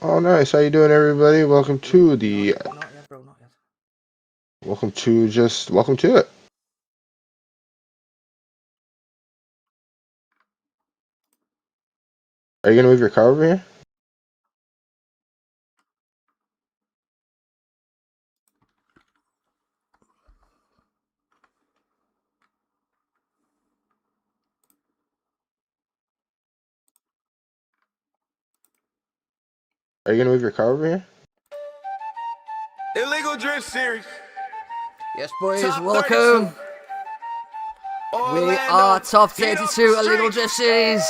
Oh, nice. How you doing, everybody? Welcome to the. Not yet, bro. Not yet. Welcome to it. Are you gonna move your car over here? Are you gonna move your car over here? Illegal Drift Series. Yes, boys. Top Welcome. 32. We are top 32 Illegal Drift Series.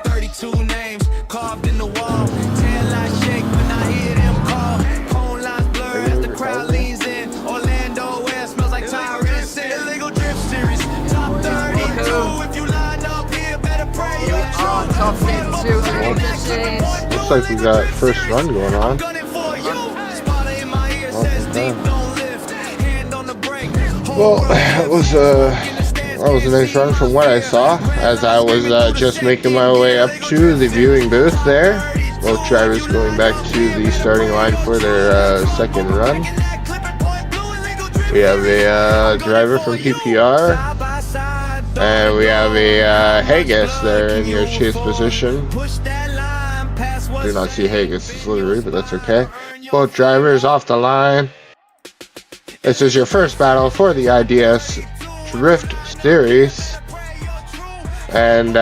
32 names carved in the wall. Tail lights shake when I hear them call. Phone lines blur as the crowd leans in. Orlando West smells like Tyrese. Illegal Drift Series. Top 32. If you line up here, better pray We are top 32 Illegal Drift Series. Looks like we got first run going on. Well, that was a nice run from what I saw, as I was just making my way up to the viewing booth there. Both drivers going back to the starting line for their second run. We have a driver from PPR, and we have a Haggis there in your chase position. Do not see Haggis' livery, but that's okay. Both drivers off the line. This is your first battle for the IDS Drift Series. And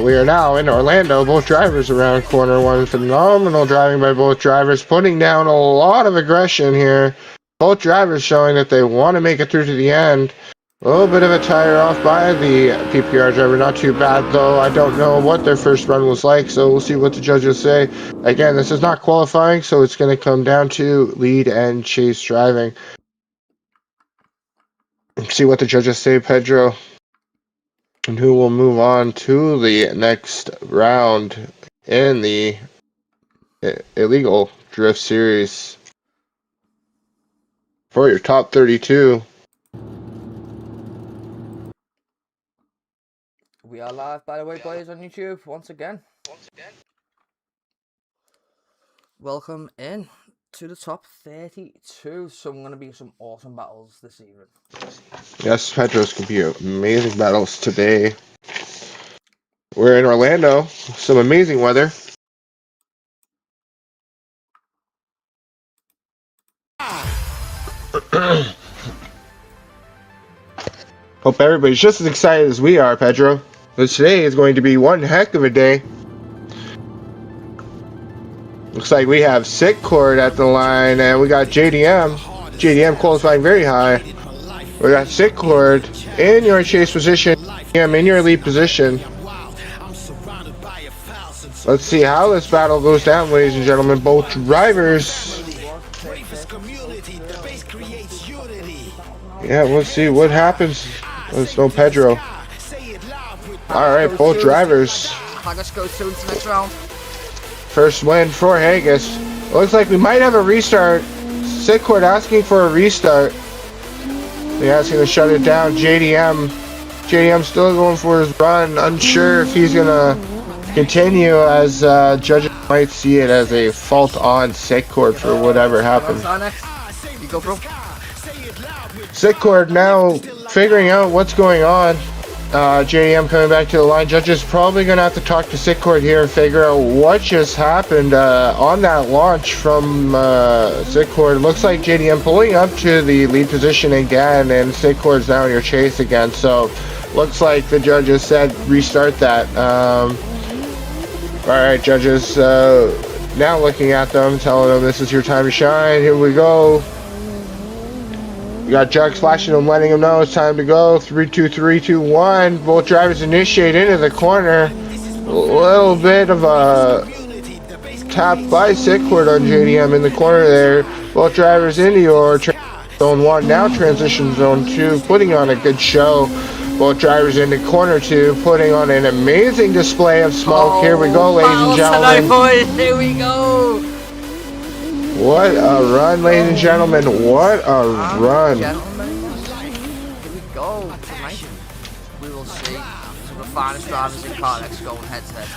we are now in Orlando. Both drivers around corner one. Phenomenal driving by both drivers, putting down a lot of aggression here. Both drivers showing that they want to make it through to the end. A little bit of a tire off by the PPR driver. Not too bad, though. I don't know what their first run was like, so we'll see what the judges say. Again, this is not qualifying, so it's going to come down to lead and chase driving. See what the judges say, Pedro, and who will move on to the next round in the Illegal Drift Series for your top 32. We are live, by the way, boys, on YouTube once again. Welcome in to the top 32. So going to be some awesome battles this evening. Yes, Pedro's going to be amazing battles today. We're in Orlando. Some amazing weather. Hope everybody's just as excited as we are, Pedro. But today is going to be one heck of a day. Looks like we have Sitcord at the line, and we got JDM. JDM qualifying very high. We got Sitcord in your chase position, JDM in your lead position. Let's see how this battle goes down, ladies and gentlemen. Both drivers. Yeah, we'll see what happens. Let's know Pedro. Alright, both drivers. Haggis goes to the next round. First win for Haggis. Looks like we might have a restart. Sitcord asking for a restart. They're asking to shut it down. JDM still going for his run. Unsure if he's going to continue, as judges might see it as a fault on Sitcord for whatever happened. You go, bro. Sitcord now figuring out what's going on. JDM coming back to the line. Judges probably going to have to talk to Sitcord here and figure out what just happened on that launch from Sitcord. Looks like JDM pulling up to the lead position again, and Sitcord's now in your chase again. So looks like the judges said restart that. Alright, judges, now looking at them, telling them this is your time to shine. Here we go. We got Jugs flashing them, letting them know it's time to go. 3, 2, 3, 2, 1. Both drivers initiate into the corner. A little bit of a tap by Sitcord on JDM in the corner there. Both drivers into your zone 1, now transition zone 2, putting on a good show. Both drivers into corner 2, putting on an amazing display of smoke. Here we go, ladies and gentlemen. Tonight, boys. Here we go. What a run, ladies and gentlemen. What a run. Gentlemen, here we go. Tonight, we will see some of the finest drivers in CarX going head to head.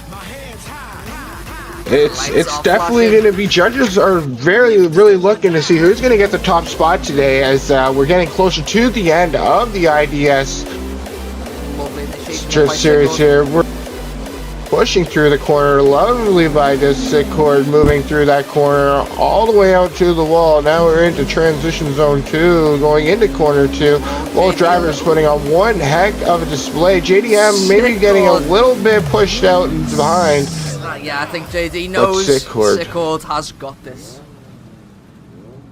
It's definitely going to be, judges are really looking to see who's going to get the top spot today, as we're getting closer to the end of the IDS series here. We're pushing through the corner, lovely by this Sickcord, moving through that corner all the way out to the wall. Now we're into transition zone 2, going into corner 2. Both drivers putting on one heck of a display. JDM maybe getting a little bit pushed out and behind. Yeah, I think JD knows Sickcord has got this.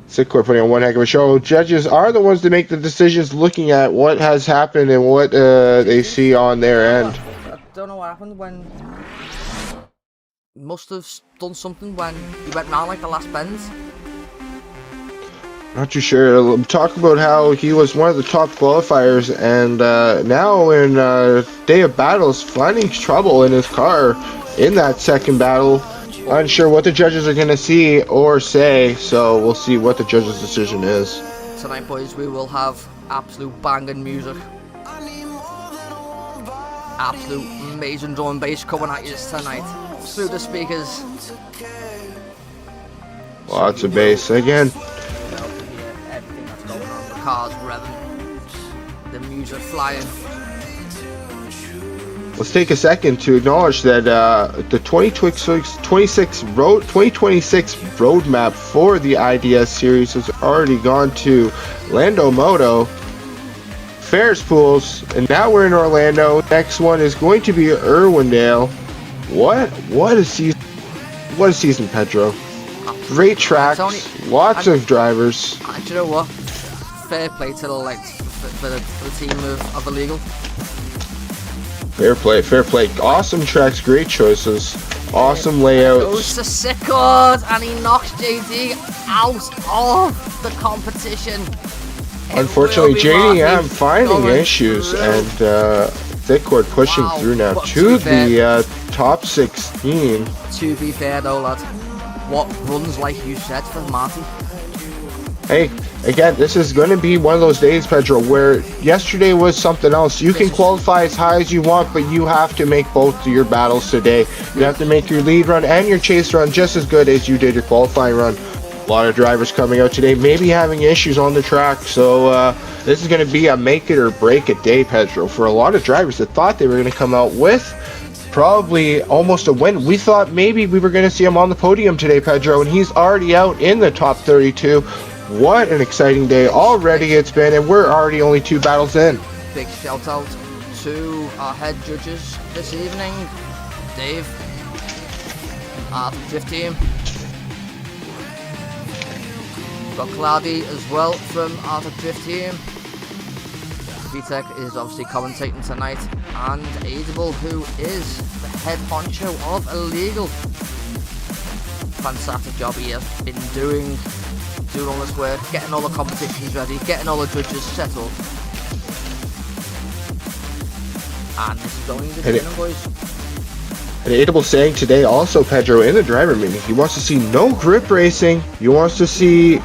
Sickcord putting on one heck of a show. Judges are the ones to make the decisions, looking at what has happened and what they see on their end. I don't know what happened when... Must have done something when he went round like the last bend. Not too sure. Talk about how he was one of the top qualifiers, and now in day of battles, finding trouble in his car in that second battle. Unsure what the judges are going to see or say, so we'll see what the judges' decision is. Tonight, boys, we will have absolute banging music. Absolute amazing drum and bass coming at you tonight through the speakers. Lots of bass again. Everything that's going on, the cars revving, the music flying. Let's take a second to acknowledge that the 2026 roadmap for the IDS series has already gone to Lando Moto, Ferris Pools, and now we're in Orlando. Next one is going to be Irwindale. What a season! What a season, Pedro. Great tracks, lots of drivers. And you know what? Fair play to the for the team of Illegal. Fair play. Awesome tracks, great choices, awesome layouts. Goes to Sickcord, and he knocks JD out of the competition. Unfortunately, JDM finding issues, and Sickcord pushing through now to the top 16. To be fair though, lad, what runs like you said for Marty? Hey, again, this is going to be one of those days, Pedro, where yesterday was something else. You can qualify as high as you want, but you have to make both of your battles today. You have to make your lead run and your chase run just as good as you did your qualifying run. A lot of drivers coming out today, maybe having issues on the track, so this is going to be a make it or break it day, Pedro, for a lot of drivers that thought they were going to come out with probably almost a win. We thought maybe we were going to see him on the podium today, Pedro, and he's already out in the top 32. What an exciting day already it's been, and we're already only 2 battles in. Big shout out to our head judges this evening, Dave, our drift team. Got Cloudy as well from our drift team. VTech is obviously commentating tonight, and Aidable, who is the head honcho of Illegal. Fantastic job he has been doing all this work, getting all the competitions ready, getting all the judges set up. And this is going to the boys. And Aidable saying today also, Pedro, in the driver meeting, he wants to see no grip racing. He wants to see,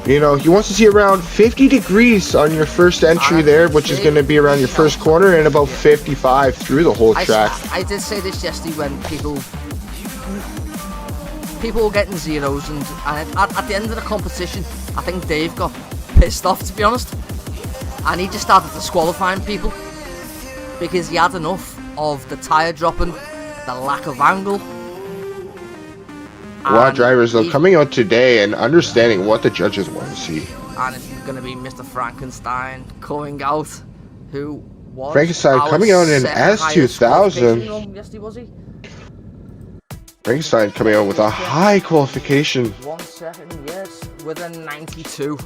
he wants to see around 50 degrees on your first entry there, which is going to be around your first corner, and about 55 through the whole track. I did say this yesterday when people were getting zeros, and at the end of the competition, I think Dave got pissed off, to be honest, and he just started disqualifying people because he had enough of the tyre dropping, the lack of angle. A lot of drivers though coming out today and understanding what the judges want to see. And it's going to be Mr. Frankenstein coming out, who was Frankenstein coming out in S2000. Yes, was he? Frankenstein coming out with a high qualification. 1 second, yes, with a 92.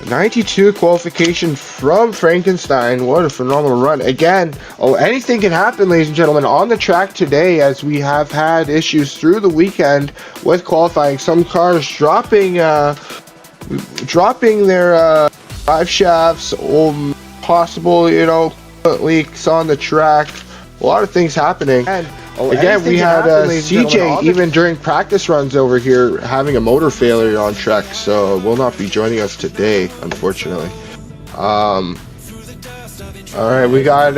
92 qualification from Frankenstein. What a phenomenal run. Again, anything can happen, ladies and gentlemen, on the track today, as we have had issues through the weekend with qualifying. Some cars dropping their drive shafts, possible, leaks on the track. A lot of things happening. And again, we had CJ even during practice runs over here having a motor failure on track, so will not be joining us today, unfortunately. All right, we got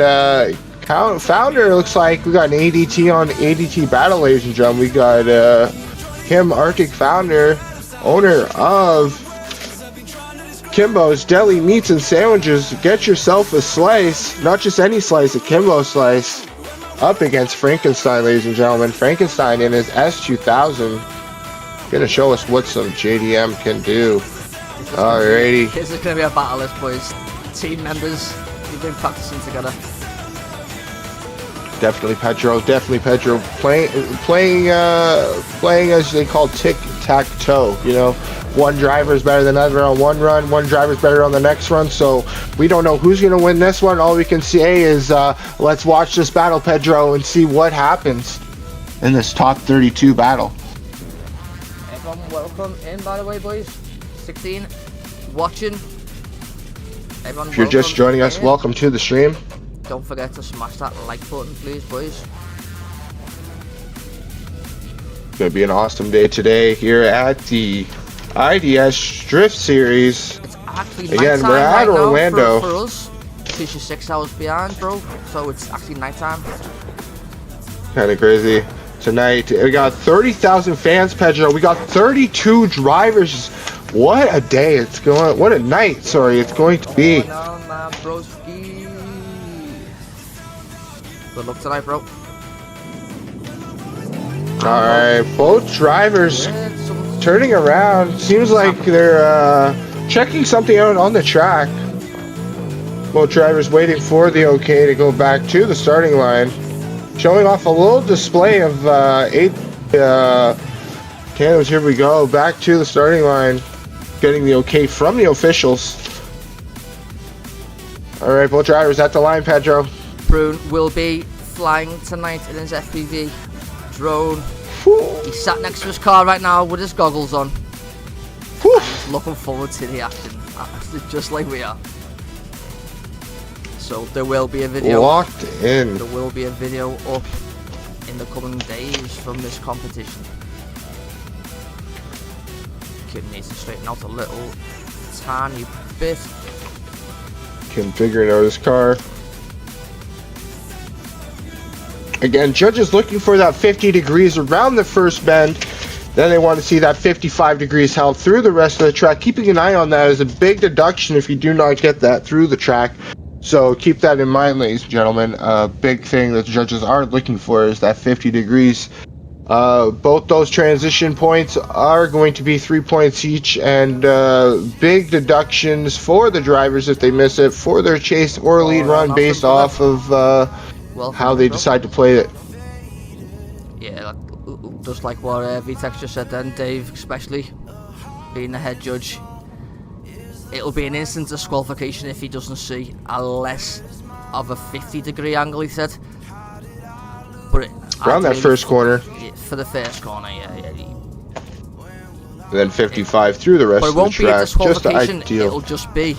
Founder looks like we got an ADT on ADT battle, ladies and gentlemen. We got Kim Arctic Founder, owner of Kimbo's Deli Meats and Sandwiches. Get yourself a slice, not just any slice, a Kimbo slice, up against Frankenstein, ladies and gentlemen. Frankenstein in his S2000. Gonna show us what some JDM can do. Alrighty. This is gonna be a battle, this, boys. Team members, we've been practicing together. Definitely Pedro. Playing as they call tic-tac-toe. You know, one driver is better than another on one run. One driver is better on the next run. So we don't know who's going to win this one. All we can say is let's watch this battle, Pedro, and see what happens in this top 32 battle. Everyone, welcome in, by the way, boys. 16 watching. Everyone, if you're just joining us, welcome to the stream. Don't forget to smash that like button, please, boys. It's going to be an awesome day today here at the IDS Drift Series. It's actually again, nighttime we're at right Orlando. Now for us, because you're 6 hours behind, bro. So it's actually nighttime. Kind of crazy. Tonight, we got 30,000 fans, Pedro. We got 32 drivers. What a day it's going. What a night, sorry, it's going to be. Going on, man, broski. Good luck tonight, bro. Alright, both drivers turning around. Seems like they're checking something out on the track. Both drivers waiting for the okay to go back to the starting line. Showing off a little display of 8 candles. Here we go. Back to the starting line. Getting the okay from the officials. Alright, both drivers at the line, Pedro. Brune will be flying tonight in his FPV drone. He's sat next to his car right now with his goggles on. He's looking forward to the action, just like we are. So there will be a video. Locked in. There will be a video up in the coming days from this competition. Kid needs to straighten out a little tiny bit. Kim figuring out his car. Again, judges looking for that 50 degrees around the first bend. Then they want to see that 55 degrees held through the rest of the track. Keeping an eye on that is a big deduction if you do not get that through the track. So keep that in mind, ladies and gentlemen. A big thing that the judges are looking for is that 50 degrees. Both those transition points are going to be 3 points each, and big deductions for the drivers if they miss it for their chase or lead run based off of how they decide to play it. Yeah, just like what VTEX just said then, Dave, especially being the head judge. It'll be an instant disqualification if he doesn't see a less of a 50-degree angle, he said. But around that first corner. For the first corner, yeah. And then 55 through the rest of the track. Just ideal. It'll just be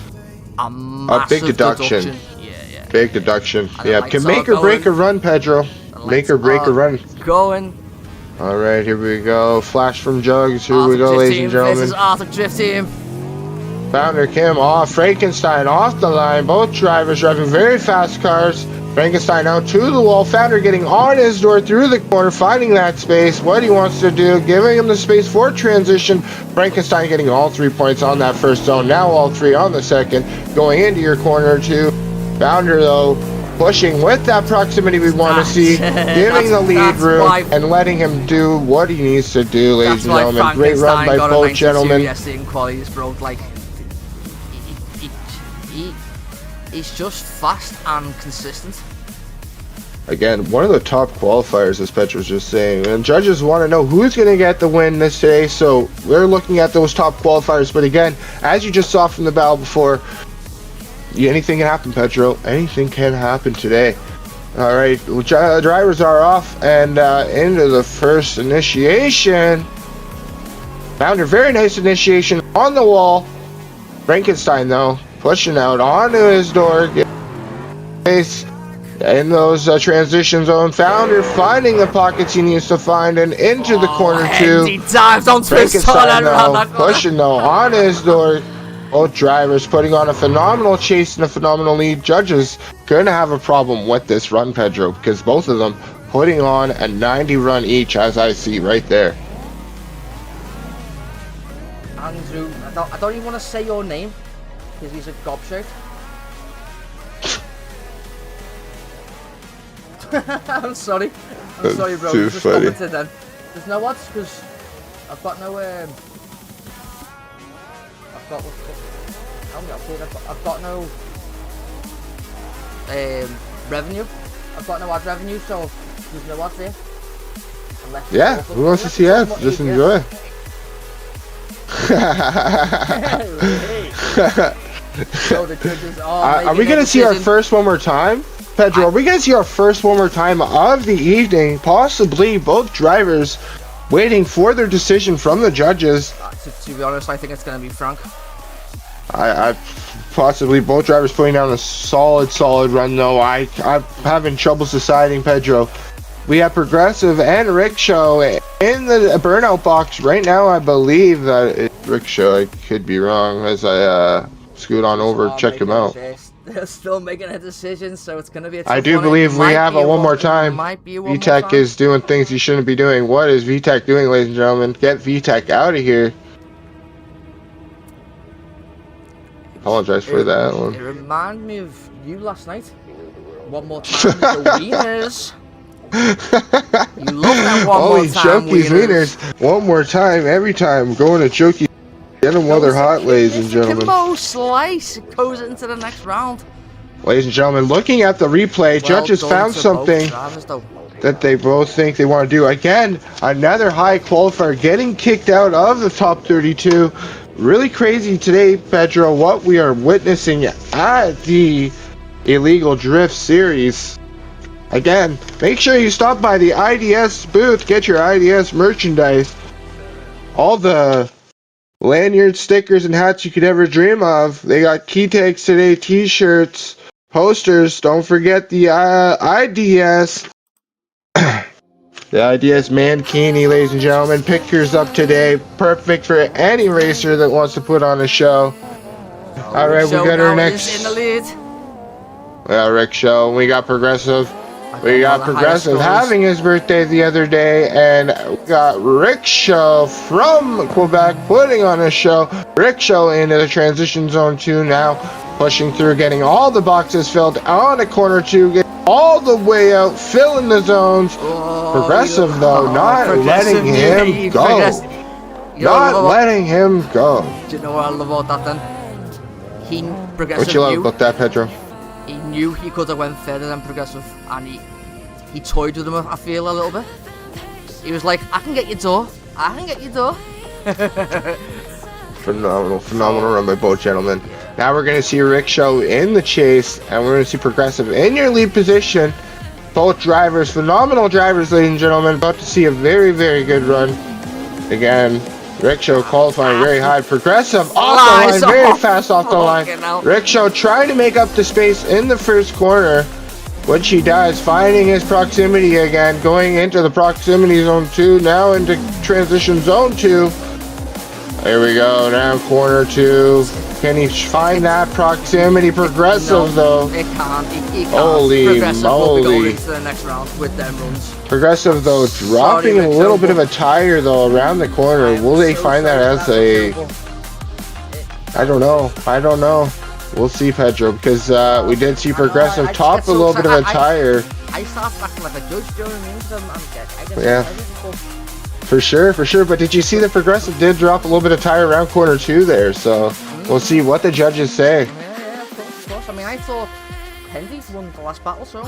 a massive big deduction. Yeah. Big deduction. Yeah, can make or break a run, Pedro. Make or break a run. Going. All right, here we go. Flash from Jugs. Here we go, ladies and gentlemen. This is Arctic Drift Team. Founder Kim off. Frankenstein off the line. Both drivers driving very fast cars. Frankenstein out to the wall. Founder getting on his door through the corner, finding that space. What he wants to do, giving him the space for transition. Frankenstein getting all 3 points on that first zone. Now all 3 on the second. Going into your corner two. Founder though, pushing with that proximity we want to see, giving the lead room and letting him do what he needs to do, ladies and gentlemen. Great run by both gentlemen. In qualities, bro. Like he's just fast and consistent. Again, one of the top qualifiers, as Petr was just saying, and judges want to know who's going to get the win this day, so we're looking at those top qualifiers. But again, as you just saw from the battle before, anything can happen, Petro. Anything can happen today. All right, drivers are off and into the first initiation. Founder, very nice initiation on the wall. Frankenstein though, pushing out onto his door. In those transition zone, Founder finding the pockets he needs to find and into the corner two. He dives onto his Frankenstein though, pushing though on his door. Both drivers putting on a phenomenal chase and a phenomenal lead. Judges going to have a problem with this run, Pedro, because both of them putting on a 90 run each, as I see right there. Andrew, I don't even want to say your name because he's a gobshite. I'm sorry, bro. Too Just funny. commented then. There's no odds because I've got no I've got no revenue. I've got no ad revenue, so there's no odds there. Yeah, who wants to see ads? Just enjoy. So the judges Are we gonna see our first one more time? Pedro, are we going to see our first one more time of the evening? Possibly both drivers waiting for their decision from the judges. To be honest, I think it's going to be Frank. I possibly both drivers putting down a solid run though. I'm having troubles deciding, Pedro. We have Progressive and Rickshaw in the burnout box right now. I believe that it's Rickshaw. I could be wrong as I scoot on over, check him out. They're still making a decision, so it's going to be a tough I do one. believe we have a one more time. VTech is doing things he shouldn't be doing. What is VTech doing, ladies and gentlemen? Get VTech out of here. Apologize for that one. It reminded me of you last night. One more time with the wieners. You love that one more time Chokey's wieners. One more time, every time. Going to Chokey. Get them while they're hot, ladies and gentlemen. Kimbo slice goes into the next round. Ladies and gentlemen, looking at the replay, judges found something that they both think they want to do. Again, another high qualifier getting kicked out of the top 32. Really crazy today, Pedro, what we are witnessing at the Illegal Drift Series. Again, make sure you stop by the IDS booth, get your IDS merchandise. All the lanyards, stickers, and hats you could ever dream of. They got key tags today, t-shirts, posters. Don't forget the IDS. The IDS Mankini, ladies and gentlemen. Pictures up today. Perfect for any racer that wants to put on a show. Alright, we got our next. In the lead. Well, Rickshaw. We got Progressive. We got Progressive having his birthday the other day, and we got Rickshaw from Quebec putting on a show. Rickshaw into the transition zone 2 now, pushing through, getting all the boxes filled on a corner 2, getting all the way out, filling the zones. Progressive though, not letting him go. Not letting him go. Do you know what I love about that then? Progressive what you love about that, Pedro? He knew he could have went further than Progressive, and he toyed with him, I feel, a little bit. He was like, I can get your door. I can get your door. Phenomenal run by both gentlemen. Now we're going to see Rickshaw in the chase, and we're going to see Progressive in your lead position. Both drivers, phenomenal drivers, ladies and gentlemen. About to see a very, very good run. Again, Rickshaw qualifying very high. Progressive off the line, very fast off the line. Rickshaw trying to make up the space in the first corner, which he does, finding his proximity again, going into the proximity zone 2, now into transition zone 2. There we go, now corner 2. Can he find that proximity? Progressive though. It can't. He can't. Holy Progressive will be going moly. into the next round with them runs. Progressive though, dropping a little bit of a tire though around the corner. Will they find that as a... I don't know. We'll see, Pedro, because we did see Progressive top a little bit of a tire. I start acting like a judge, do you know what I mean? Yeah. For sure. But did you see that Progressive did drop a little bit of tire around corner 2 there? So we'll see what the judges say. Yeah, of course. I mean, I thought Hendy won the last battle, so...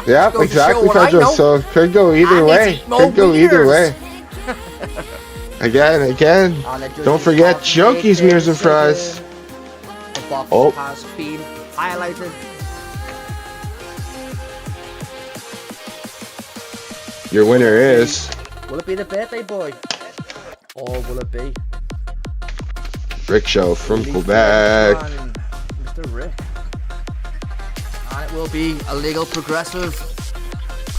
Yeah, exactly, Pedro. So could go either way. Again. Don't forget Junkies, Mirrors and Fries. The box has been highlighted. Your winner is... Will it be the birthday boy? Or will it be... Rickshaw from Quebec. Mr. Rick. And it will be Illegal Progressive.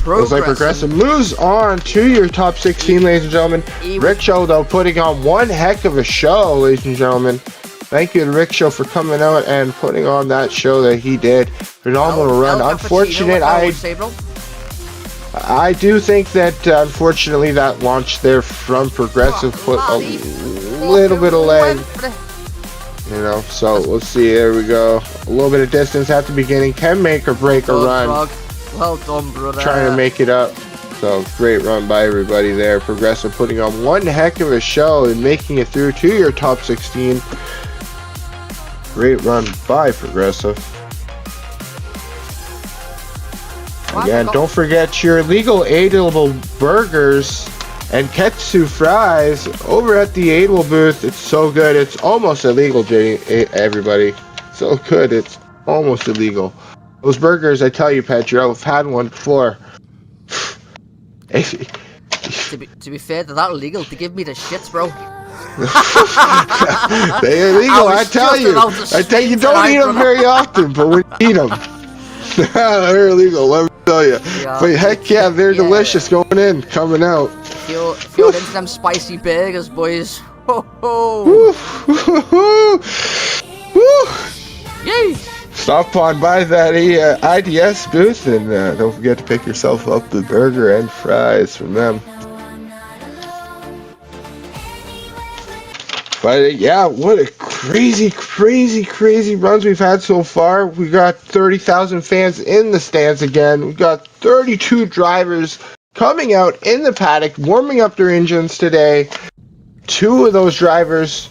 Looks like Progressive moves on to your top 16, ladies and gentlemen. Rickshaw, though, putting on one heck of a show, ladies and gentlemen. Thank you to Rickshaw for coming out and putting on that show that he did. Phenomenal run. Unfortunate, I do think that unfortunately that launch there from Progressive put a little bit of leg. You know, so we'll see. There we go. A little bit of distance at the beginning can make or break a run. Well done, brother. Trying to make it up. So great run by everybody there. Progressive putting on one heck of a show and making it through to your top 16. Great run by Progressive. Again, don't forget your legal edible burgers and Ketsu fries over at the Adel booth. It's so good. It's almost illegal, everybody. So good. It's almost illegal. Those burgers, I tell you, Pedro, I've had one before. to be fair, they're not illegal. They give me the shits, bro. They're illegal, I tell you. You don't eat them very often, but when you eat them, they're illegal, let me tell you. Yeah, but heck yeah, they're delicious coming out. If you're into them spicy burgers, boys. Ho ho! Yay! Stop on by that IDS booth and don't forget to pick yourself up the burger and fries from them. But yeah, what a crazy runs we've had so far. We got 30,000 fans in the stands again. We got 32 drivers coming out in the paddock, warming up their engines today. 2 of those drivers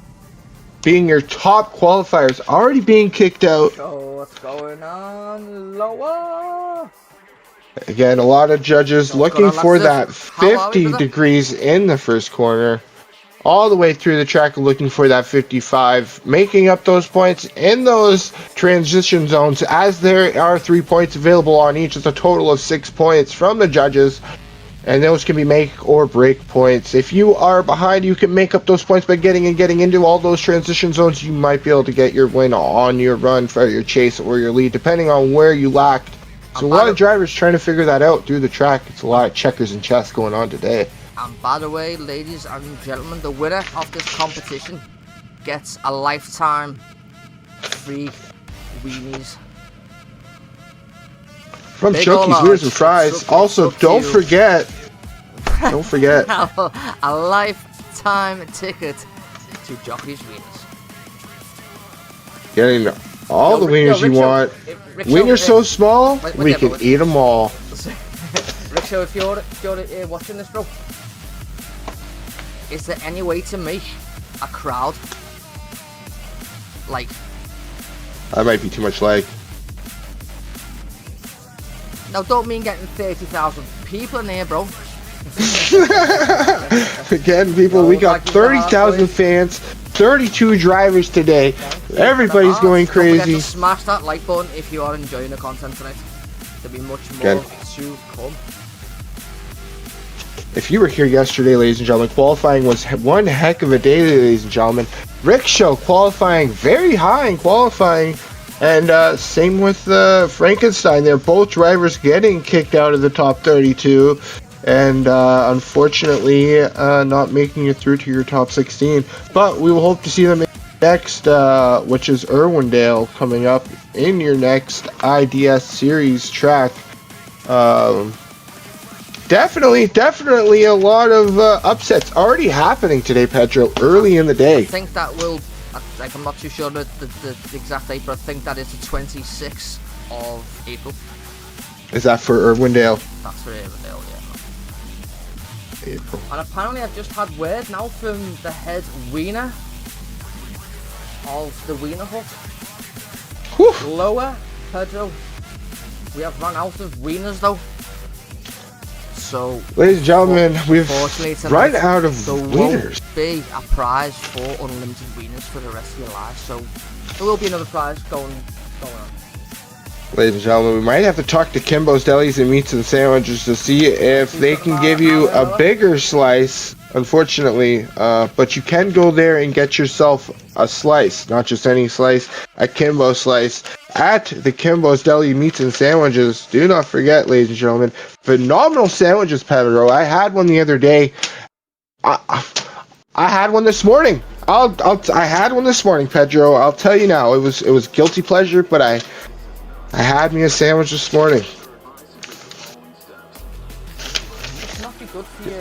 being your top qualifiers, already being kicked out. Oh, what's going on, Lower? Again, a lot of judges looking for that 50 degrees in the first corner. All the way through the track looking for that 55, making up those points in those transition zones as there are 3 points available on each. It's a total of 6 points from the judges, and those can be make or break points. If you are behind, you can make up those points by getting into all those transition zones. You might be able to get your win on your run for your chase or your lead, depending on where you lacked. So a lot of drivers trying to figure that out through the track. It's a lot of checkers and chess going on today. And by the way, ladies and gentlemen, the winner of this competition gets a lifetime free weenies. From Chunky's Beers and Fries. Also, don't forget, a lifetime ticket to Jockey's Wieners. Getting all the wieners you want. Wieners so small, we can eat them all. Rickshaw, if you're watching this, bro, is there any way to make a crowd like? That might be too much like. Now, don't mean getting 30,000 people in here, bro. Again, people, we got 30,000 fans, 32 drivers today. Everybody's going crazy. Don't forget to smash that like button if you are enjoying the content tonight. There'll be much more to come. If you were here yesterday, ladies and gentlemen, qualifying was one heck of a day, ladies and gentlemen. Rickshaw qualifying very high in qualifying, and same with Frankenstein. They're both drivers getting kicked out of the top 32, and unfortunately not making it through to your top 16. But we will hope to see them next, which is Irwindale coming up in your next IDS series track. Definitely a lot of upsets already happening today, Pedro, early in the day. I think that will, like, I'm not too sure the exact date, but I think that is the 26th of April. Is that for Irwindale? That's for Irwindale, yeah. April. And apparently I've just had word now from the head wiener of the Wiener Hut. Whew. Lower, Pedro. We have run out of wieners though. So, ladies and gentlemen, we've run out of wieners. There won't be a prize for unlimited wieners for the rest of your life, so there will be another prize going on. Ladies and gentlemen, we might have to talk to Kimbo's Delis and Meats and Sandwiches to see if they can give you a bigger slice, unfortunately, but you can go there and get yourself a slice, not just any slice, a Kimbo slice at the Kimbo's Deli Meats and Sandwiches. Do not forget, ladies and gentlemen, phenomenal sandwiches, Pedro. I had one the other day. I had one this morning. I had one this morning, Pedro. I'll tell you now. It was guilty pleasure, but I had me a sandwich this morning. It's not be good for your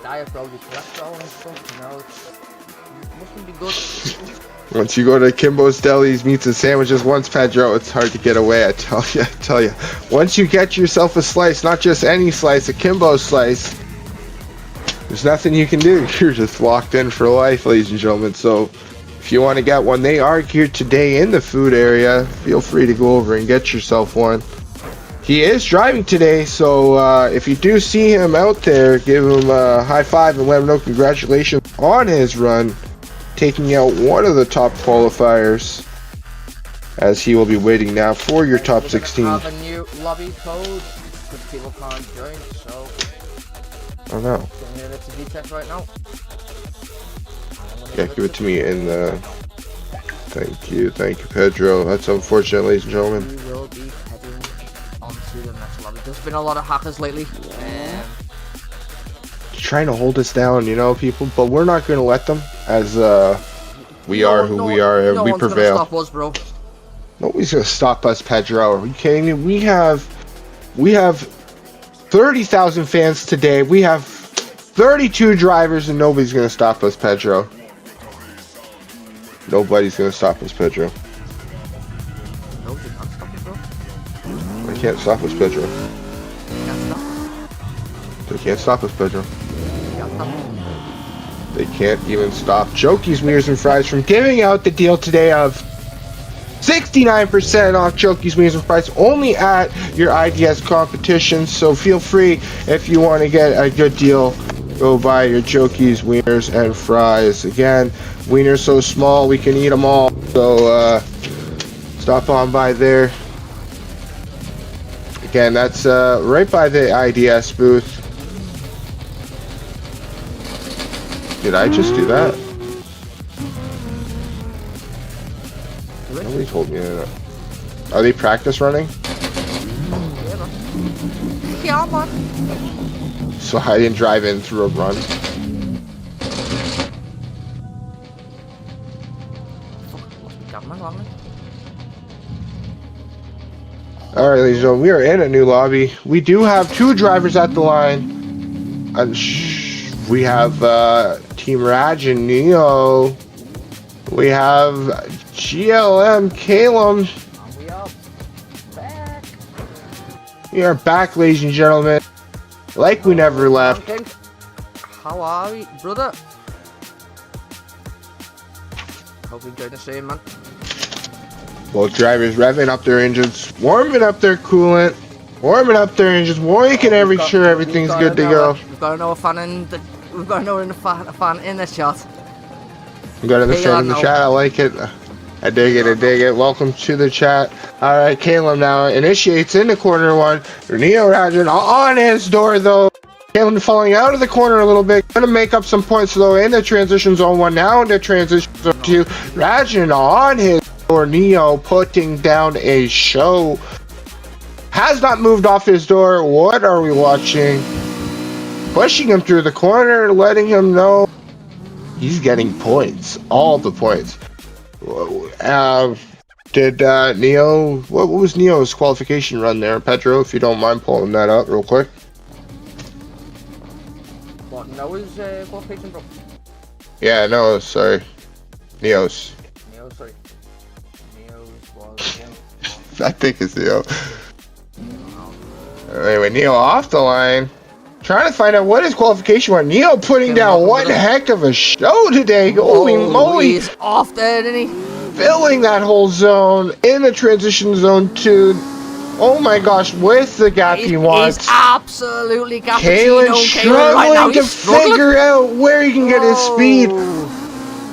diet, bro. Your cholesterol and stuff, you know. It mustn't be good. Once you go to Kimbo's Deli's Meats and Sandwiches once, Pedro, it's hard to get away. I tell you. Once you get yourself a slice, not just any slice, a Kimbo's slice, there's nothing you can do. You're just locked in for life, ladies and gentlemen. So if you want to get one, they are here today in the food area. Feel free to go over and get yourself one. He is driving today, so if you do see him out there, give him a high five and let him know congratulations on his run, taking out one of the top qualifiers, as he will be waiting now for your top 16. Have a new lobby code because people can't join, so Oh no. I'm gonna to V-Tech right now. Yeah, give it to me in the... Thank you, Pedro. That's unfortunate, ladies and gentlemen. We will be heading onto the next lobby. There's been a lot of hackers lately. Trying to hold us down, you know, people, but we're not going to let them, as we are who we are, and we prevail. Stop us, bro. Nobody's going to stop us, Pedro. Are you kidding me? We have 30,000 fans today. We have 32 drivers, and nobody's going to stop us, Pedro. Nobody's going to stop us, Pedro. No, they can't stop us, bro. They can't stop us, Pedro. They can't stop us. They can't stop us, Pedro. They can't stop us. They can't even stop Jokey's Wieners and Fries from giving out the deal today of 69% off Jokey's Wieners and Fries only at your IDS competition. So feel free, if you want to get a good deal, go buy your Jokey's Wieners and Fries. Again, wieners so small we can eat them all. So stop on by there. Again, that's right by the IDS booth. Did I just do that? Nobody told me that. Are they practice running? Yeah, man. So I didn't drive in through a run. Alright, ladies and gentlemen, we are in a new lobby. We do have 2 drivers at the line. And we have Team Raj and Neo. We have GLM Calum. We are back. We are back, ladies and gentlemen. Like we never left. How are we, brother? Hope you enjoyed the stream, man. Both drivers revving up their engines, warming up their coolant, warming up their engines, making sure everything's good to go. We've got another fan in the. We've got another fan in the chat. We got another fan in the chat. I like it. I dig it. Welcome to the chat. All right, Caleb now initiates into corner 1. Neo Rajan on his door though. Caleb falling out of the corner a little bit. Gonna make up some points though in the transition zone 1. Now into transition zone 2. Rajan on his door. Neo putting down a show. Has not moved off his door. What are we watching? Pushing him through the corner, letting him know he's getting points. All the points. Did Neo... What was Neo's qualification run there, Pedro? If you don't mind pulling that up real quick. What, Noah's qualification, bro? Yeah, no, sorry. Neo's. Neo's, sorry. Neo's was... I think it's Neo. Anyway, Neo off the line. Trying to find out what his qualification was. Neo putting down one heck of a show today. Holy moly. He's off there, didn't he? Filling that whole zone in the transition zone 2. Oh my gosh, with the gap he wants. He's absolutely got Kalen struggling to figure out where he can get his speed.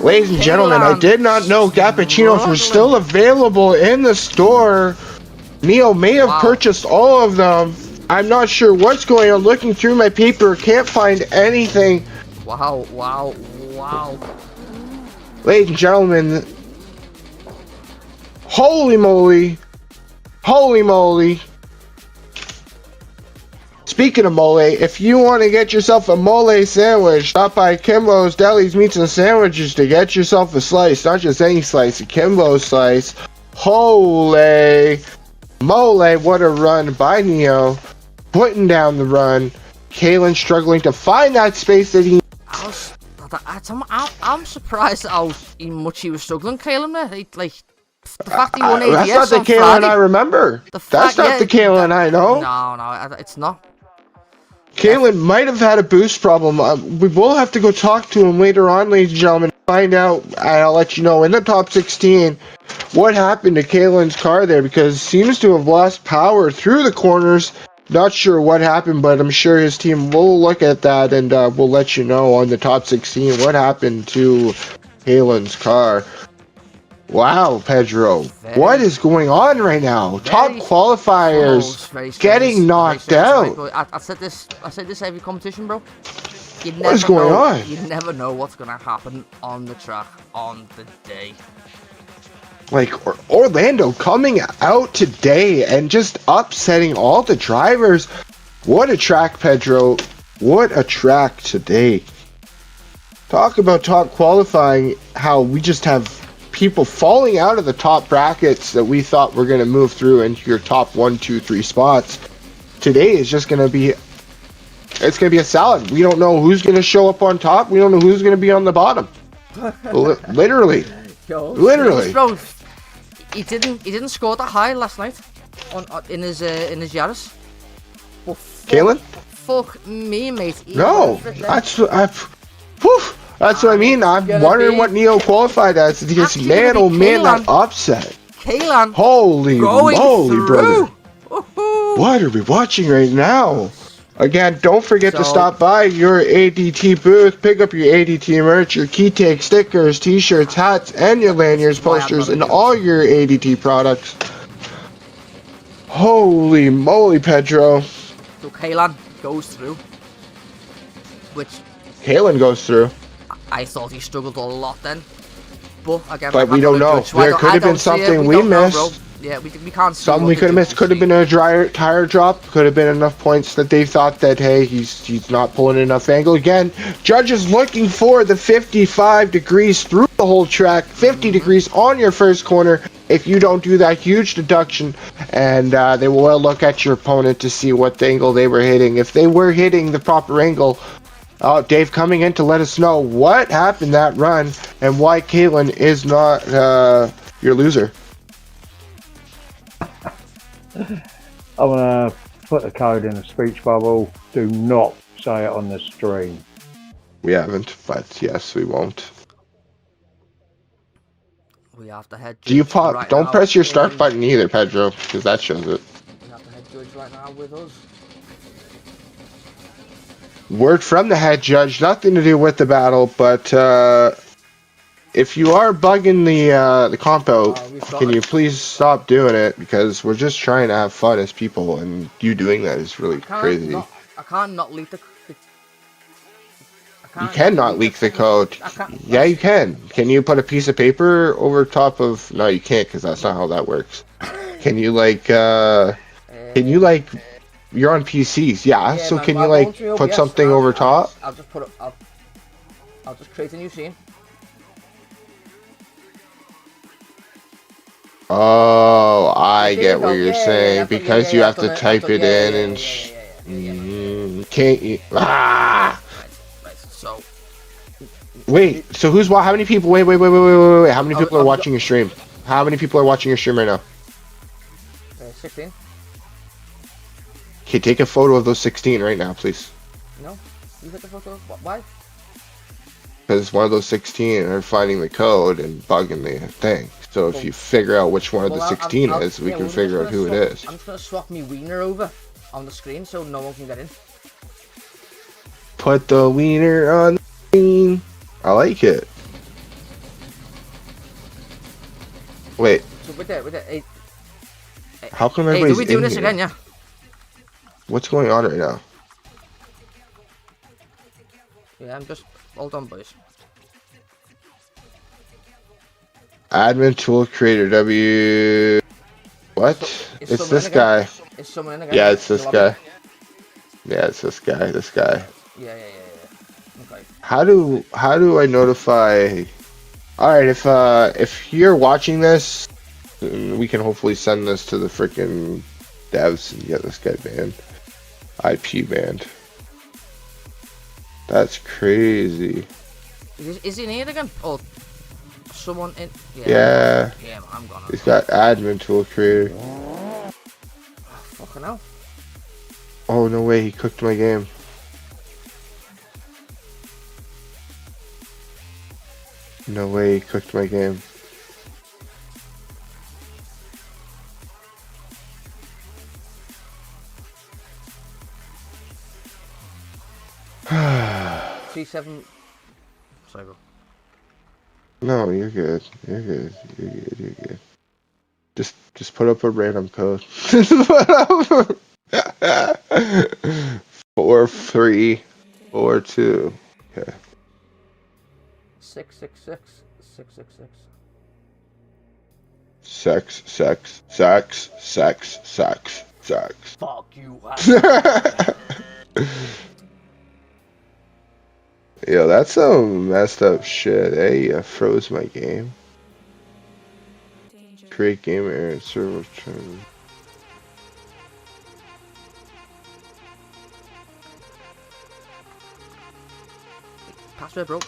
Ladies and gentlemen, I did not know Gappuccinos were still available in the store. Neo may have purchased all of them. I'm not sure what's going on. Looking through my paper, can't find anything. Wow. Ladies and gentlemen, holy moly. Speaking of mole, if you want to get yourself a mole sandwich, stop by Kimbo's Deli's Meats and Sandwiches to get yourself a slice. Not just any slice, a Kimbo slice. Holy mole, what a run by Neo. Putting down the run. Kalen struggling to find that space that he... I'm surprised how much he was struggling, Kalen, there. The fact he won ADS that's not the Kalen Friday, I remember. That's not the Kalen I know. No, it's not. Kalen might have had a boost problem. We will have to go talk to him later on, ladies and gentlemen. Find out, and I'll let you know in the top 16 what happened to Kalen's car there, because it seems to have lost power through the corners. Not sure what happened, but I'm sure his team will look at that, and we'll let you know on the top 16 what happened to Kalen's car. Wow, Pedro. What is going on right now? Top qualifiers getting knocked out. I said this every competition, bro. What is going on? You never know what's going to happen on the track on the day. Like, Orlando coming out today and just upsetting all the drivers. What a track, Pedro. What a track today. Talk about top qualifying, how we just have people falling out of the top brackets that we thought were going to move through into your top 1, 2, 3 spots. Today is just going to be, it's going to be a salad. We don't know who's going to show up on top. We don't know who's going to be on the bottom. Literally. Literally. Bro, he didn't score that high last night in his Yaris. Kalen? Fuck me, mate. No, that's what I mean. I'm wondering what Neo qualified as. Because man, oh man, that upset. Kalen. Holy moly, through. brother. What are we watching right now? Again, don't forget to stop by your ADT booth, pick up your ADT merch, your key tag stickers, t-shirts, hats, and your lanyards, posters, and all your ADT products. Holy moly, Pedro. So Kalen goes through. Kalen goes through. I thought he struggled a lot then. But again, we don't know. There could have been something we missed. Yeah, we can't see. Something we could have missed. Could have been a tire drop. Could have been enough points that they thought that, hey, he's not pulling enough angle. Again, judges looking for the 55 degrees through the whole track. 50 degrees on your first corner. If you don't do that, huge deduction. And they will look at your opponent to see what angle they were hitting. If they were hitting the proper angle, Dave coming in to let us know what happened that run and why Kalen is not your loser. I'm going to put the code in the speech bubble. Do not say it on the stream. We haven't, but yes, we won't. We have to head. Do you pop? Right, don't press your start button either, Pedro, because that shows it. We have the head judge right now with us. Word from the head judge, nothing to do with the battle, but if you are bugging the comp out, can you please stop doing it? Because we're just trying to have fun as people, and you doing that is really crazy. I can't not leak the. You cannot leak the code. Yeah, you can. Can you put a piece of paper over top of? No, you can't, because that's not how that works. Can you You're on PCs, yeah. So man, can you put something over top? I'll just put it. I'll just create a new scene. Oh, I get what you're saying, because you have to type it in and can't you? Ah! Right, so. Wait, so how many people? Wait. How many people are watching your stream? How many people are watching your stream right now? 16. Okay, take a photo of those 16 right now, please. No, you take the photo. Why? Because one of those 16 are finding the code and bugging the thing. So if you figure out which one of the 16 is, we can figure out who it is. I'm just going to swap me wiener over on the screen so no one can get in. Put the wiener on the screen. I like it. Wait. So with it, how come everybody's do we do this here? again, yeah? What's going on right now? Yeah, I'm just... Hold on, boys. Admin tool creator W... What? It's this guy. Is someone in again? Yeah, it's this guy. Yeah, it's this guy. This guy. Yeah. Okay. How do I notify? All right, if you're watching this, we can hopefully send this to the freaking devs and get this guy banned. IP banned. That's crazy. Is he in here again? Or someone in? Yeah. Yeah, I'm gonna. He's got admin tool creator. Fucking hell. Oh no way, he cooked my game. No way, he cooked my game. C7. Sorry, bro. No, you're good. You're good. You're good. You're good. Just put up a random code. 4342. Okay. 666 666. Sex. Fuck you. Yo, that's some messed up shit. Hey, froze my game. Create game error and server turn. Password, bro.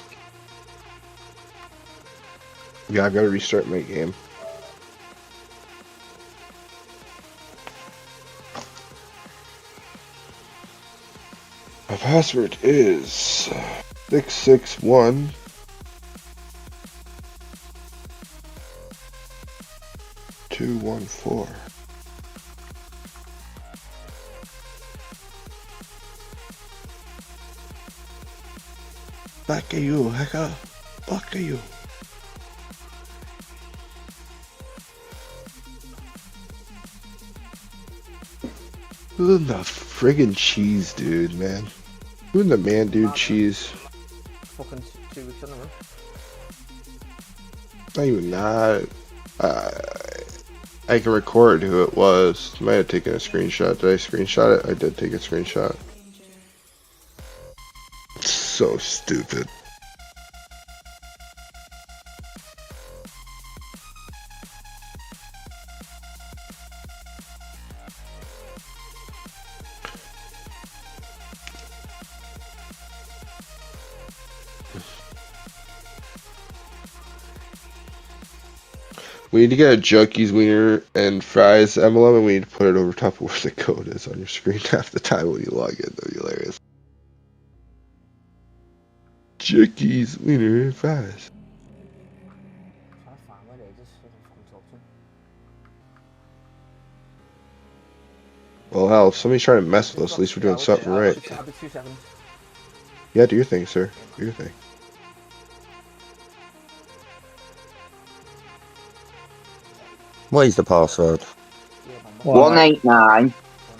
Yeah, I've got to restart my game. My password is 661 214. Fuck you, hacker. Fuck you. Who in the friggin' cheese, dude, man? Who in the man, dude, cheese? Fucking 2 weeks in a row. Not even that. I can record who it was. Might have taken a screenshot. Did I screenshot it? I did take a screenshot. So stupid. We need to get a Junkies wiener and fries emblem, and we need to put it over top of where the code is on your screen half the time when you log in. That'd be hilarious. Junkies wiener and fries. Well, hell, if somebody's trying to mess with us, at least we're doing something right. I'll be 2 seconds. Yeah, do your thing, sir. Do your thing. What is the password? 189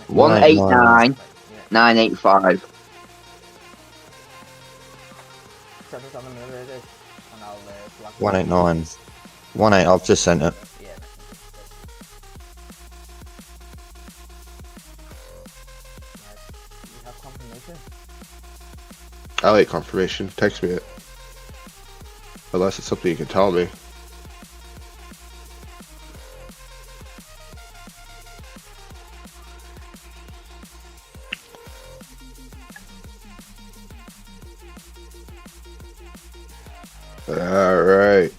189 985. 189 18. I've just sent it. I like confirmation. Text me it. Unless it's something you can tell me. All right.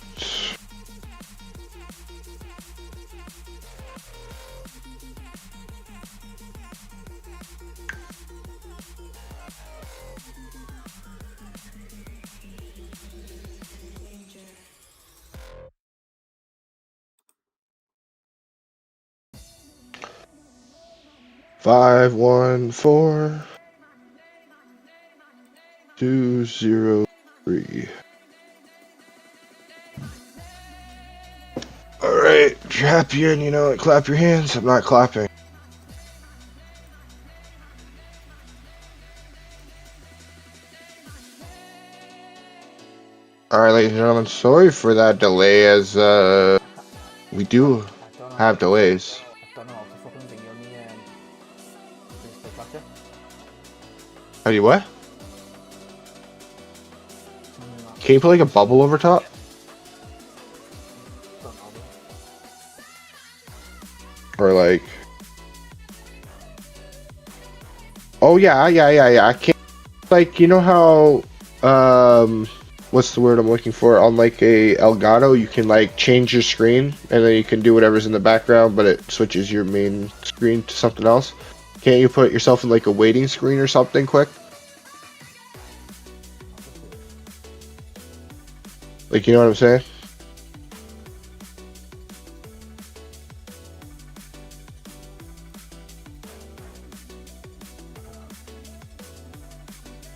Five, 1, 4, 2, 0, 3. Alright, trap you and you know it, clap your hands. I'm not clapping. Alright, ladies and gentlemen, sorry for that delay as we do have delays. How do you what? Can you put like a bubble over top? Or like... Oh yeah. I can't... Like, you know how... what's the word I'm looking for? On like a Elgato, you can like change your screen and then you can do whatever's in the background, but it switches your main screen to something else. Can't you put yourself in like a waiting screen or something quick? Like, you know what I'm saying?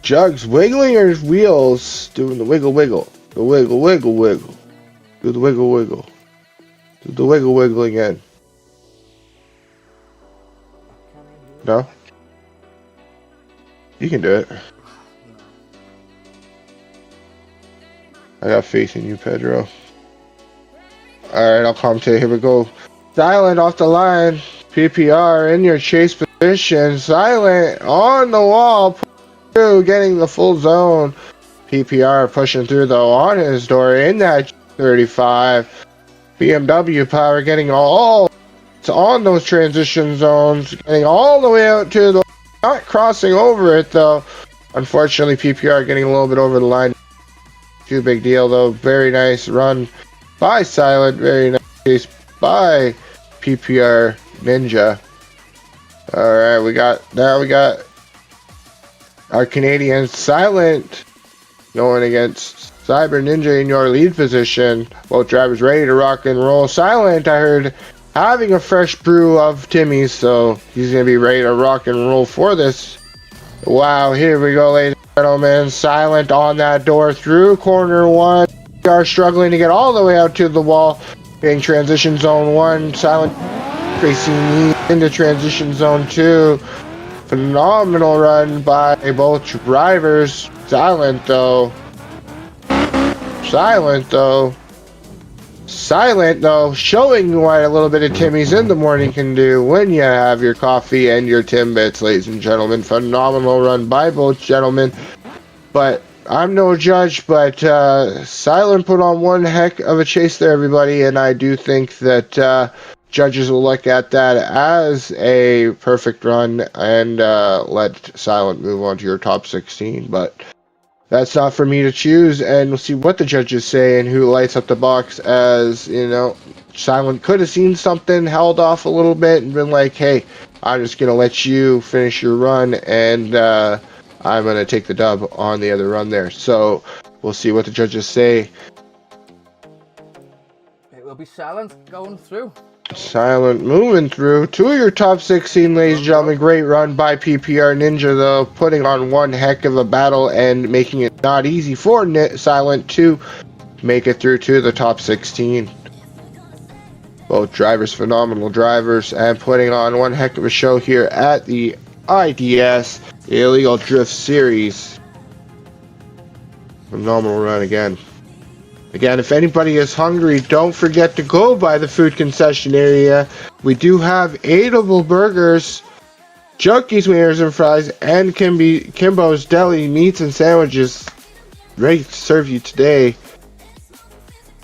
Jugs wiggling her wheels, doing the wiggle wiggle. The wiggle wiggle wiggle. Do the wiggle wiggle. Do the wiggle wiggle again. No? You can do it. I got faith in you, Pedro. Alright, I'll commentate. Here we go. Silent off the line. PPR in your chase position. Silent on the wall. Getting the full zone. PPR pushing through though on his door in that 35. BMW power getting all on those transition zones. Getting all the way out to the... Not crossing over it though. Unfortunately, PPR getting a little bit over the line. Too big deal though. Very nice run by Silent. Very nice chase by PPR Ninja. Alright, we got our Canadian Silent going against Cyber Ninja in your lead position. Both drivers ready to rock and roll. Silent, I heard, having a fresh brew of Timmy's, so he's going to be ready to rock and roll for this. Wow, here we go, ladies and gentlemen. Silent on that door through corner one. We are struggling to get all the way out to the wall. Getting transition zone 1. Silent racing into transition zone 2. Phenomenal run by both drivers. Silent though, showing you what a little bit of Timmy's in the morning can do when you have your coffee and your Timbits, ladies and gentlemen. Phenomenal run by both gentlemen. But I'm no judge, but Silent put on one heck of a chase there, everybody, and I do think that judges will look at that as a perfect run and let Silent move on to your top 16. But that's not for me to choose, and we'll see what the judges say and who lights up the box. As you know, Silent could have seen something, held off a little bit, and been like, hey, I'm just going to let you finish your run, and I'm going to take the dub on the other run there. So we'll see what the judges say. It will be Silent going through. Silent moving through to your top 16, ladies and gentlemen. Great run by PPR Ninja, though, putting on one heck of a battle and making it not easy for Silent to make it through to the top 16. Both drivers, phenomenal drivers, and putting on one heck of a show here at the IDS Illegal Drift Series. Phenomenal run again. Again, if anybody is hungry, don't forget to go by the food concession area. We do have edible burgers, Junkies, wieners, and fries, and Kimbo's Deli meats and sandwiches ready to serve you today.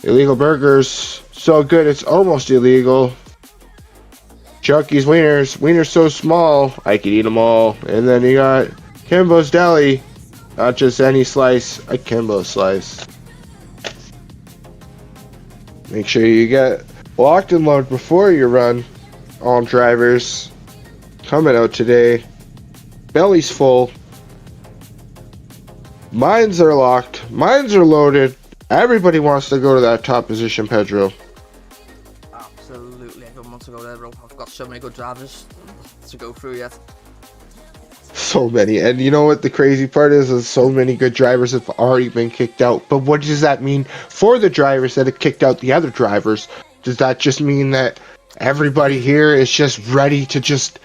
Illegal burgers, so good it's almost illegal. Junkies, wieners so small, I could eat them all. And then you got Kimbo's Deli, not just any slice, a Kimbo slice. Make sure you get locked and loaded before you run. All drivers coming out today. Belly's full. Minds are locked. Minds are loaded. Everybody wants to go to that top position, Pedro. Absolutely, everyone wants to go there, bro. I've got so many good drivers to go through yet. So many. And you know what the crazy part is so many good drivers have already been kicked out. But what does that mean for the drivers that have kicked out the other drivers? Does that just mean that everybody here is just ready to just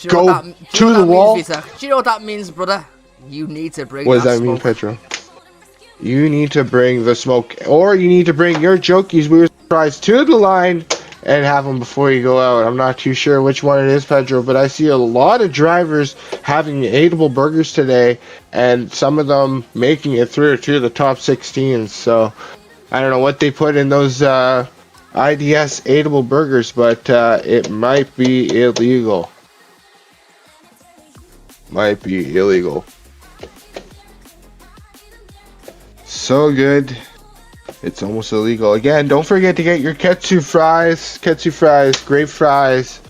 go to the wall? Do you know what that means, brother? You need to bring What does that mean, Pedro? You need to bring the smoke, or you need to bring your Jokies, Weird Surprise to the line and have them before you go out. I'm not too sure which one it is, Pedro, but I see a lot of drivers having edible burgers today, and some of them making it through to the top 16. So I don't know what they put in those IDS edible burgers, but it might be illegal. Might be illegal. So good. It's almost illegal. Again, don't forget to get your ketchup fries. Ketchup fries, great fries.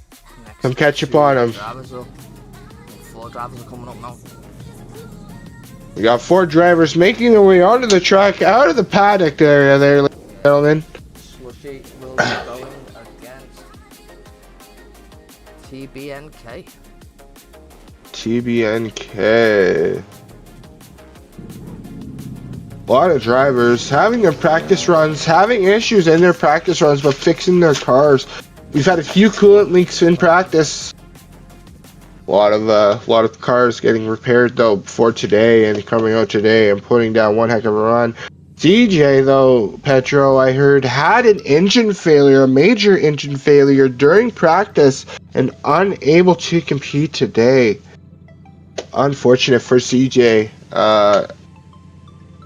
Some ketchup on them. 4 drivers are coming up now. We got 4 drivers making their way onto the track, out of the paddock area there, ladies and gentlemen. Slushy will be going against TBNK. TBNK. A lot of drivers having their practice runs, having issues in their practice runs, but fixing their cars. We've had a few coolant leaks in practice. A lot of cars getting repaired though before today and coming out today and putting down one heck of a run. CJ though, Petro, I heard, had an engine failure, a major engine failure during practice and unable to compete today. Unfortunate for CJ.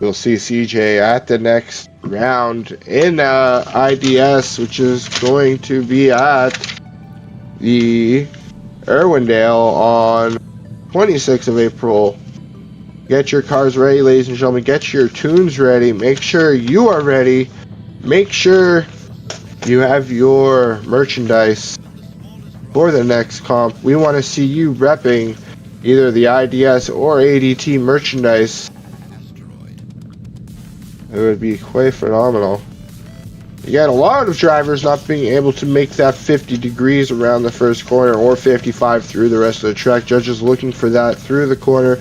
We'll see CJ at the next round in IDS, which is going to be at the Irwindale on 26th of April. Get your cars ready, ladies and gentlemen. Get your tunes ready. Make sure you are ready. Make sure you have your merchandise for the next comp. We want to see you repping either the IDS or ADT merchandise. It would be quite phenomenal. You got a lot of drivers not being able to make that 50 degrees around the first corner or 55 through the rest of the track. Judges looking for that through the corner.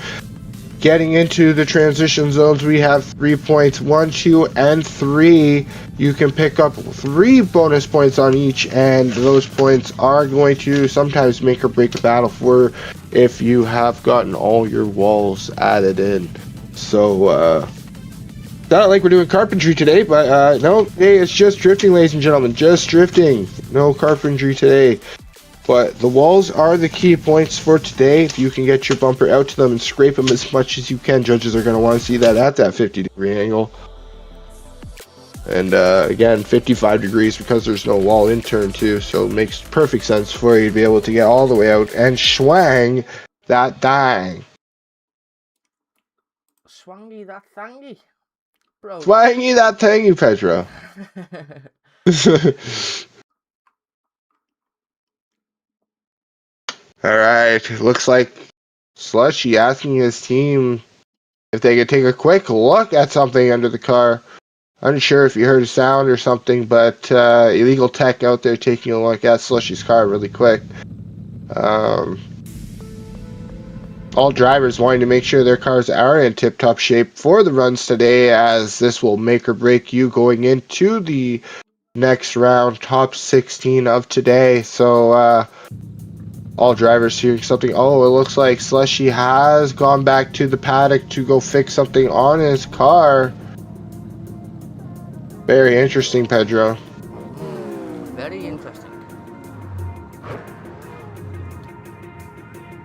Getting into the transition zones, we have 3 points, 1, 2, and 3. You can pick up 3 bonus points on each, and those points are going to sometimes make or break a battle for if you have gotten all your walls added in. So, not like we're doing carpentry today, but no, today it's just drifting, ladies and gentlemen. Just drifting. No carpentry today. But the walls are the key points for today. If you can get your bumper out to them and scrape them as much as you can, judges are going to want to see that at that 50-degree angle. And again, 55 degrees because there's no wall in turn 2, so it makes perfect sense for you to be able to get all the way out and swang that dang. Swangy that thangy. Bro. Swangy that thangy, Pedro. Alright, looks like Slushy asking his team if they could take a quick look at something under the car. Unsure if you heard a sound or something, but illegal tech out there taking a look at Slushy's car really quick. All drivers wanting to make sure their cars are in tip-top shape for the runs today, as this will make or break you going into the next round, top 16 of today. So, all drivers hearing something. Oh, it looks like Slushy has gone back to the paddock to go fix something on his car. Very interesting, Pedro. Very interesting.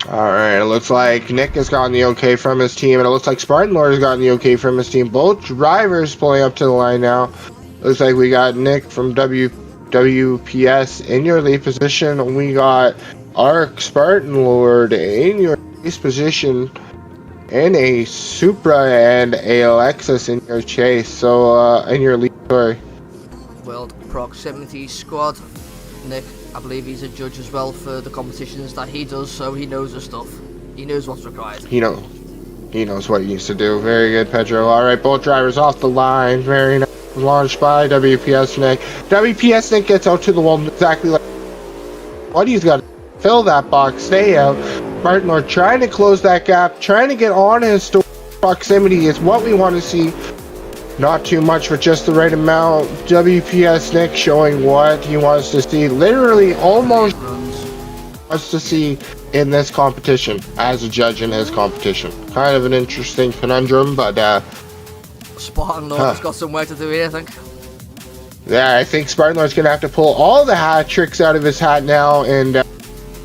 Alright, it looks like Nick has gotten the okay from his team, and it looks like Spartan Lord has gotten the okay from his team. Both drivers pulling up to the line now. Looks like we got Nick from WPS in your lead position, and we got Arc Spartan Lord in your chase position, and a Supra and a Lexus in your chase, so in your lead, sorry. World Proximity Squad. Nick, I believe he's a judge as well for the competitions that he does, so he knows the stuff. He knows what's required. He knows what he needs to do. Very good, Pedro. Alright, both drivers off the line. Very nice. Launched by WPS Nick. WPS Nick gets out to the wall exactly like what he's got to fill that box, stay out. Spartan Lord trying to close that gap, trying to get on his proximity is what we want to see. Not too much, but just the right amount. WPS Nick showing what he wants to see. Literally almost wants to see in this competition as a judge in his competition. Kind of an interesting conundrum, but Spartan Lord's got some work to do here, I think. Yeah, I think Spartan Lord's going to have to pull all the hat tricks out of his hat now and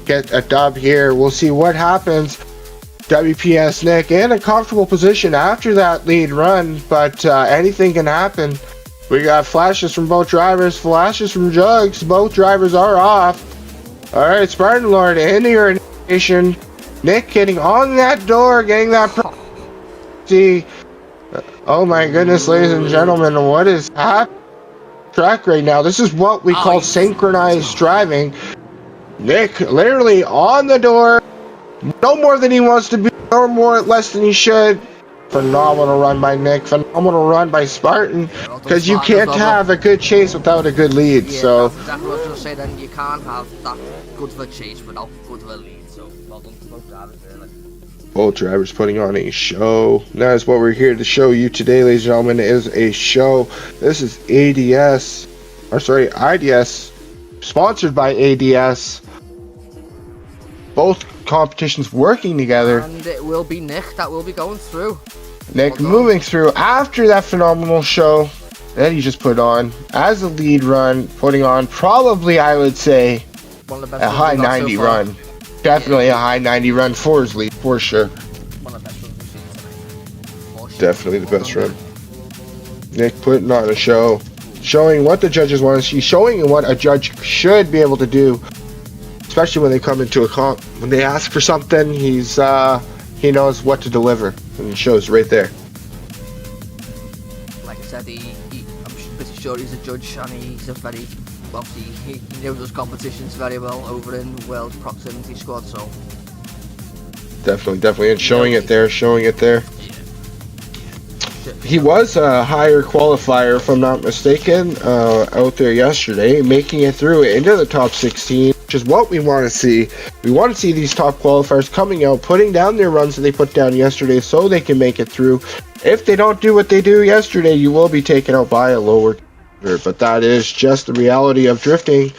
get a dub here. We'll see what happens. WPS Nick in a comfortable position after that lead run, but anything can happen. We got flashes from both drivers, flashes from Jugs. Both drivers are off. All right, Spartan Lord into your nation. Nick getting on that door, getting that. See, oh my goodness, ladies and gentlemen, what is happening? Track right now. This is what we call synchronized driving. Nick literally on the door, no more than he wants to be, no more less than he should. Phenomenal run by Nick, phenomenal run by Spartan, because you can't have a good chase without a good lead. Yeah, So that's exactly what I was going to say then. You can't have that good of a chase without good of a lead. So well done to both drivers, really. both drivers putting on a show. That is what we're here to show you today, ladies and gentlemen, is a show. This is IDS, sponsored by ADS. Both competitions working together. And it will be Nick that will be going through. Nick moving through after that phenomenal show that he just put on as a lead run, putting on probably, I would say, One of the best a high 90 run. Definitely a high 90 run for his lead, for sure. One of the best runs we've seen tonight. Definitely the best run. Nick putting on a show, showing what the judges want to see, showing what a judge should be able to do, especially when they come into a comp. When they ask for something, he knows what to deliver, and it shows right there. Like I said, I'm pretty sure he's a judge, and he's a very, well, he knows those competitions very well over in World Proximity Squad, so. Definitely, and showing it there. He was a higher qualifier, if I'm not mistaken, out there yesterday, making it through into the top 16, which is what we want to see. We want to see these top qualifiers coming out, putting down their runs that they put down yesterday so they can make it through. If they don't do what they do yesterday, you will be taken out by a lower driver, but that is just the reality of drifting.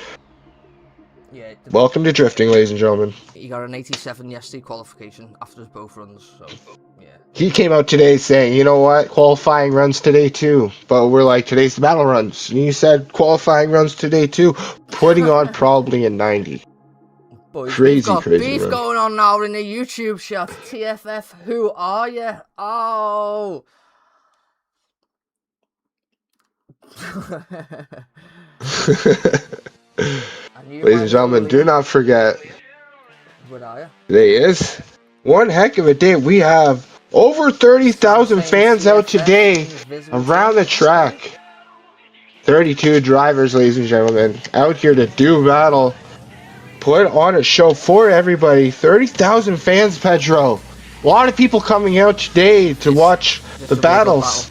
Yeah. Welcome to drifting, ladies and gentlemen. He got an 87 yesterday qualification after his both runs, so yeah. He came out today saying, you know what, qualifying runs today too. But we're like, today's the battle runs. And he said qualifying runs today too, putting on probably a 90. Boys, crazy beef run. going on now in the YouTube chat. TFF, who are you? Oh. Ladies and gentlemen, do not forget, What are you? today is one heck of a day. We have over 30,000 fans out today around the track. 32 drivers, ladies and gentlemen, out here to do battle. Put on a show for everybody. 30,000 fans, Pedro. A lot of people coming out today to watch the battles.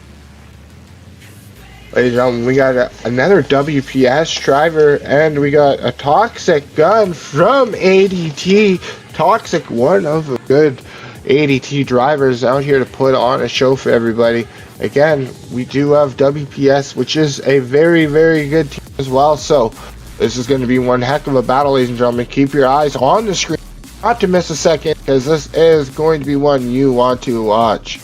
Ladies and gentlemen, we got another WPS driver, and we got a Toxic gun from ADT. Toxic, one of the good ADT drivers out here to put on a show for everybody. Again, we do have WPS, which is a very, very good team as well. So this is going to be one heck of a battle, ladies and gentlemen. Keep your eyes on the screen, not to miss a second, because this is going to be one you want to watch.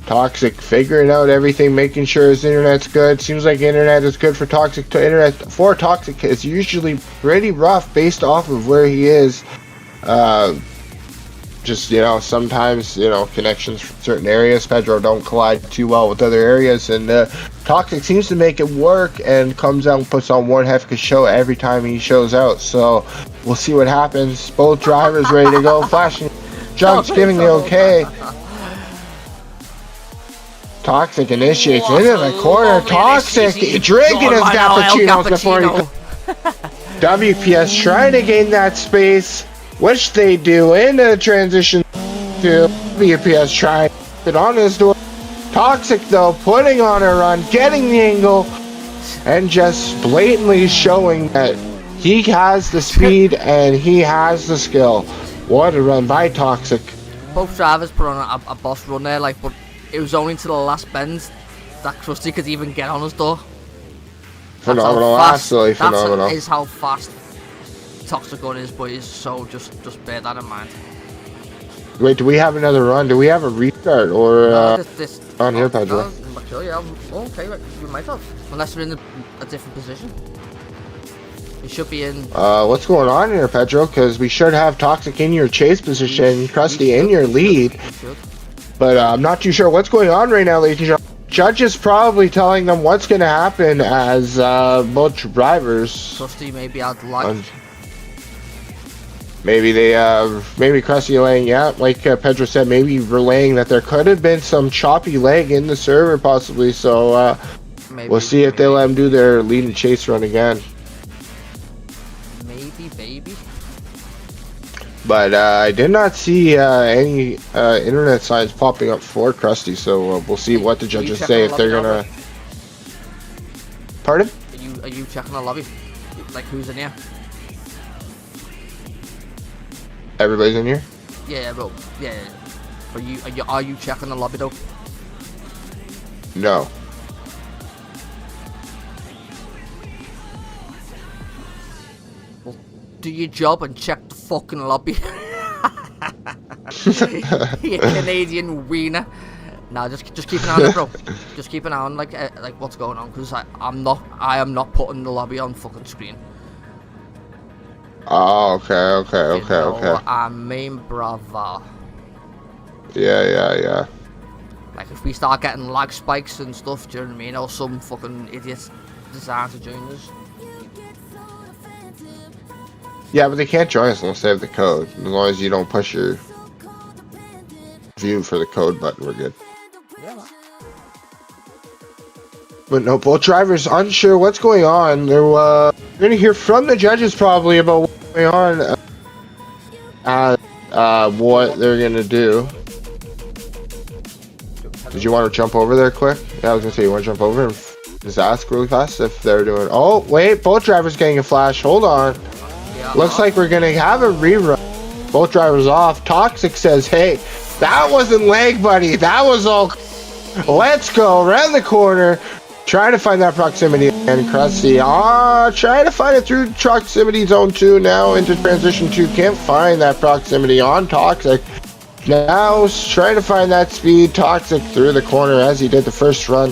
Toxic figuring out everything, making sure his internet's good. Seems like internet is good for Toxic. Internet for Toxic is usually pretty rough based off of where he is. Just, sometimes, connections from certain areas, Pedro, don't collide too well with other areas, and Toxic seems to make it work and comes out and puts on one heck of a show every time he shows out. So we'll see what happens. Both drivers ready to go, flashing Jugs giving the okay. Toxic initiates into the corner. Toxic drinking his cappuccinos before he WPS trying to gain that space, which they do into the transition to WPS trying to put on his door. Toxic though putting on a run, getting the angle, and just blatantly showing that he has the speed and he has the skill. What a run by Toxic. Both drivers put on a boss run there, but it was only to the last bend that Krusty could even get on his door. Phenomenal, absolutely phenomenal. That is how fast Toxic Gun is, boys, so just bear that in mind. Wait, do we have another run? Do we have a restart or No, on here, Pedro? No, I'm not sure, yeah. Okay, right, we might have. Unless we're in a different position. We should be in... What's going on here, Pedro? Because we should have Toxic in your chase position, Krusty in your lead. But I'm not too sure what's going on right now, ladies and gentlemen. Judge is probably telling them what's going to happen as both drivers. Krusty maybe had lag. Maybe Krusty laying, yeah, like Pedro said, maybe relaying that there could have been some choppy lag in the server possibly. So we'll see if they let him do their lead and chase run again. Baby. But I did not see any internet signs popping up for Krusty, so we'll see what the judges say if they're gonna. Pardon? Are you checking the lobby? Like who's in here? Everybody's in here? Yeah, bro. Yeah. Are you checking the lobby though? No. Do your job and check the fucking lobby. You Canadian wiener. Nah, just keep an eye on it, bro. Just keep an eye on like what's going on, because I am not putting the lobby on fucking screen. Oh, okay. I mean, brother. Yeah. Like if we start getting lag spikes and stuff, do you know what I mean? Or some fucking idiots decide to join us. Yeah, but they can't join us unless they have the code. As long as you don't push your view for the code button, we're good. Yeah, man. But no, both drivers unsure what's going on. We're gonna hear from the judges probably about what's going on, what they're gonna do. Did you want to jump over there quick? Yeah, I was gonna say, you want to jump over and just ask really fast if they're doing. Oh wait, both drivers getting a flash. Hold on. Looks like we're gonna have a rerun. Both drivers off. Toxic says, hey, that wasn't lag, buddy. That was all. Let's go around the corner. Trying to find that proximity. And Krusty, trying to find it through proximity zone 2 now into transition 2. Can't find that proximity on Toxic. Now trying to find that speed. Toxic through the corner as he did the first run.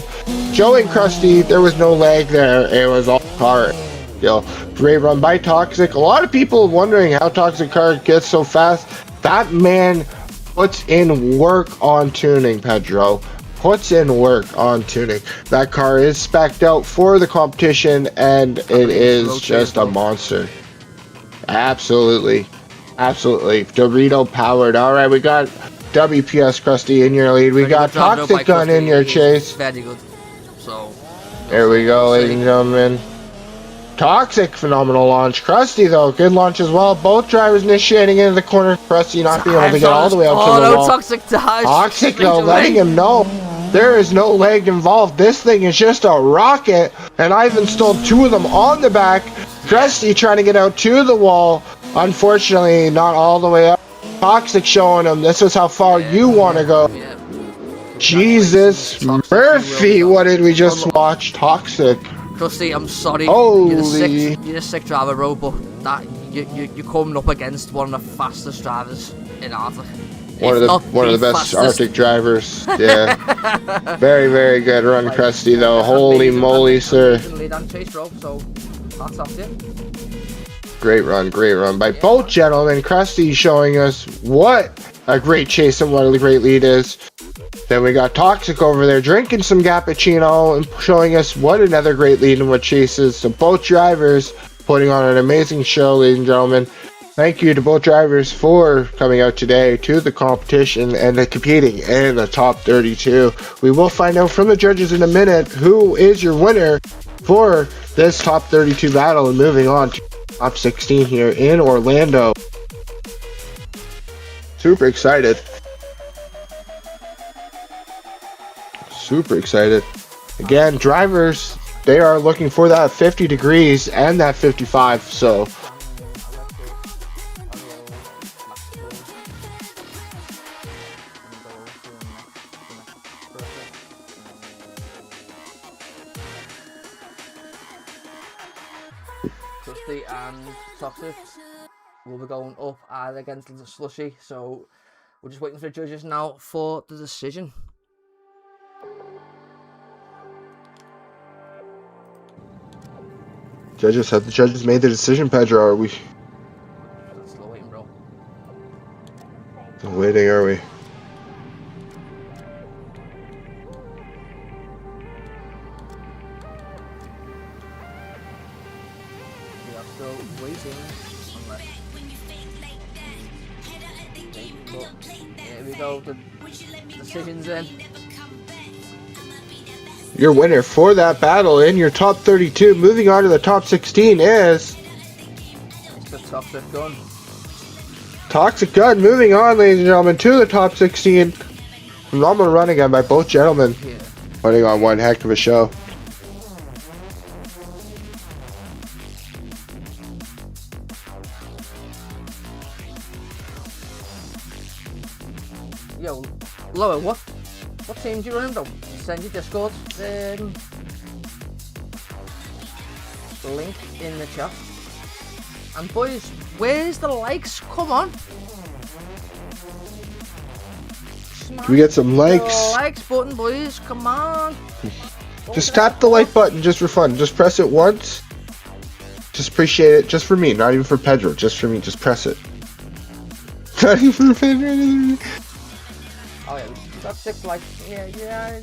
Joe and Krusty, there was no lag there. It was all car. Great run by Toxic. A lot of people wondering how Toxic car gets so fast. That man puts in work on tuning, Pedro. Puts in work on tuning. That car is spec'd out for the competition, and it is just a monster. Absolutely. Dorito powered. Alright, we got WPS Krusty in your lead. We got Toxic Gun in your chase. Very good. So there we go, ladies and gentlemen. Toxic, phenomenal launch. Krusty, though, good launch as well. Both drivers initiating into the corner. Krusty not being able to get all the way up to the wall. Toxic dies. Toxic, though, letting him know there is no lag involved. This thing is just a rocket, and I've installed 2 of them on the back. Krusty trying to get out to the wall. Unfortunately, not all the way up. Toxic showing him this is how far you want to go. Jesus Murphy, what did we just watch? Toxic. Krusty, I'm sorry. Holy. You're the sick driver, bro, but that you're coming up against one of the fastest drivers in Arctic. One of the best Arctic drivers. Yeah. Very good run, Krusty, though. Holy moly, sir. Lead and chase, bro, so that's up to Great run by both gentlemen. Krusty showing us what a great chase and what a great lead is. Then we got Toxic over there drinking some cappuccino and showing us what another great lead and what chases. So both drivers putting on an amazing show, ladies and gentlemen. Thank you to both drivers for coming out today to the competition and competing in the top 32. We will find out from the judges in a minute who is your winner for this top 32 battle and moving on to top 16 here in Orlando. Super excited. Again, drivers, they are looking for that 50 degrees and that 55, so Krusty and Toxic will be going up against the Slushy, so we're just waiting for the judges now for the decision. Judges, have the judges made the decision, Pedro? Are we Slow waiting, bro. still waiting, are we? We are still waiting. Unless... Here we go. The decision's in. Your winner for that battle in your top 32, moving on to the top 16 is It's the toxic gun. Toxic Gun. Moving on, ladies and gentlemen, to the top 16. Phenomenal run again by both gentlemen. Yeah. Putting on one heck of a show. Yo, Lower, what team do you run in, bro? Send your Discord link in the chat. And boys, where's the likes? Come on. Smash Can we get some likes? the likes button, boys. Come on. Just tap the like button just for fun. Just press it once. Just appreciate it. Just for me, not even for Pedro. Just for me. Just press it. Not even for Pedro. Oh yeah, we got 6 likes. Yeah.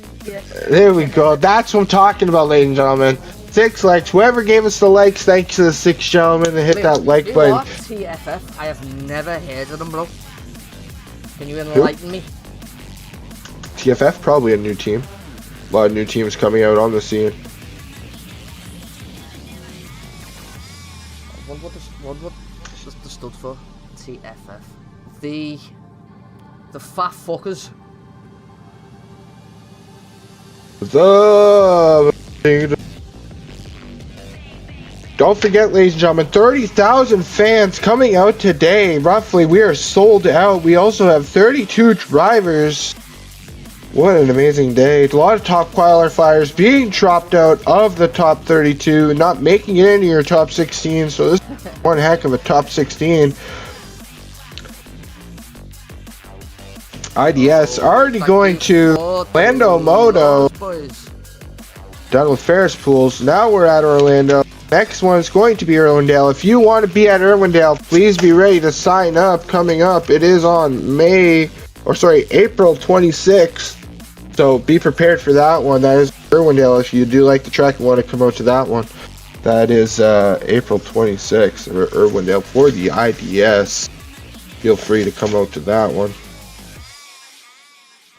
There we go. That's what I'm talking about, ladies and gentlemen. 6 likes. Whoever gave us the likes, thanks to the 6 gentlemen to hit that like button. What? TFF? I have never heard of them, bro. Can you enlighten me? TFF, probably a new team. A lot of new teams coming out on the scene. What does the stood for? TFF. The fat fuckers. Don't forget, ladies and gentlemen, 30,000 fans coming out today. Roughly, we are sold out. We also have 32 drivers. What an amazing day. A lot of top qualifiers being dropped out of the top 32, not making it into your top 16. So this is one heck of a top 16. IDS already going to Orlando Moto. Done with Ferris pools. Now we're at Orlando. Next one is going to be Irwindale. If you want to be at Irwindale, please be ready to sign up. Coming up, it is on April 26th. So be prepared for that one. That is Irwindale. If you do like the track and want to come out to that one, that is April 26th, or Irwindale for the IDS. Feel free to come out to that one.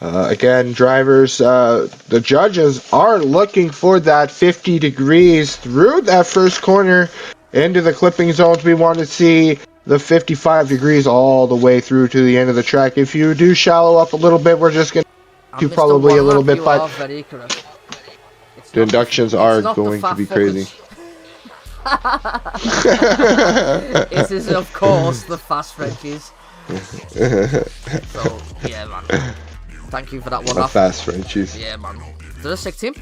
Again, drivers, the judges are looking for that 50 degrees through that first corner into the clipping zones. We want to see the 55 degrees all the way through to the end of the track. If you do shallow up a little bit, we're just going to probably a little bit, but the inductions are going to be crazy. It is, of course, the fast Frenchies. So, yeah, man. Thank you for that one. The fast Frenchies. Yeah, man. They're a sick team.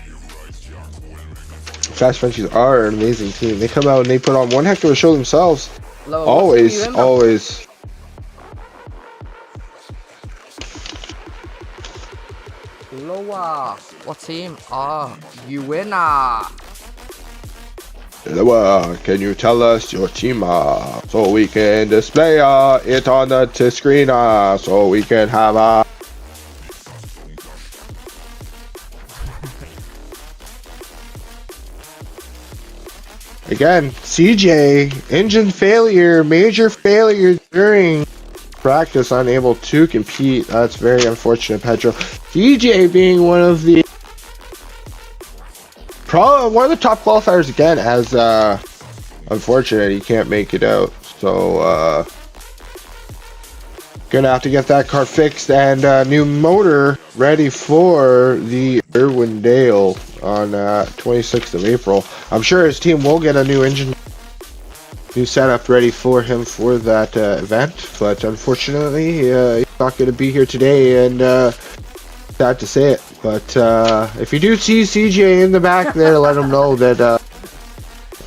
Fast Frenchies are an amazing team. They come out and they put on one heck of a show themselves. Lower, always. Lower, what team are you in? Lower, can you tell us your team so we can display it on the screen so we can have Again, CJ, engine failure, major failure during practice, unable to compete. That's very unfortunate, Pedro. CJ being one of the top qualifiers again, as unfortunate he can't make it out. So gonna have to get that car fixed and new motor ready for the Irwindale on 26th of April. I'm sure his team will get a new engine, new setup ready for him for that event, but unfortunately he's not going to be here today, and sad to say it. But if you do see CJ in the back there, let him know that it's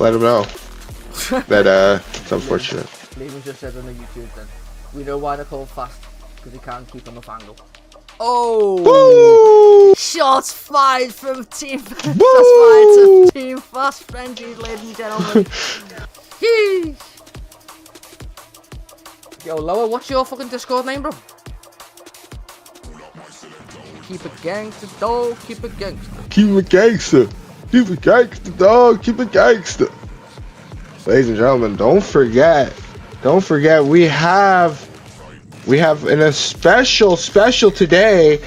unfortunate. Liam just said on the YouTube then, we know why they're called fast, because they can't keep enough angle. Oh! Shots fired from Team. Shots fired to Team Fast Frenzy, ladies and gentlemen. Yeesh. Yo, Loa, what's your fucking Discord name, bro? Keep it gangster, dog. Keep it gangster. Keep it gangster. Keep it gangster, dog. Keep it gangster. Ladies and gentlemen, don't forget. We have in a special today.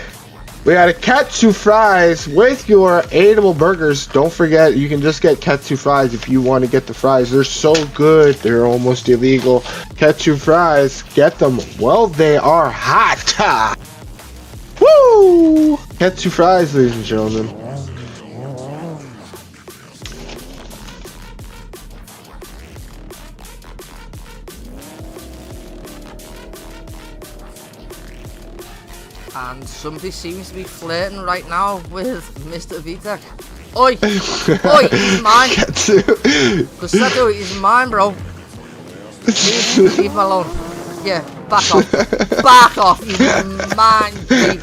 We got a katsu fries with your edible burgers. Don't forget, you can just get katsu fries if you want to get the fries. They're so good. They're almost illegal. Katsu fries, get them while they are hot. Woo! Katsu fries, ladies and gentlemen. And somebody seems to be flirting right now with Mr. Vitek. Oi! Oi, he's mine! Cossetto, he's mine, bro. Leave him alone. Yeah, back off. Back off, he's mine, babe.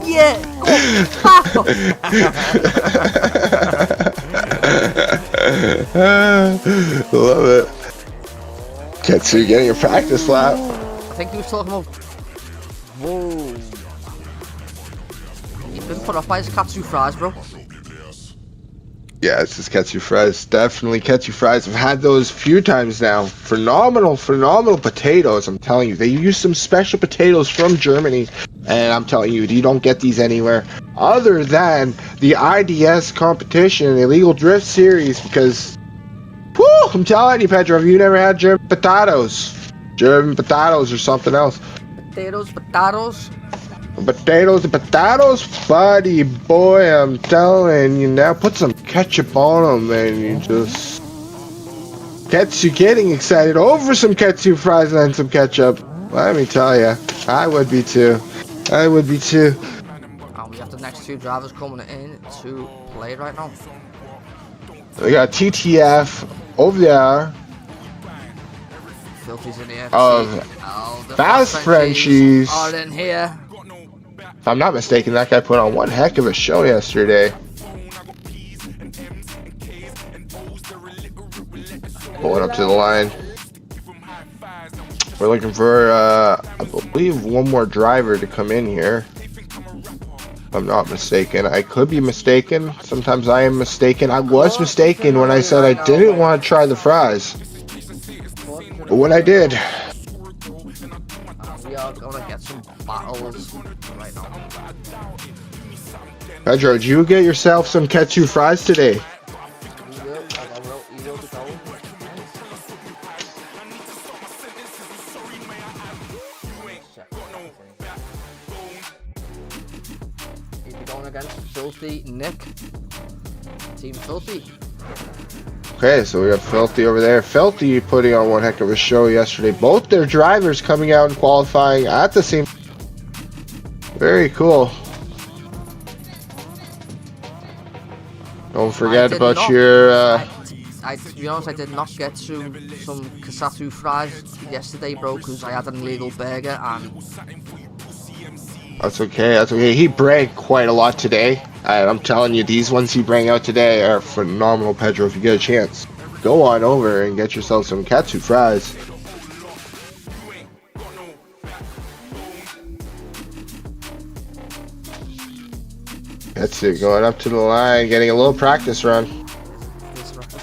Yeah, go, back off. Love it. Katsu getting a practice lap. I think he was talking about... Whoa. He's been put off by his katsu fries, bro. Yeah, it's just katsu fries. Definitely katsu fries. I've had those a few times now. Phenomenal potatoes. I'm telling you, they use some special potatoes from Germany, and I'm telling you, you don't get these anywhere other than the IDS competition, the Illegal Drift Series. Because, whew, I'm telling you, Pedro, have you never had German potatoes or something else? Potatoes. Potatoes and potatoes, buddy boy, I'm telling you now, put some ketchup on them and you just gets you getting excited over some katsu fries and some ketchup. Let me tell you, I would be too. And we have the next two drivers coming in to play right now. We got TTF over there. Filthy's in here. The Fast Frenchies are in here. If I'm not mistaken, that guy put on one heck of a show yesterday. Pulling up to the line. We're looking for, I believe, one more driver to come in here. If I'm not mistaken. I could be mistaken. Sometimes I am mistaken. I was mistaken when I said I didn't want to try the fries. But when I did... we are gonna get some battles right now. Pedro, did you get yourself some katsu fries today? He'll be going against Filthy Nick. Team Filthy. Okay, so we got Filthy over there. Filthy putting on one heck of a show yesterday. Both their drivers coming out and qualifying at the same... Very cool. Don't forget about your... to be honest, I did not get to some katsu fries yesterday, bro, because I had an illegal burger and... That's okay. He bragged quite a lot today. I'm telling you, these ones he bring out today are phenomenal, Pedro. If you get a chance, go on over and get yourself some katsu fries. That's it, going up to the line, getting a little practice run.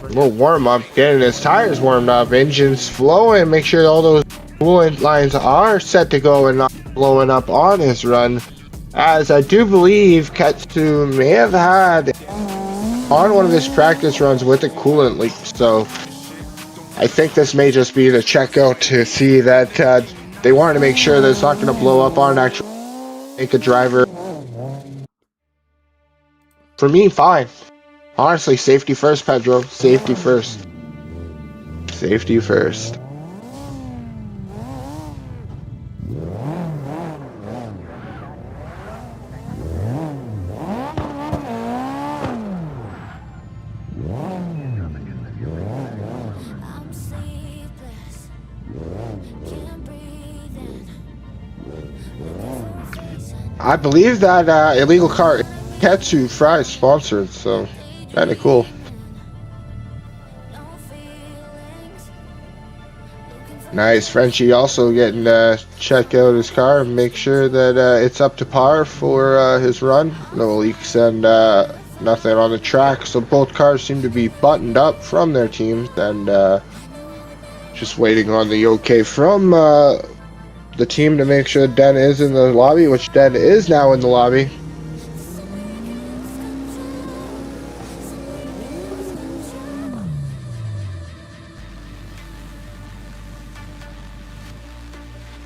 A little warm up, getting his tires warmed up, engines flowing, make sure all those coolant lines are set to go and not blowing up on his run. As I do believe Katsu may have had on one of his practice runs with a coolant leak, so I think this may just be the checkout to see that they wanted to make sure that it's not going to blow up on actually make a driver. For me, fine. Honestly, safety first, Pedro. Safety first. Safety first. I believe that illegal car Katsu Fry sponsored, so kind of cool. Nice. Frenchie also getting to check out his car and make sure that it's up to par for his run. No leaks and nothing on the track. So both cars seem to be buttoned up from their teams and just waiting on the okay from the team to make sure Den is in the lobby, which Den is now in the lobby.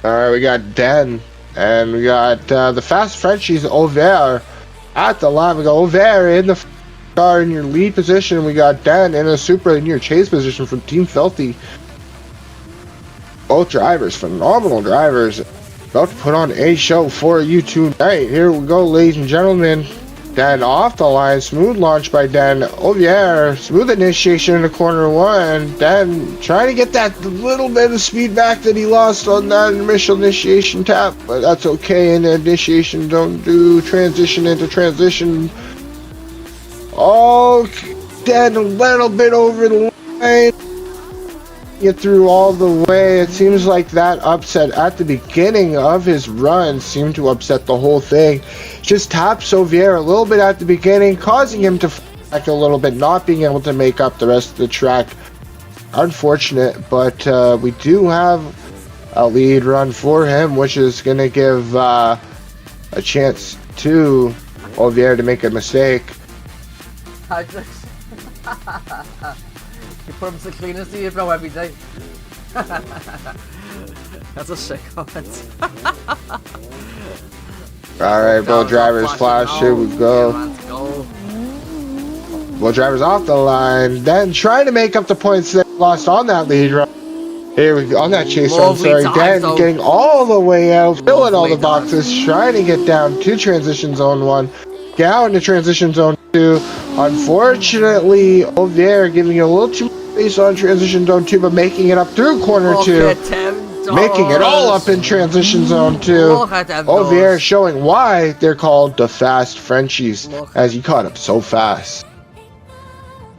Alright, we got Den, and we got the Fast Frenchies Auvert at the line. We got Auvert in the car in your lead position. We got Den in a Supra in your chase position from Team Felty. Both drivers, phenomenal drivers, about to put on a show for you tonight. Here we go, ladies and gentlemen. Den off the line, smooth launch by Den. Auvert, smooth initiation into corner one. Den trying to get that little bit of speed back that he lost on that initial initiation tap, but that's okay. In the initiation, don't do transition into transition. Oh, Den a little bit over the line. Get through all the way. It seems like that upset at the beginning of his run seemed to upset the whole thing. Just taps Auvert a little bit at the beginning, causing him to back a little bit, not being able to make up the rest of the track. Unfortunate, but we do have a lead run for him, which is going to give a chance to Auvert to make a mistake. You put them to the cleaners, do you, bro, every day? That's a sick comment. Alright, both drivers flash. Here we go. Both drivers off the line. Then trying to make up the points that lost on that lead run. Here we go, on that chase run, sorry. Den getting all the way out, filling all the boxes, trying to get down to transition zone 1. Down to transition zone 2. Unfortunately, Auvert giving you a little too much space on transition zone 2, but making it up through corner 2. Making it all up in transition zone 2. Auvert showing why they're called the Fast Frenchies, as he caught up so fast.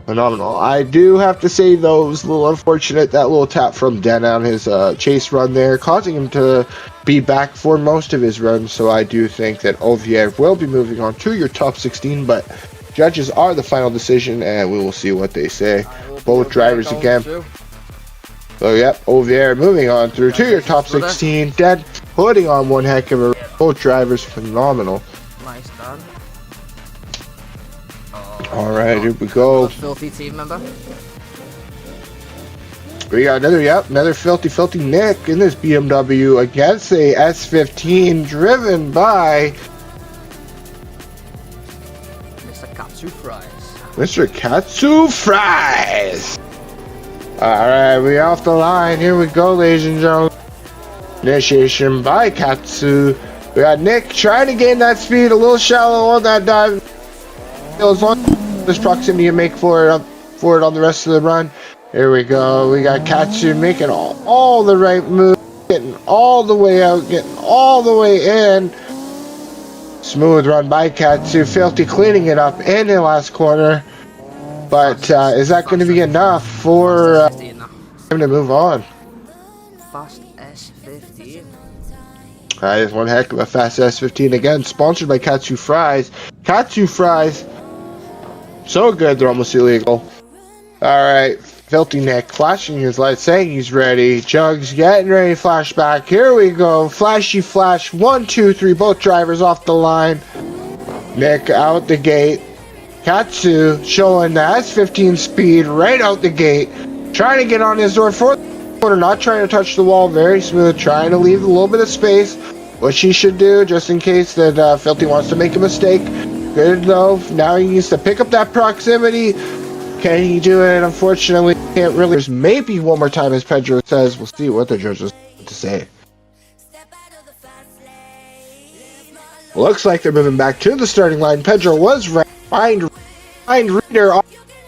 Phenomenal. I do have to say, though, it was a little unfortunate, that little tap from Den on his chase run there, causing him to be back for most of his runs. So I do think that Auvert will be moving on to your top 16, but judges are the final decision, and we will see what they say. Both drivers again. So, yep, Auvert moving on through to your top 16. Den putting on one heck of a. Both drivers phenomenal. Nice done. Alright, here we go. Filthy team member. We got another filthy Nick in this BMW against a S15 driven by Mr. Katsu Fries. Mr. Katsu Fries. Alright, we off the line. Here we go, ladies and gentlemen. Initiation by Katsu. We got Nick trying to gain that speed, a little shallow on that dive. As long as this proximity you make for it on the rest of the run. Here we go. We got Katsu making all the right moves, getting all the way out, getting all the way in. Smooth run by Katsu. Filthy cleaning it up in the last corner. But is that going to be enough for him to move on? Fast S15. That is one heck of a fast S15 again, sponsored by Katsu Fries. Katsu Fries, so good they're almost illegal. Alright, Filthy Nick flashing his lights, saying he's ready. Jugs getting ready to flash back. Here we go. Flashy flash. 1, 2, 3. Both drivers off the line. Nick out the gate. Katsu showing the S15 speed right out the gate. Trying to get on his door for the corner. Not trying to touch the wall. Very smooth. Trying to leave a little bit of space. What she should do, just in case that Filthy wants to make a mistake. Good though. Now he needs to pick up that proximity. Can he do it? Unfortunately, can't really. There's maybe one more time, as Pedro says. We'll see what the judges have to say. Looks like they're moving back to the starting line. Pedro was right. Find reader on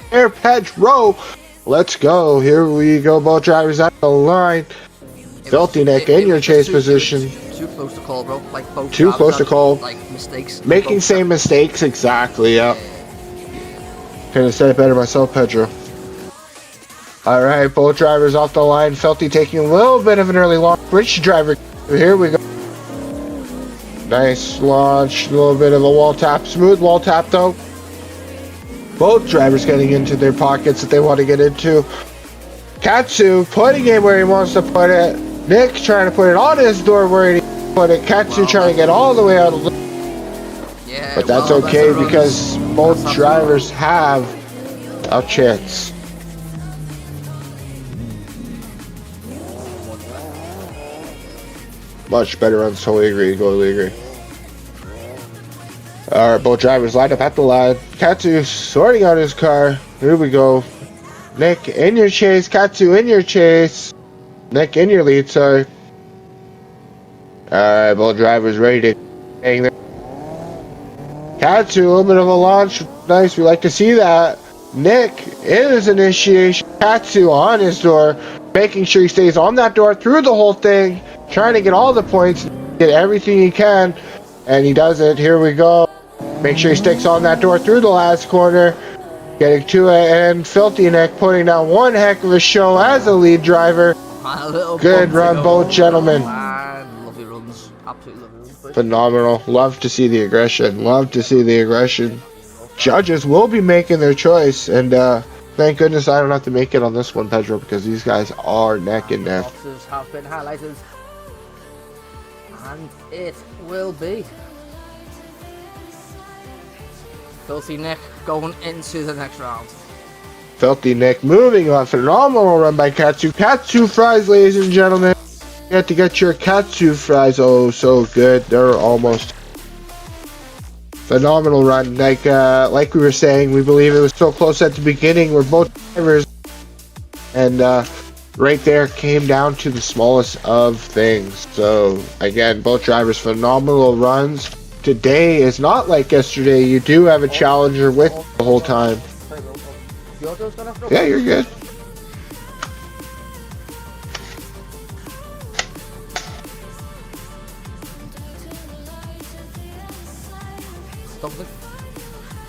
there. Pedro. Let's go. Here we go. Both drivers at the line. Filthy Nick in your chase position. Too close to call, bro. Like both. Too close to call. Like mistakes. Making same mistakes, exactly, yeah. Couldn't have said it better myself, Pedro. Alright, both drivers off the line. Filthy taking a little bit of an early launch. Rich driver, here we go. Nice launch, a little bit of a wall tap. Smooth wall tap though. Both drivers getting into their pockets that they want to get into. Katsu putting it where he wants to put it. Nick trying to put it on his door where he wants to put it. Katsu trying to get all the way out of the... Yeah, but that's okay because both drivers have a chance. Much better runs, totally agree. Alright, both drivers lined up at the line. Katsu sorting out his car. Here we go. Nick in your chase, Katsu in your chase. Nick in your lead, sorry. Alright, both drivers ready to hang there. Katsu, a little bit of a launch. Nice, we like to see that. Nick in his initiation. Katsu on his door. Making sure he stays on that door through the whole thing. Trying to get all the points. Get everything he can. And he does it. Here we go. Make sure he sticks on that door through the last corner. Getting to it. And Filthy Nick putting down one heck of a show as a lead driver. Good run, both gentlemen. Lovely runs. Absolutely lovely runs. Phenomenal. Love to see the aggression. Judges will be making their choice. And thank goodness I don't have to make it on this one, Pedro, because these guys are neck and neck. Boxes have been highlighted. And it will be Filthy Nick going into the next round. Filthy Nick moving on. Phenomenal run by Katsu. Katsu fries, ladies and gentlemen. You have to get your Katsu fries. Oh, so good. They're almost phenomenal run. Like we were saying, we believe it was so close at the beginning. We're both drivers, and right there came down to the smallest of things. So again, both drivers phenomenal runs. Today is not like yesterday. You do have a challenger with the whole time. Yeah, you're good.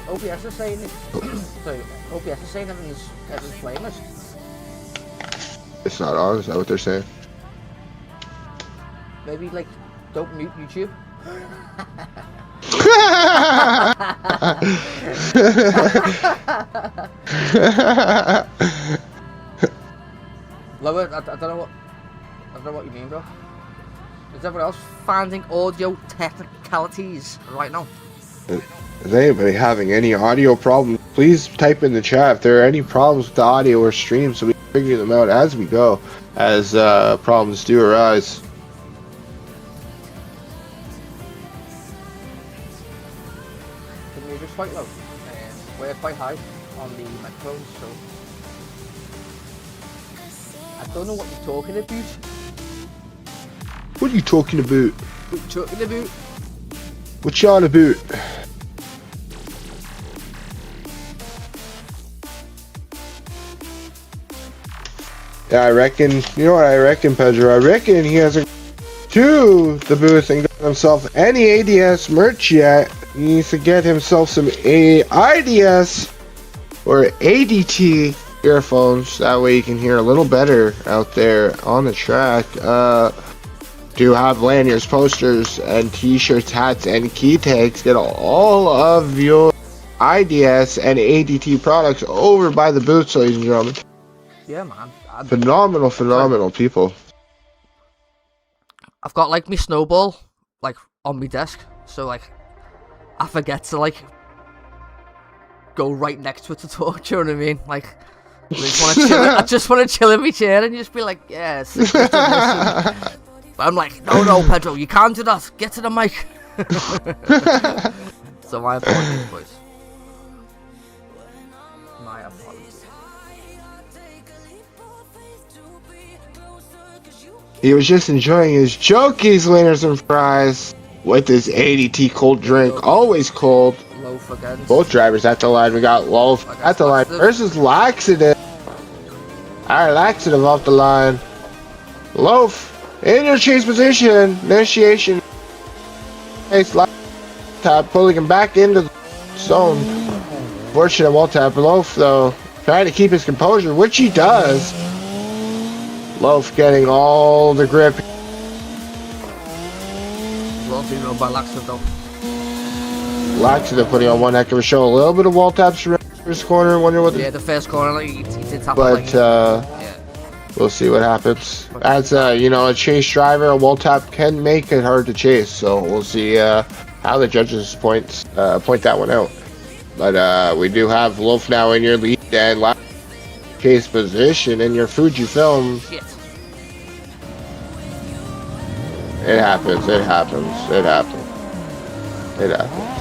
OPS is saying sorry, OPS is saying everything's flameless. It's not on, is that what they're saying? Maybe like don't mute YouTube. Lower, I don't know what you mean, bro. Is everyone else finding audio technicalities right now? Is anybody having any audio problems? Please type in the chat if there are any problems with the audio or stream so we can figure them out as we go, as problems do arise. The music's quite low. We're quite high on the microphones, so I don't know what you're talking about. What are you talking about? What you talking about? What you on about? Yeah, I reckon, you know what I reckon, Pedro? I reckon he hasn't to the booth and got himself any ADS merch yet. He needs to get himself some IDS or ADT earphones. That way you can hear a little better out there on the track. Do have lanyards, posters, and t-shirts, hats, and key tags. Get all of your IDS and ADT products over by the booth, ladies and gentlemen. Yeah, man. Phenomenal people. I've got like my snowball like on my desk, so like I forget to like go right next to it to talk. Do you know what I mean? Like I just want to chill in my chair and just be like, yes. But I'm like, no, Pedro, you can't do that. Get to the mic. So my apologies, boys. My apologies. He was just enjoying his Jokies, winners, and fries with his ADT cold drink, always cold. Loaf against. Both drivers at the line. We got Loaf at the line versus Laxative. Alright, Laxative off the line. Loaf In your chase position, initiation. Nice lap tap, pulling him back into the zone. Fortunate wall tap. Loaf, though, trying to keep his composure, which he does. Loaf getting all the grip. Well, being run by Laxton, though. Laxton putting on one heck of a show. A little bit of wall taps around his corner. Wonder what. Yeah, the first corner, like, he did tap. But like, yeah. we'll see what happens. As you know, a chase driver, a wall tap can make it hard to chase. So we'll see how the judges point that one out. But we do have Loaf now in your lead and last chase position in your Fujifilm. Shit. It happens. It happens. It happens. It happens.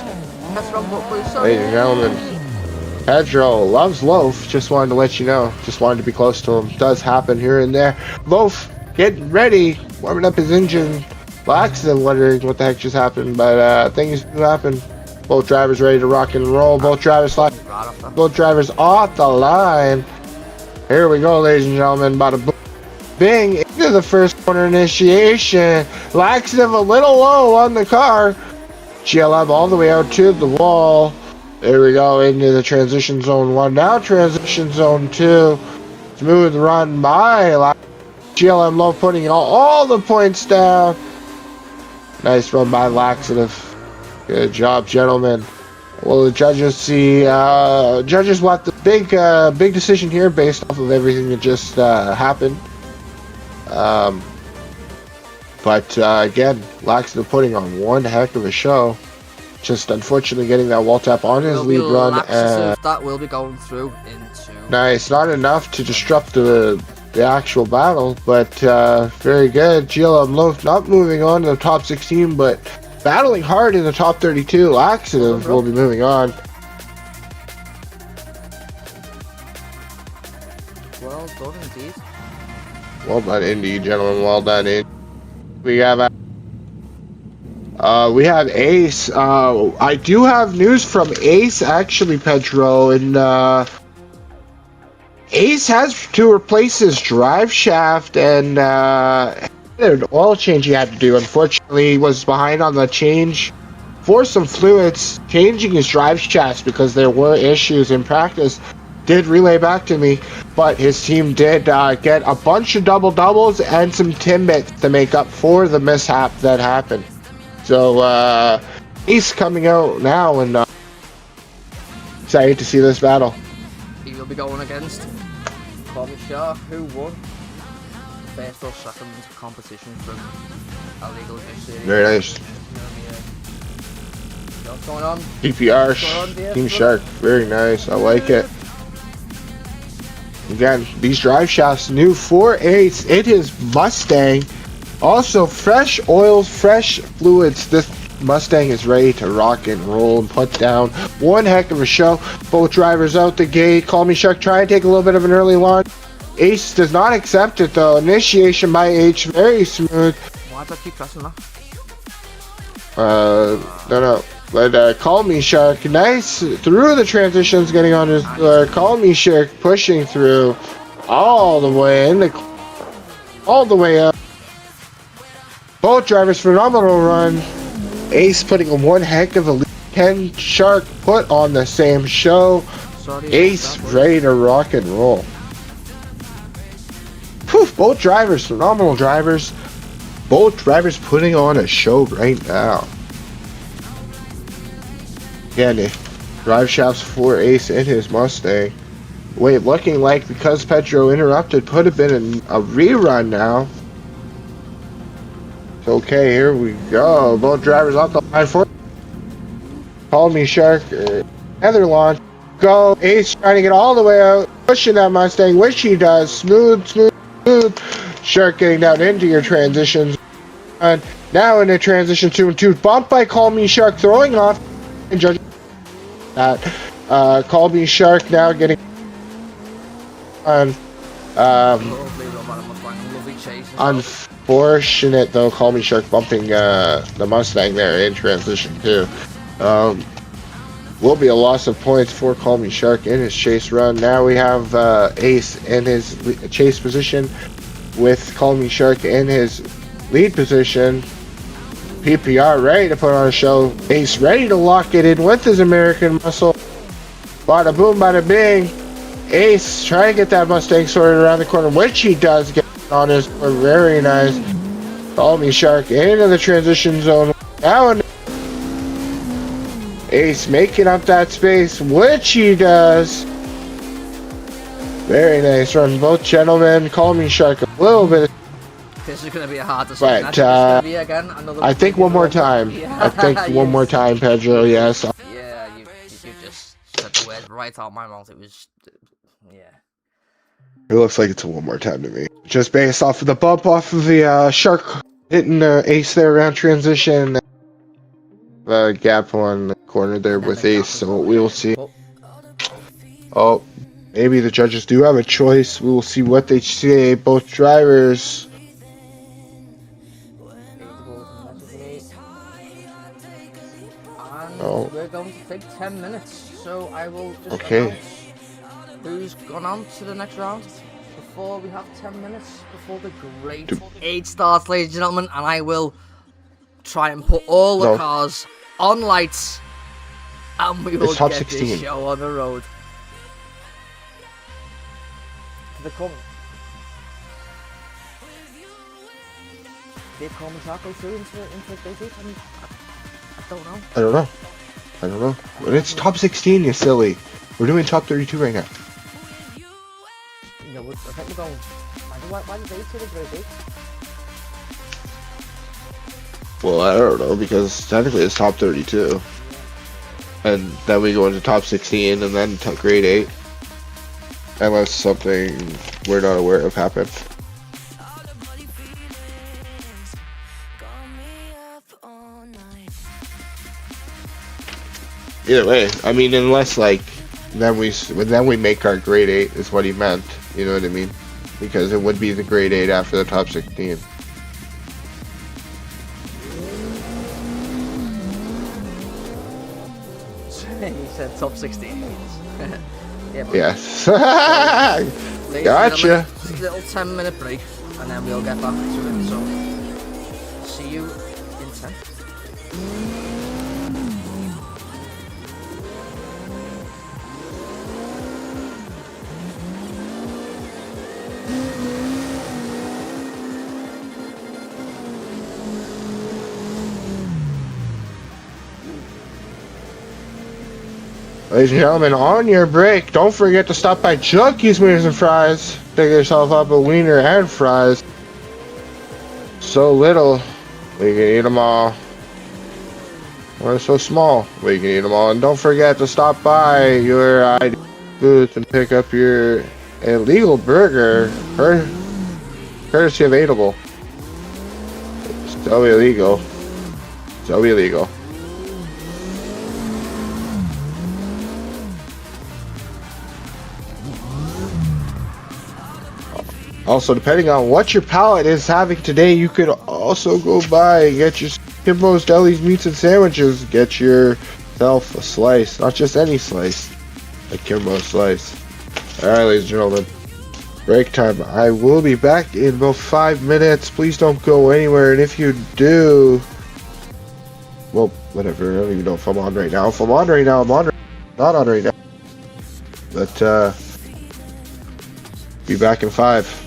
That's wrong, but Ladies and gentlemen, Pedro loves Loaf. Just wanted to let you know. Just wanted to be close to him. Does happen here and there. Loaf getting ready, warming up his engine. Laxton wondering what the heck just happened, but things do happen. Both drivers ready to rock and roll. Both drivers both drivers off the line. Here we go, ladies and gentlemen. About a bing into the first corner initiation. Laxton a little low on the car. GLM all the way out to the wall. There we go into the transition zone 1. Now transition zone 2. Smooth run by GLM low, putting all the points down. Nice run by Laxative. Good job, gentlemen. Well, the judges see. Judges want the big decision here based off of everything that just happened. But again, Laxative putting on one heck of a show. Just unfortunately getting that wall tap on his lead run. That will be going through into. Nice, not enough to disrupt the actual battle, but very good. GLM Loaf not moving on to the top 16, but battling hard in the top 32. Laxative will be moving on. Well done indeed. Well done indeed, gentlemen. Well done indeed. We have Ace. I do have news from Ace actually, Pedro, and Ace has to replace his drive shaft and an oil change he had to do. Unfortunately, he was behind on the change for some fluids, changing his drive shafts because there were issues in practice. Did relay back to me, but his team did get a bunch of double-doubles and some Timbits to make up for the mishap that happened. So, Ace coming out now, and excited to see this battle. He will be going against Bobby Shaw, who won the first or second competition from Illegal Drift Series. Very nice. What's going on? PPR, Team Shark, very nice. I like it. Again, these drive shafts new for Ace. It is Mustang. Also, fresh oils, fresh fluids. This Mustang is ready to rock and roll and put down one heck of a show. Both drivers out the gate. Call Me Shark, try and take a little bit of an early launch. Ace does not accept it though. Initiation by H, very smooth. Why do I keep pressing that? No. But Call Me Shark, nice through the transitions, getting on his Call Me Shark pushing through all the way in all the way up. Both drivers phenomenal run. Ace putting on one heck of a lead. Ken Shark put on the same show. Ace ready to rock and roll. Whew, both drivers phenomenal drivers. Both drivers putting on a show right now. Again, drive shafts for Ace in his Mustang. Wait, looking like because Pedro interrupted, could have been a rerun now. Okay, here we go. Both drivers off the line for Call Me Shark. Another launch. Go. Ace trying to get all the way out. Pushing that Mustang, which he does. Smooth. Shark getting down into your transitions. And now in the transition 2 and 2. Bumped by Call Me Shark, throwing off and judging that. Call Me Shark now getting on. Unfortunate though, Call Me Shark bumping the Mustang there in transition 2. Will be a loss of points for Call Me Shark in his chase run. Now we have Ace in his chase position with Call Me Shark in his lead position. PPR ready to put on a show. Ace ready to lock it in with his American muscle. Bada boom, bada bing. Ace trying to get that Mustang sorted around the corner, which he does get on his floor. Very nice. Call me Shark into the transition zone. Now Ace making up that space, which he does. Very nice run, both gentlemen. Call me Shark a little bit. This is going to be a hard decision. But I think one more time. Yeah. I think one more time, Pedro. Yes. Yeah, you just said the words right out my mouth. It was, yeah. It looks like it's a one more time to me. Just based off of the bump off of the Shark hitting Ace there around transition. The gap on the corner there with Ace, so we will see. Oh, maybe the judges do have a choice. We will see what they say. Both drivers. And we're going to take 10 minutes, so I will just Okay. announce who's gone on to the next round before we have 10 minutes before the great 8 starts, ladies and gentlemen, and I will try and put all the cars on lights, and we will top get 16. this show on the road. Did they call me Taco too into Big 8? I don't know. I don't know. But it's top 16, you silly. We're doing top 32 right now. No, I think we're going. Why did they say the Big 8? Well, I don't know, because technically it's top 32. And then we go into top 16 and then to grade 8. Unless something we're not aware of happened. Either way, I mean, unless like then we make our grade 8 is what he meant. You know what I mean? Because it would be the grade 8 after the top 16. He said top 16. Yeah, Yes. Ladies Gotcha. Little 10-minute break, and then we'll get back to it. So, see you in 10. Ladies and gentlemen, on your break, don't forget to stop by Junkies Wieners and Fries. Pick yourself up a wiener and fries. So little, we can eat them all. We're so small, we can eat them all. And don't forget to stop by your ID booth and pick up your illegal burger, courtesy of Aidable. Still illegal. Still illegal. Also, depending on what your palate is having today, you could also go by and get your Kimbo's Deli's Meats and Sandwiches. Get yourself a slice, not just any slice, a Kimbo slice. Alright, ladies and gentlemen, break time. I will be back in about 5 minutes. Please don't go anywhere, and if you do, well, whatever. I don't even know if I'm on right now. If I'm on right now, I'm on. Not on right now. But, be back in 5.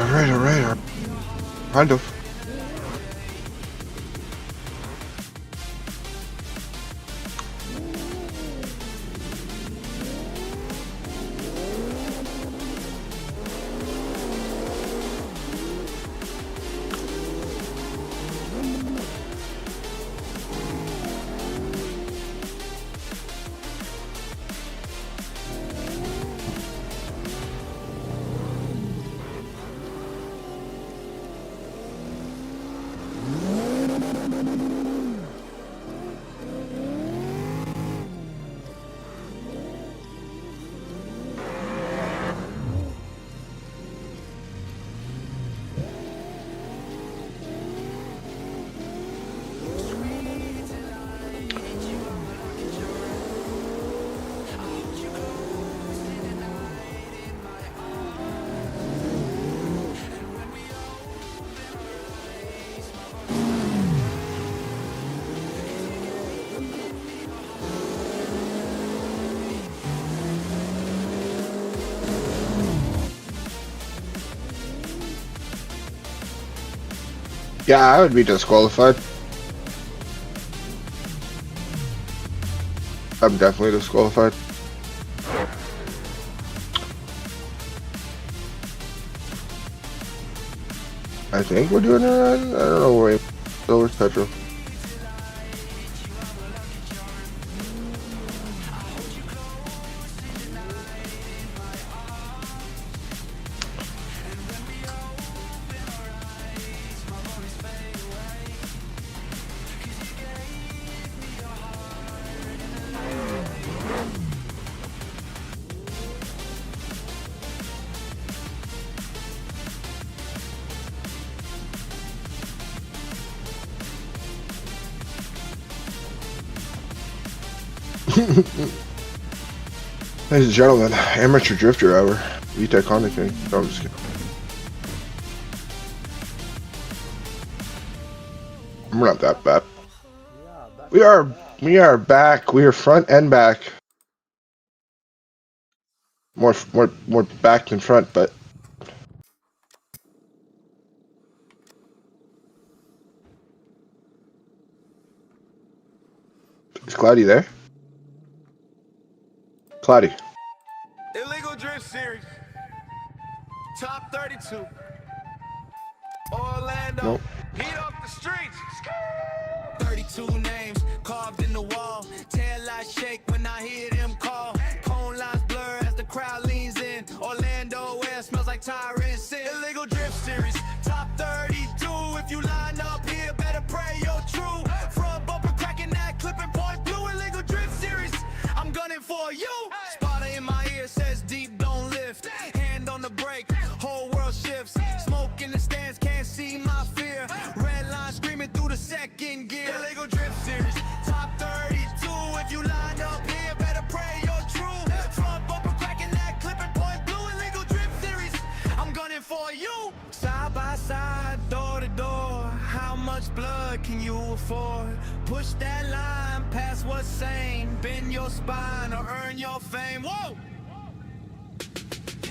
Alright. Kind of. Yeah, I would be disqualified. I'm definitely disqualified. I think we're doing a run. I don't know where. So where's Petro? Ladies and gentlemen, amateur drifter hour. Eat that Iconic thing. No, I'm just kidding. We're not that bad. We are back. We are front and back. More back than front, but is Cloudy there? Cloudy. Illegal Drift Series. Top 32. Orlando. Nope. Heat off the streets. 32 names carved in the wall. Tail lights shake when I hear them call. Cone lines blur as the crowd leans in. Orlando air smells like tyrant sin. Illegal Drift Series. Top 32. If you line up here, better pray you're true. Front bumper cracking that clip and point blue. Illegal Drift Series. I'm gunning for you. Spotter in my ear says deep, don't lift. Hand on the brake, whole world shifts. Smoke in the stands, can't see my fear. Red line screaming through the second gear. Illegal Drift Series, top 32. If you line up here, better pray you're true. Front bumper cracking that clip and point blue. Illegal Drift Series, I'm gunning for you. Side by side, door to door. How much blood can you afford? Push that line past what's sane. Bend your spine or earn your fame. Whoa!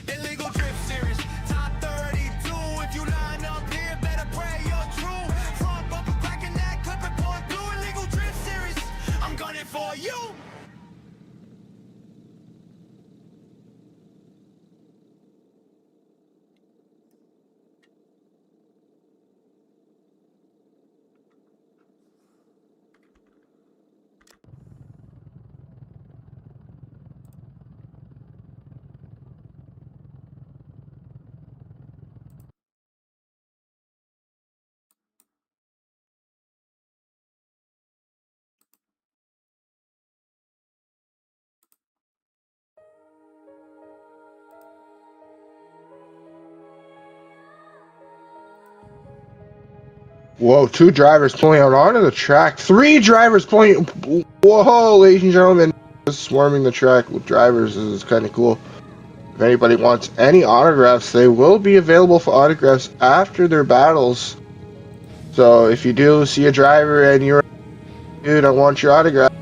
Illegal Drift Series, top 32. If you line up here, better pray you're true. Front bumper cracking that clip and point blue. Illegal Drift Series, I'm gunning for you. Whoa, 2 drivers pulling out onto the track. 3 drivers pulling. Whoa, ladies and gentlemen, just swarming the track with drivers. This is kind of cool. If anybody wants any autographs, they will be available for autographs after their battles. So if you do see a driver and you're, dude, I want your autograph,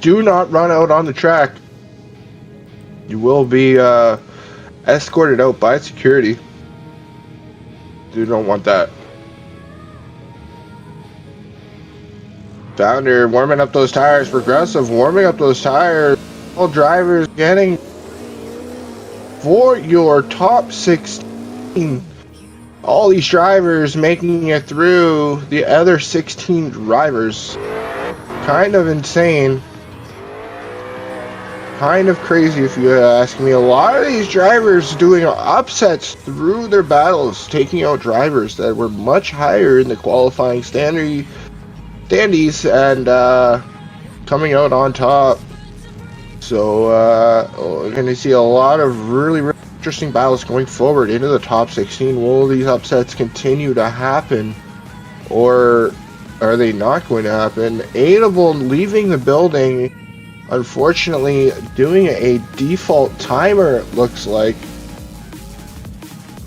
do not run out on the track. You will be escorted out by security. Do not want that. Founder warming up those tires. Progressive warming up those tires. All drivers getting for your top 16. All these drivers making it through the other 16 drivers. Kind of insane. Kind of crazy if you ask me. A lot of these drivers doing upsets through their battles, taking out drivers that were much higher in the qualifying standings and coming out on top. So we're going to see a lot of really, really interesting battles going forward into the top 16. Will these upsets continue to happen, or are they not going to happen? Aidable leaving the building, unfortunately doing a default timer, it looks like.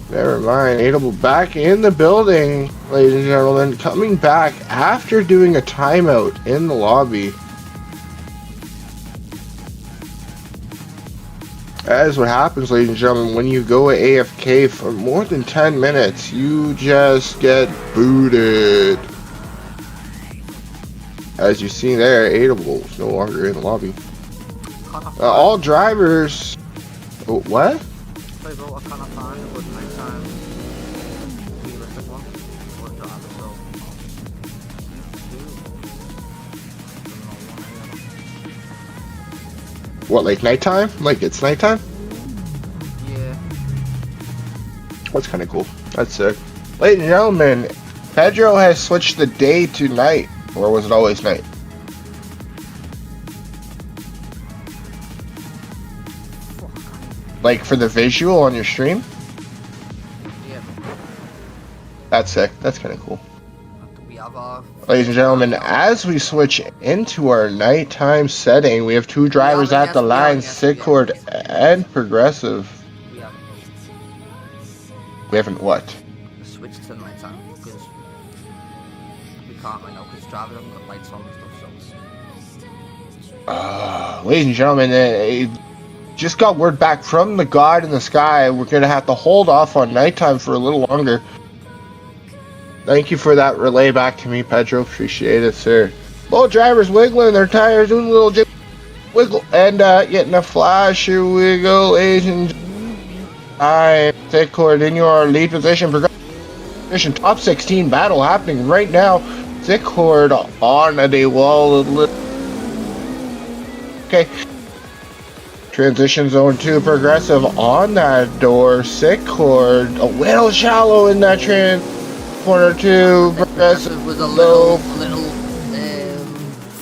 Never mind. Aidable back in the building, ladies and gentlemen, coming back after doing a timeout in the lobby. That is what happens, ladies and gentlemen, when you go AFK for more than 10 minutes. You just get booted. As you see there, Aidable is no longer in the lobby. All drivers... Oh, what? What, like nighttime? Like it's nighttime? Yeah. That's kind of cool. That's sick. Ladies and gentlemen, Pedro has switched the day to night. Or was it always night? Like for the visual on your stream? Yeah. That's sick. That's kind of cool. We have our... Ladies and gentlemen, as we switch into our nighttime setting, we have two drivers at the line, Sidcord and Progressive. We haven't what? Switch to nighttime because we can't right now because drivers haven't got lights on and stuff. So. Ladies and gentlemen, just got word back from the God in the sky. We're gonna have to hold off on nighttime for a little longer. Thank you for that relay back to me, Pedro. Appreciate it, sir. Both drivers wiggling their tires, doing a little wiggle, and getting a flasher wiggle, ladies and gentlemen. Sidcord in your lead position. Position top 16 battle happening right now. Sidcord on the wall. Okay. Transition zone 2, Progressive on that door. Sidcord a little shallow in that corner 2. Progressive was a little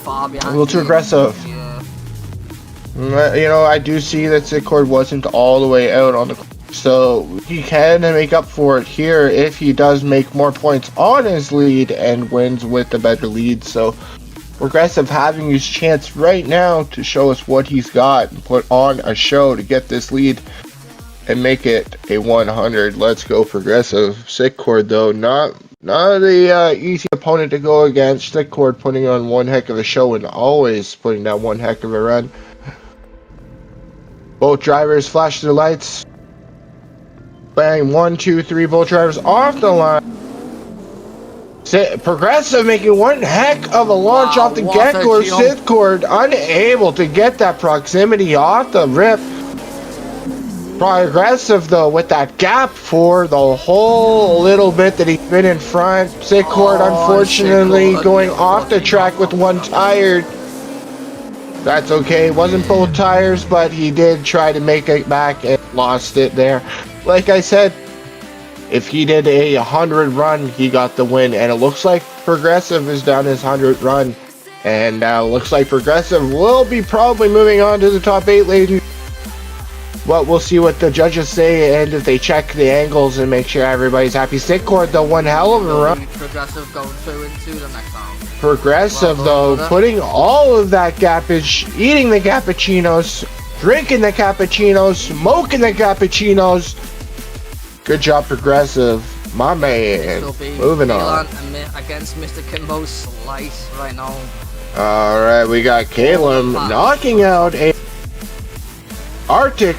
far behind. A little too aggressive. Yeah. You know, I do see that Sidcord wasn't all the way out on the, so he can make up for it here if he does make more points on his lead and wins with the better lead. So Progressive having his chance right now to show us what he's got and put on a show to get this lead and make it a 100. Let's go, Progressive. Sidcord, though, not the easy opponent to go against. Sidcord putting on one heck of a show and always putting down one heck of a run. Both drivers flash their lights. Bang, 1, 2, 3. Both drivers off the line. Progressive making one heck of a launch off the get-go. Sidcord unable to get that proximity off the rip. Progressive, though, with that gap for the whole little bit that he's been in front. Sidcord, unfortunately, going off the track with one tire. That's okay. Wasn't both tires, but he did try to make it back and lost it there. Like I said, if he did a 100 run, he got the win. And it looks like Progressive has done his 100 run. And looks like Progressive will be probably moving on to the top 8, ladies. But we'll see what the judges say and if they check the angles and make sure everybody's happy. Sidcord, though, one hell of a run. Progressive going through into the next round. Progressive, though, putting all of that gappage, eating the cappuccinos, drinking the cappuccinos, smoking the cappuccinos. Good job, Progressive. My man. Moving on. Against Mr. Kimbo's slice right now. Alright, we got Caleb knocking out a Arctic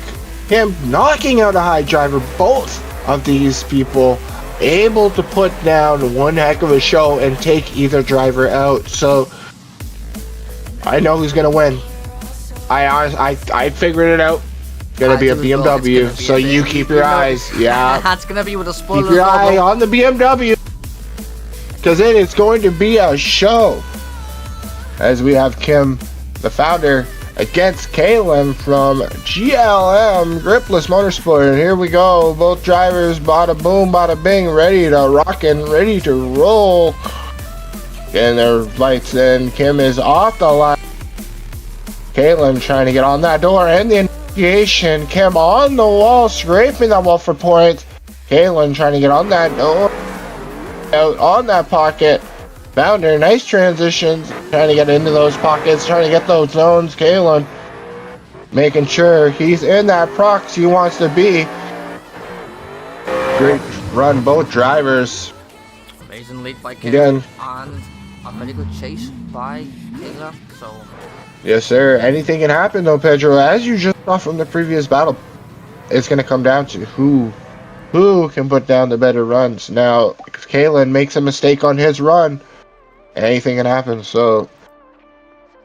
Kim knocking out a high driver. Both of these people able to put down one heck of a show and take either driver out. So I know who's gonna win. I figured it out. It's gonna be a BMW. So you keep your eyes. Yeah. That's gonna be with a spoiler. Keep your eye on the BMW, because it is going to be a show. As we have Kim, the founder, against Kalen from GLM Gripless Motorsport. And here we go. Both drivers, bada boom, bada bing, ready to rock and ready to roll. And their lights in. Kim is off the line. Kalen trying to get on that door, and the initiation. Kim on the wall, scraping that wall for points. Kalen trying to get on that door, out on that pocket. Founder, nice transitions, trying to get into those pockets, trying to get those zones. Kalen making sure he's in that prox he wants to be. Great run, both drivers. Amazing lead by Kim. Again. And a very good chase by Kayla. So Yes, sir. Anything can happen, though, Pedro. As you just saw from the previous battle, it's going to come down to who can put down the better runs. Now, if Kalen makes a mistake on his run, anything can happen. So,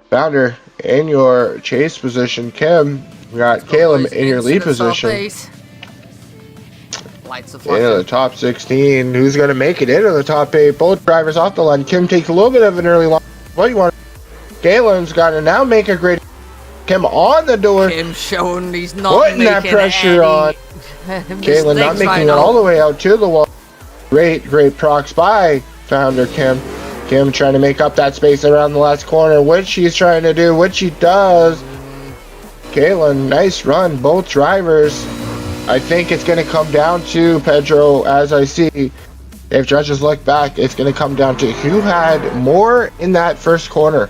Founder, in your chase position, Kim, we got Kalen in your lead position. Lights are Into the top 16. Who's going to make it into the top 8? Both drivers off the line. Kim takes a little bit of an early line. What do you want? Kalen's got to now make a great. Kim on the door. Kim showing he's not putting that pressure on. Kalen not making it all the way out to the wall. Great procs by Founder Kim. Kim trying to make up that space around the last corner, which she's trying to do, which she does. Kalen, nice run, both drivers. I think it's going to come down to, Pedro, as I see, if judges look back, it's going to come down to who had more in that first corner.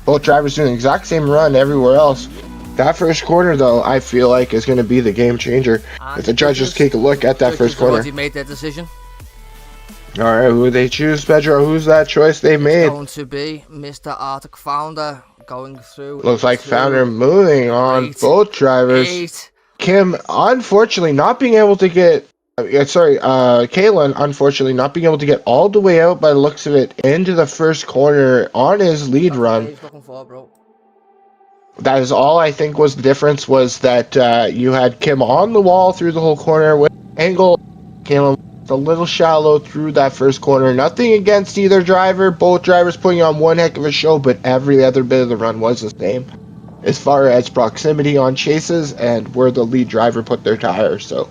Both drivers doing the exact same run everywhere else. That first corner, though, I feel like is going to be the game changer. If the judges take a look at that first corner. Already made their decision. All right, who they choose, Pedro? Who's that choice they made? It's going to be Mr. Arctic Founder going through. Looks like Founder moving on both drivers. Kim, unfortunately, not being able to get. Kalen, unfortunately, not being able to get all the way out by the looks of it into the first corner on his lead run. He's looking for, bro. That is all I think was the difference, was that you had Kim on the wall through the whole corner with angle. Kalen a little shallow through that first corner. Nothing against either driver. Both drivers putting on one heck of a show, but every other bit of the run was the same as far as proximity on chases and where the lead driver put their tires. So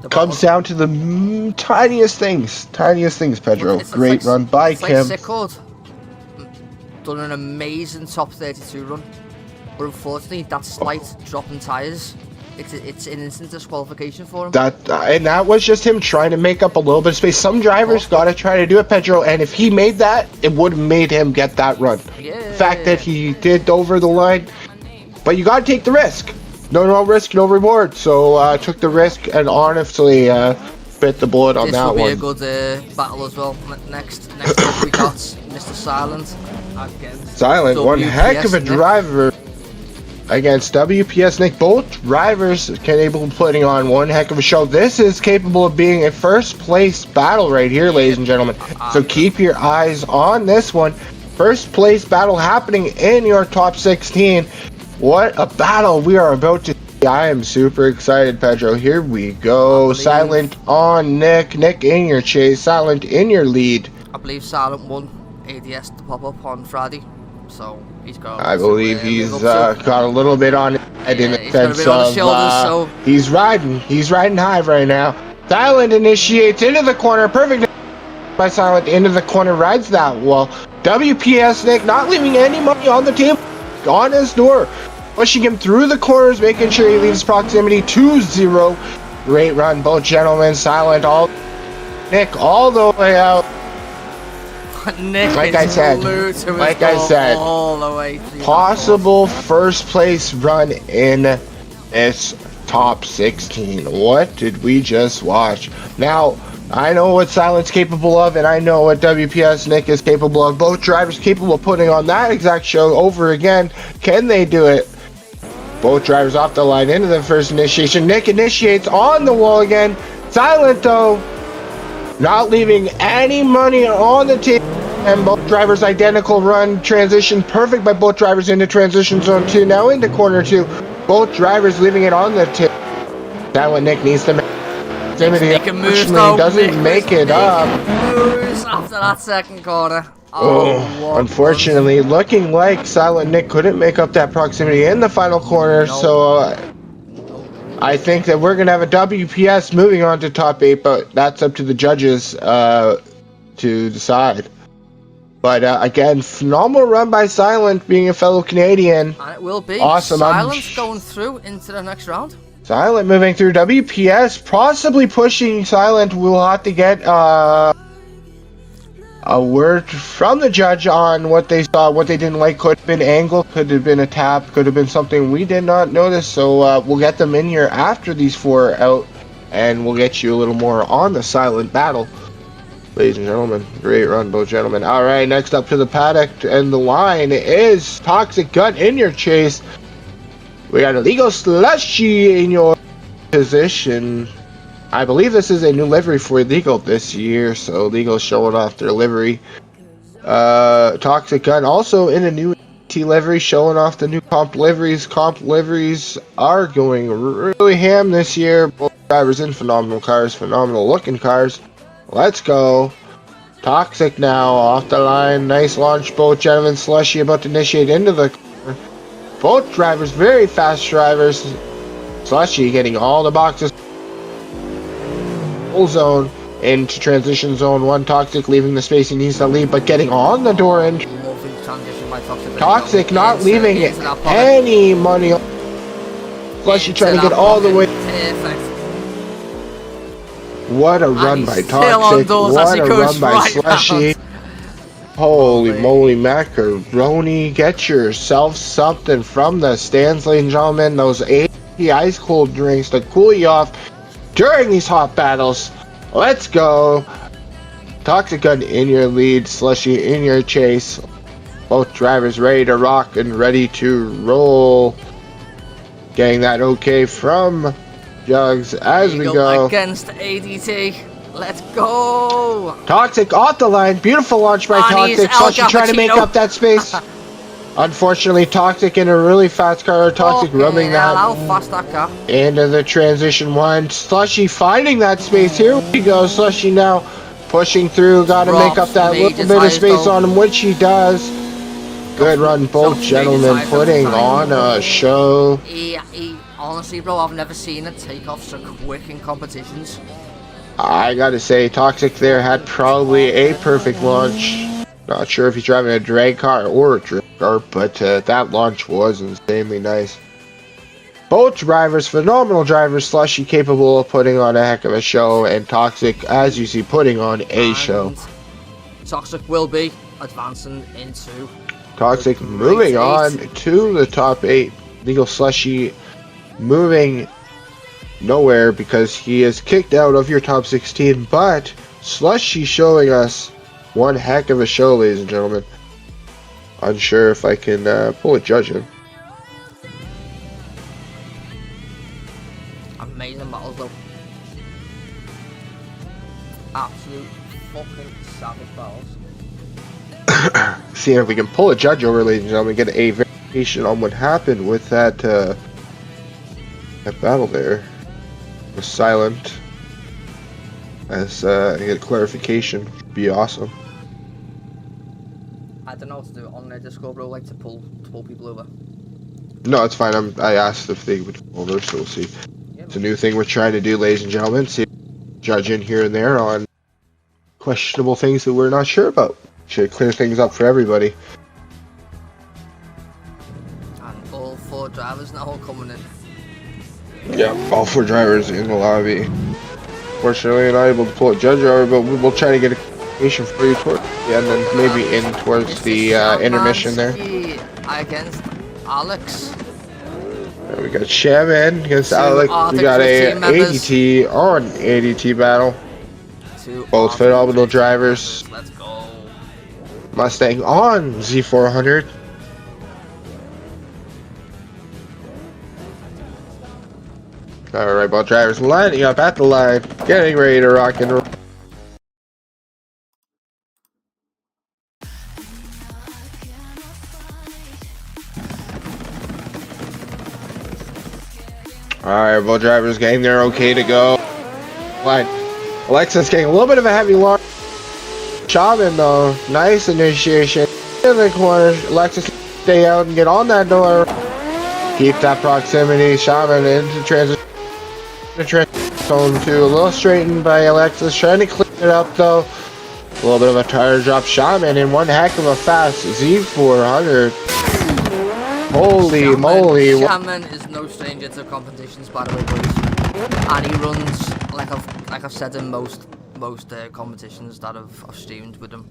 comes down to the tiniest things, Pedro. Great run by Kim. Sickard done an amazing top 32 run, but unfortunately that slight drop in tyres, it's an instant disqualification for him. That was just him trying to make up a little bit of space. Some drivers gotta try to do it, Pedro, and if he made that, it would have made him get that run. The fact that he did over the line, but you gotta take the risk. No risk, no reward. So took the risk and honestly bit the bullet on that one. This will be a good battle as well. Next up we got Mr. Silent against Silent, one heck of a Nick. driver against WPS Nick. Both drivers capable of putting on one heck of a show. This is capable of being a first place battle right here, ladies and gentlemen. So keep your eyes on this one. First place battle happening in your top 16. What a battle we are about to see. I am super excited, Pedro. Here we go. Silent on Nick. Nick in your chase. Silent in your lead. I believe Silent won ADS to pop up on Friday. So he's got. I believe he's got a little bit on it in the sense of he's riding high right now. Silent initiates into the corner. Perfect by Silent into the corner. Rides that wall. WPS Nick not leaving any money on the table. On his door, pushing him through the corners, making sure he leaves proximity 2-0. Great run, both gentlemen. Silent Nick all the way out. Nick, like I said, all the way possible first place run in this top 16. What did we just watch? Now, I know what Silent's capable of, and I know what WPS Nick is capable of. Both drivers capable of putting on that exact show over again. Can they do it? Both drivers off the line into the first initiation. Nick initiates on the wall again. Silent though, not leaving any money on the table. And both drivers identical run transition perfect by both drivers into transition zone 2. Now into corner 2. Both drivers leaving it on the tip. Silent Nick needs to make a move though. Doesn't make it up. Moves after that second corner. Oh, unfortunately, looking like Silent Nick couldn't make up that proximity in the final corner, so I think that we're going to have a WPS moving on to top 8, but that's up to the judges to decide. But again, phenomenal run by Silent, being a fellow Canadian. And it will be. Awesome. Silent going through into the next round. Silent moving through WPS, possibly pushing Silent. We'll have to get a word from the judge on what they saw, what they didn't like. Could have been angle, could have been a tap, could have been something we did not notice. So we'll get them in here after these 4 out, and we'll get you a little more on the Silent battle. Ladies and gentlemen, great run, both gentlemen. All right, next up to the paddock and the line is Toxic Gun in your chase. We got Illegal Slushy in your position. I believe this is a new livery for Illegal this year, so Illegal showing off their livery. Toxic Gun also in a new T livery, showing off the new comp liveries. Comp liveries are going really ham this year. Both drivers in phenomenal cars, phenomenal looking cars. Let's go. Toxic now off the line. Nice launch, both gentlemen. Slushy about to initiate into the corner. Both drivers, very fast drivers. Slushy getting all the boxes. Full zone into transition zone 1. Toxic leaving the space he needs to leave, but getting on the door end. Toxic not leaving any money. Slushy trying to get all the way. What a run by Toxic. What a run by Slushy. Holy moly macaroni. Get yourself something from the stands, ladies and gentlemen. Those 80 ice cold drinks to cool you off during these hot battles. Let's go. Toxic Gun in your lead. Slushy in your chase. Both drivers ready to rock and ready to roll. Getting that okay from Jugs as we go against ADT. Let's go. Toxic off the line. Beautiful launch by Toxic. Slushy trying to make up that space. Unfortunately, Toxic in a really fast car. Toxic rubbing that how fast that car into the transition 1. Slushy finding that space. Here we go. Slushy now pushing through. Got to make up that little bit of space on him, which he does. Good run, both gentlemen, putting on a show. Honestly, bro, I've never seen it take off so quick in competitions. I gotta say, Toxic there had probably a perfect launch. Not sure if he's driving a drag car or a drift car, but that launch was insanely nice. Both drivers, phenomenal drivers. Slushy capable of putting on a heck of a show, and Toxic, as you see, putting on a show. Toxic will be advancing into Toxic moving on to the top 8. Legal Slushy moving nowhere because he is kicked out of your top 16, but Slushy showing us one heck of a show, ladies and gentlemen. Unsure if I can pull a judge in. Amazing battles though. Absolute fucking savage battles. Seeing if we can pull a judge over, ladies and gentlemen, get a verification on what happened with that that battle there. Was silent. As get clarification, would be awesome. I don't know what to do on their Discord, bro. Like to pull people over. No, it's fine. I asked if they would pull over, so we'll see. It's a new thing we're trying to do, ladies and gentlemen. See, judge in here and there on questionable things that we're not sure about. Should clear things up for everybody. And all 4 drivers now coming in. Yeah, all 4 drivers in the lobby. Fortunately, not able to pull a judge over, but we'll try to get a clarification for you towards the end, and maybe in towards the intermission there. Against Alex. There we got Shaman against Alex. We got a ADT on ADT battle. Both phenomenal drivers. Let's go. Mustang on Z400. Alright, both drivers lining up at the line, getting ready to rock and roll. Alright, both drivers getting there okay to go. Line. Alexis getting a little bit of a heavy launch. Shaman though, nice initiation. In the corner, Alexis stay out and get on that door. Keep that proximity. Shaman into transition. Zone 2, a little straightened by Alexis, trying to clean it up though. A little bit of a tire drop. Shaman in one heck of a fast Z400. Holy moly. Shaman is no stranger to competitions, by the way, boys. And he runs, like I've said in most competitions that I've streamed with him,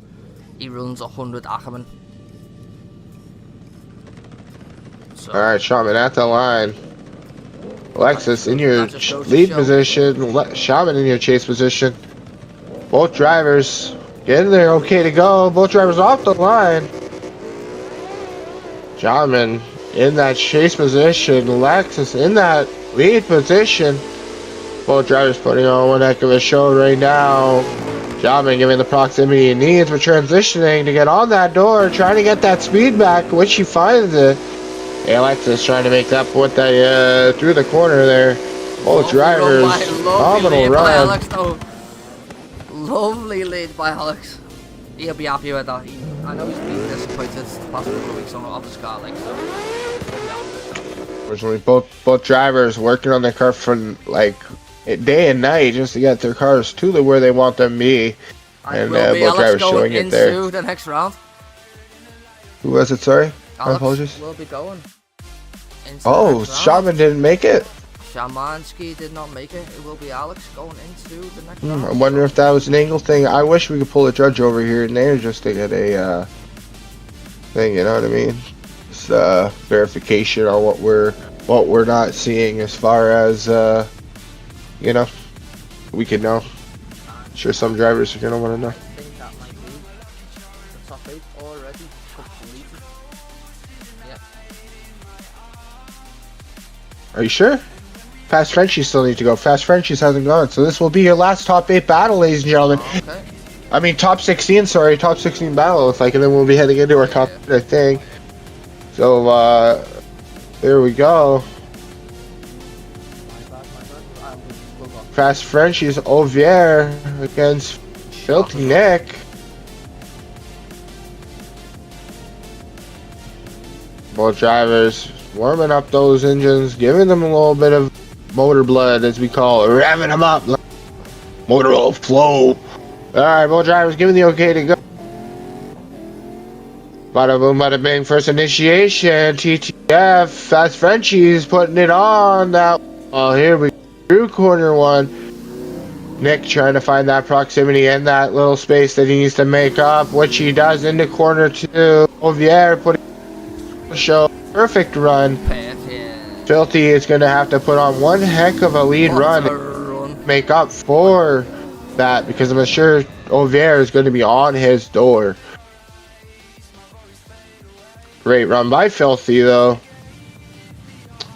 he runs 100 Ackerman. So, Alright, Shaman at the line. Alexis in your lead position, Shaman in your chase position. Both drivers getting there okay to go. Both drivers off the line. Shaman in that chase position. Alexis in that lead position. Both drivers putting on one heck of a show right now. Shaman giving the proximity he needs for transitioning to get on that door, trying to get that speed back, which he finds it. Alexis trying to make that point that through the corner there. Both drivers, phenomenal run. Alex, though. Lovely lead by Alex. He'll be happy with that. I know he's been disappointed the past couple of weeks on the car, like, so. Unfortunately, both drivers working on their car for like day and night just to get their cars to where they want them to be, and both drivers showing it there. Into the next round. Who was it? Sorry, Alex my apologies. will be going. Oh, Shaman didn't make it. Shamansky did not make it. It will be Alex going into the next round. I wonder if that was an angle thing. I wish we could pull a judge over here and there just to get a thing. You know what I mean? It's verification on what we're not seeing as far as you know, we could know. I'm sure some drivers are gonna want to know. I think that might be the top 8 already completed. Yeah. Are you sure? Fast Frenchies still need to go. Fast Frenchies hasn't gone, so this will be your last top 8 battle, ladies and gentlemen. Okay. I mean, top 16. Sorry, top 16 battle. It's like, and then we'll be heading into our top 8, I think. So there we go. Fast Frenchies Ovier against Filthy Nick. Both drivers warming up those engines, giving them a little bit of motor blood, as we call it, revving them up. Motor will flow. Alright, both drivers giving the okay to go. Bada boom, bada bing, first initiation. TTF, Fast Frenchies putting it on. Now, oh, here we go. Through corner 1. Nick trying to find that proximity and that little space that he needs to make up, which he does into corner 2. Ovier putting a show. Perfect run. Perfect. Filthy is going to have to put on one heck of a lead run to make up for that, because I'm sure Ovier is going to be on his door. Great run by Filthy, though.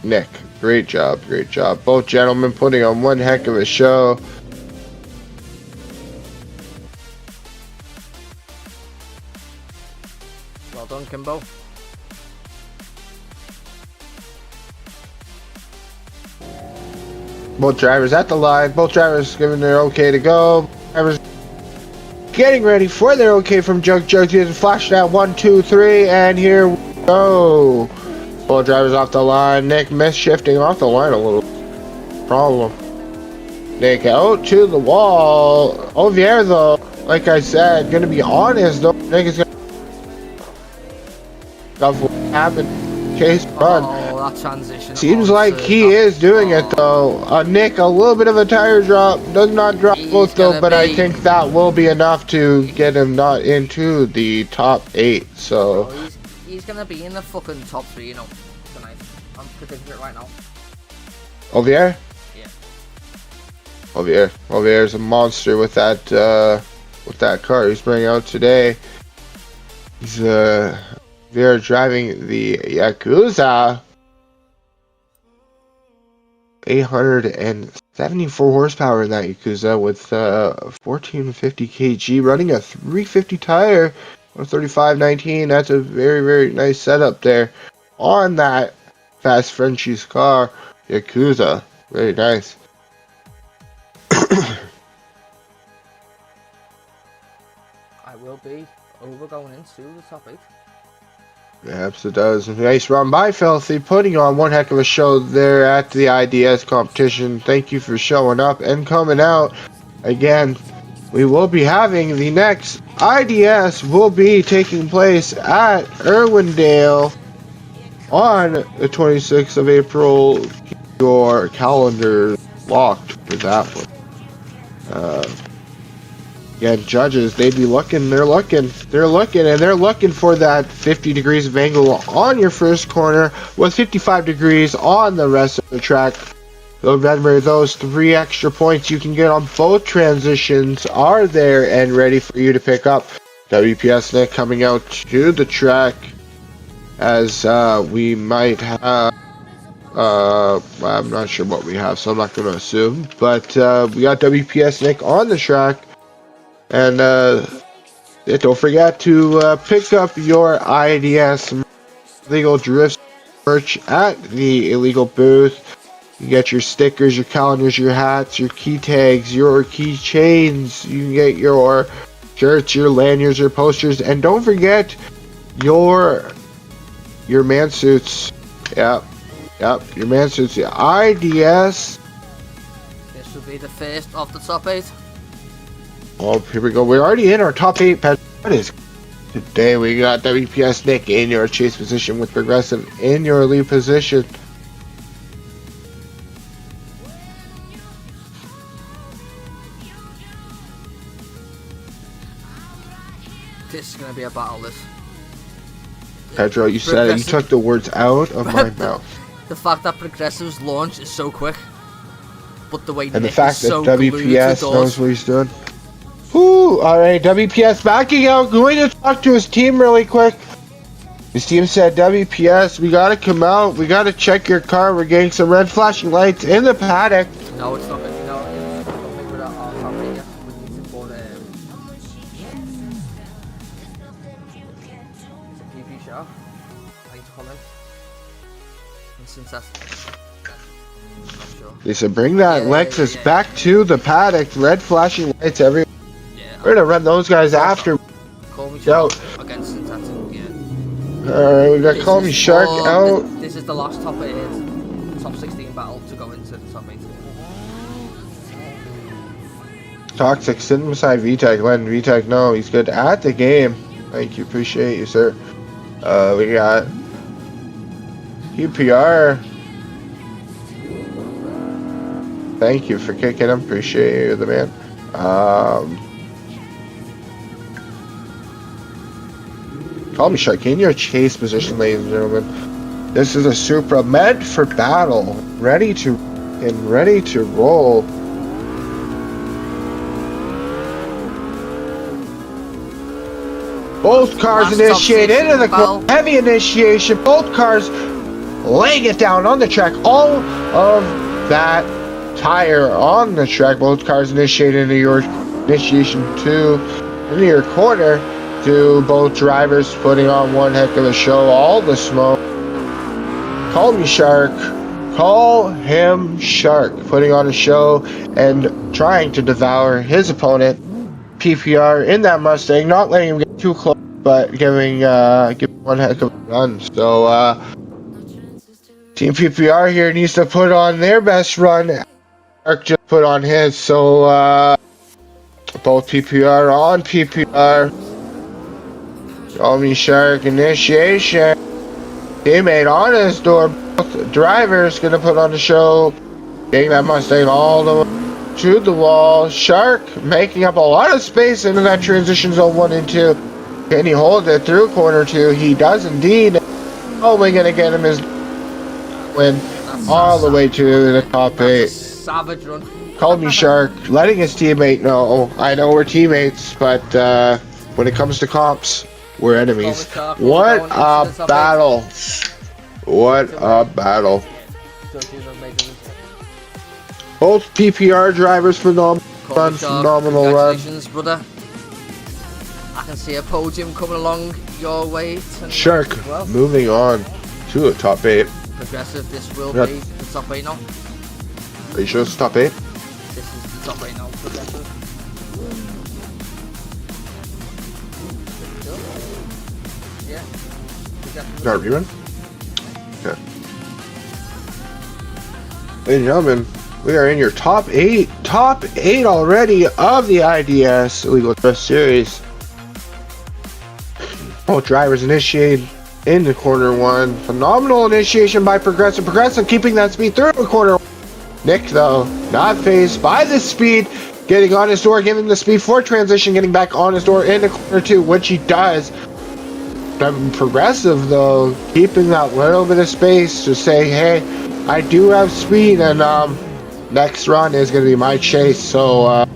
Nick, great job, great job. Both gentlemen putting on one heck of a show. Well done, Kimbo. Both drivers at the line. Both drivers giving their okay to go. Drivers getting ready for their okay from Jug. Jug getting flashed at 1, 2, 3, and here we go. Both drivers off the line. Nick missed shifting off the line a little. Problem. Nick out to the wall. Ovier, though, like I said, gonna be on his though. Nick is gonna what happened. Chase run. Oh, that transition. Seems like he is doing it though. Nick, a little bit of a tire drop. Does not drop both though, but I think that will be enough to get him not into the top 8. So he's gonna be in the fucking top 3, you know, tonight. I'm predicting it right now. Ovier? Yeah. Ovier's a monster with that car he's bringing out today. He's Ovier driving the Yakuza. 874 horsepower in that Yakuza with 1450 kg, running a 350 tire on 3519. That's a very, very nice setup there on that fast Frenchie's car, Yakuza. Very nice. I will be over going into the top 8. Perhaps it does. Nice run by Filthy, putting on one heck of a show there at the IDS competition. Thank you for showing up and coming out. Again, we will be having the next IDS will be taking place at Irwindale on the 26th of April. Your calendar locked for that one. Again, judges, they'd be looking, they're looking for that 50 degrees of angle on your first corner with 55 degrees on the rest of the track. So remember, those 3 extra points you can get on both transitions are there and ready for you to pick up. WPS Nick coming out to the track as we might have, I'm not sure what we have, so I'm not going to assume, but we got WPS Nick on the track. And don't forget to pick up your IDS Illegal Drift merch at the illegal booth. You get your stickers, your calendars, your hats, your key tags, your keychains. You can get your shirts, your lanyards, your posters, and don't forget your man suits. Yep, your man suits. The IDS. This will be the first of the top 8. Oh, here we go. We're already in our top 8. What is today? We got WPS Nick in your chase position with Progressive in your lead position. This is going to be a battle, this. Pedro, you said it. You took the words out of my mouth. The fact that Progressive's launch is so quick, but the way and Nick the fact is that so WPS knows what he's doing. Whoo! Alright, WPS backing out, going to talk to his team really quick. His team said, WPS, we gotta come out, we gotta check your car, we're getting some red flashing lights in the paddock. No, it's not good. No, it's not good with our family yet. We need to put it's a PP shot. I need to comment. And since that's not sure. They said, bring that Lexus back to the paddock, red flashing lights everywhere. We're gonna run those guys after. Call me Shark against Synthetic, yeah. Alright, we got Call Me Shark out. This is the last top 8, top 16 battle to go into the top 8. Toxic sitting beside VTech, letting VTech know he's good at the game. Thank you, appreciate you, sir. We got QPR. Thank you for kicking him, appreciate you, the man. Call Me Shark in your chase position, ladies and gentlemen. This is a Supra meant for battle, ready to roll. Both cars initiate into the corner. Heavy initiation. Both cars laying it down on the track. All of that tire on the track. Both cars initiate into your initiation into your corner. To both drivers putting on one heck of a show. All the smoke. Call Me Shark. Call him Shark. Putting on a show and trying to devour his opponent. PPR in that Mustang. Not letting him get too close, but giving one heck of a run. So Team PPR here needs to put on their best run. Shark just put on his. So both PPR on PPR. Call Me Shark initiation. Teammate on his door. Both drivers gonna put on the show. Getting that Mustang all the way to the wall. Shark making up a lot of space into that transition zone 1 and 2. Can he hold it through corner 2? He does indeed. Only gonna get him his win all the way to the top 8. Savage run. Call Me Shark, letting his teammate know. I know we're teammates, but when it comes to comps, we're enemies. What a battle! What a battle! Both PPR drivers phenomenal run, phenomenal run. Congratulations, brother. I can see a podium coming along your way tonight. Shark as well. moving on to the top 8. Progressive, this will Yep. be the top 8 now. Are you sure it's top 8? This is the top 8 now, Progressive. Yeah. Progressive. Got a rerun? Okay. Ladies and gentlemen, we are in your top 8. Top 8 already of the IDS Illegal Drift Series. Both drivers initiated into corner 1. Phenomenal initiation by Progressive. Progressive keeping that speed through corner 1. Nick, though, not phased by the speed. Getting on his door, giving the speed for transition, getting back on his door into corner 2, which he does. Progressive, though, keeping that little bit of space to say, hey, I do have speed, and next run is going to be my chase. So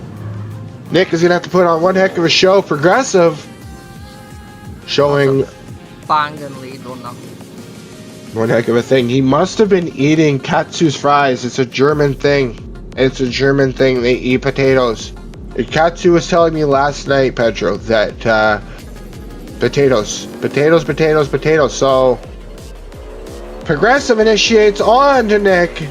Nick is going to have to put on one heck of a show. Progressive showing Bang and lead run now. one heck of a thing. He must have been eating Katsu's fries. It's a German thing. It's a German thing. They eat potatoes. Katsu was telling me last night, Pedro, that potatoes. So Progressive initiates on to Nick,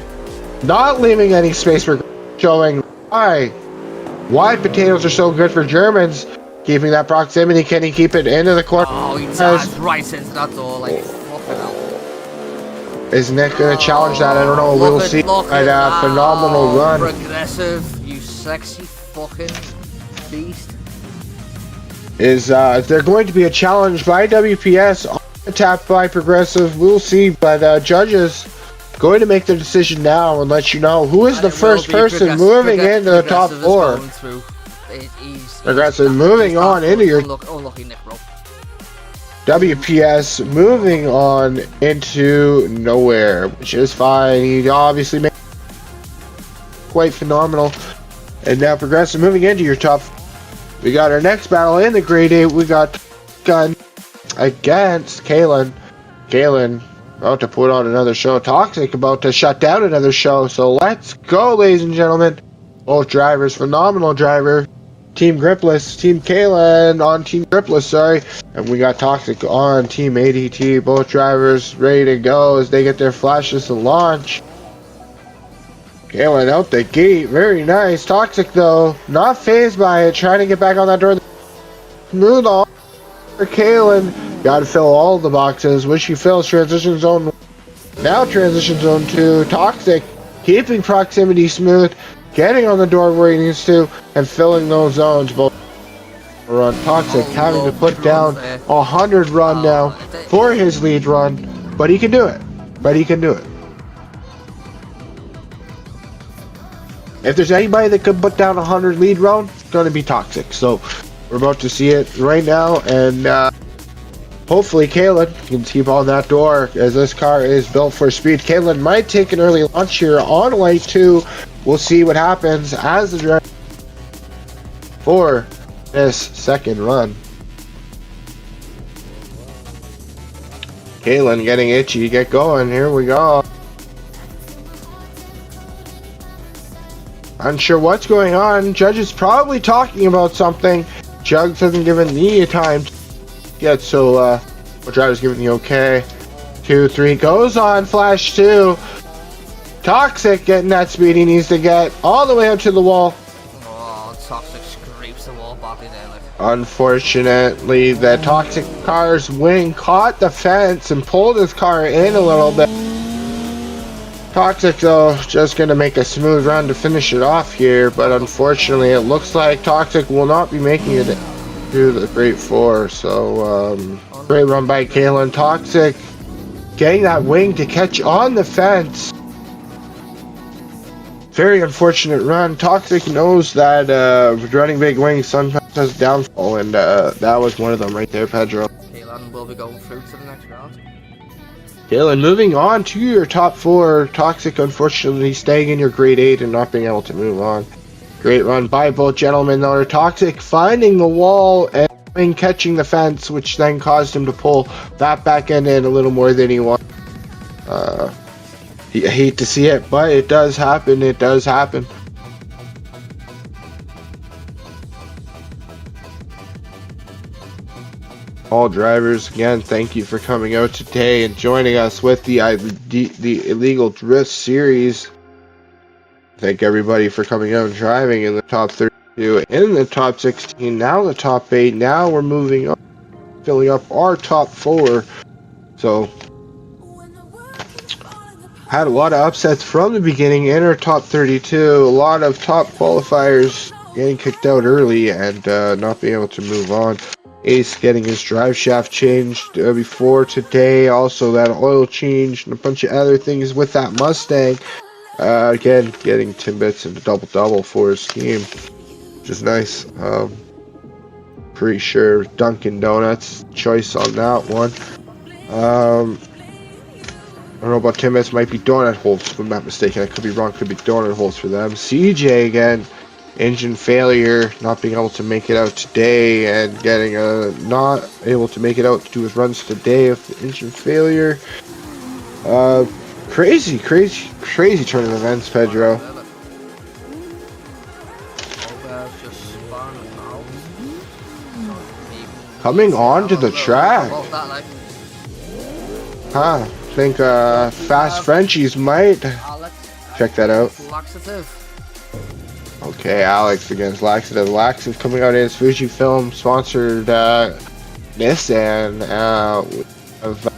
not leaving any space for showing why potatoes are so good for Germans. Keeping that proximity, can he keep it into the corner? Oh, he dives right into that door, like, fucking hell. Is Nick going to challenge that? I don't know. We'll see. Phenomenal run. Progressive, you sexy fucking beast. Is there going to be a challenge by WPS on the tap by Progressive? We'll see. But judges going to make their decision now and let you know who is the first person moving into the top 4. Progressive moving on into your unlucky Nick, bro. WPS moving on into nowhere, which is fine. He obviously made quite phenomenal. And now Progressive moving into your top. We got our next battle in the grade 8. We got Gun against Kalen. Kalen about to put on another show. Toxic about to shut down another show. So let's go, ladies and gentlemen. Both drivers, phenomenal driver. Team Gripless, Team Kalen on Team Gripless, sorry. And we got Toxic on Team ADT. Both drivers ready to go as they get their flashes to launch. Kalen out the gate, very nice. Toxic, though, not phased by it, trying to get back on that door. Smooth on for Kalen. Got to fill all the boxes, which he fills. Transition zone, now transition zone 2. Toxic, keeping proximity smooth. Getting on the door where he needs to and filling those zones. Both run. Toxic having to put down 100 run now for his lead run, but he can do it. If there's anybody that could put down 100 lead run, it's going to be Toxic. So we're about to see it right now, and hopefully Kalen can keep on that door as this car is built for speed. Kalen might take an early launch here on light 2. We'll see what happens as the driver for this second run. Kalen getting itchy. Get going. Here we go. Unsure what's going on. Judge is probably talking about something. Jugs hasn't given me time yet, so the driver's giving the okay. 2, 3 goes on. Flash 2. Toxic getting that speed he needs to get all the way up to the wall. Oh, Toxic scrapes the wall badly there. Like. Unfortunately, the Toxic car's wing caught the fence and pulled his car in a little bit. Toxic, though, just going to make a smooth run to finish it off here, but unfortunately, it looks like Toxic will not be making it through the Great 4. So, great run by Kalen. Toxic getting that wing to catch on the fence. Very unfortunate run. Toxic knows that running big wings sometimes has downfall, and that was one of them right there, Pedro. Kalen will be going through to the next round. Kalen, moving on to your top 4. Toxic, unfortunately, staying in your grade 8 and not being able to move on. Great run by both gentlemen, though. Toxic finding the wall and catching the fence, which then caused him to pull that back end in a little more than he wanted. I hate to see it, but it does happen. It does happen. All drivers, again, thank you for coming out today and joining us with the Illegal Drift Series. Thank everybody for coming out and driving in the top 32, in the top 16, now the top 8. Now we're moving up, filling up our top 4. So, had a lot of upsets from the beginning in our top 32. A lot of top qualifiers getting kicked out early and not being able to move on. Ace getting his drive shaft changed before today. Also that oil change and a bunch of other things with that Mustang. Again, getting Timbits into double-double for his team, which is nice. Pretty sure Dunkin' Donuts choice on that one. I don't know about Timbits. Might be donut holes if I'm not mistaken. I could be wrong. Could be donut holes for them. CJ again. Engine failure, not being able to make it out today, and getting not able to make it out to do his runs today with the engine failure. Crazy turn of events, Pedro. Coming on to the track. Huh? Think Fast Frenchies might check that out. Okay, Alex against Laxative. Laxative coming out in his Fujifilm sponsored Nissan. Of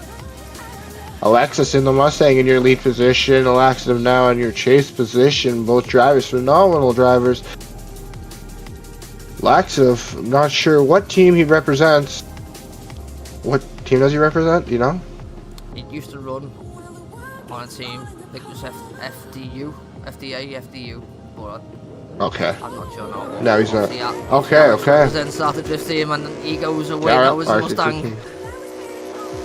Alexis in the Mustang in your lead position. Laxative now in your chase position. Both drivers phenomenal drivers. Laxative, not sure what team he represents. What team does he represent? Do you know? He used to run on a team. I think it was FDU. But okay. I'm not sure now. No, he's not. Okay. Then started this team and he goes away. Yeah, That was a Mustang.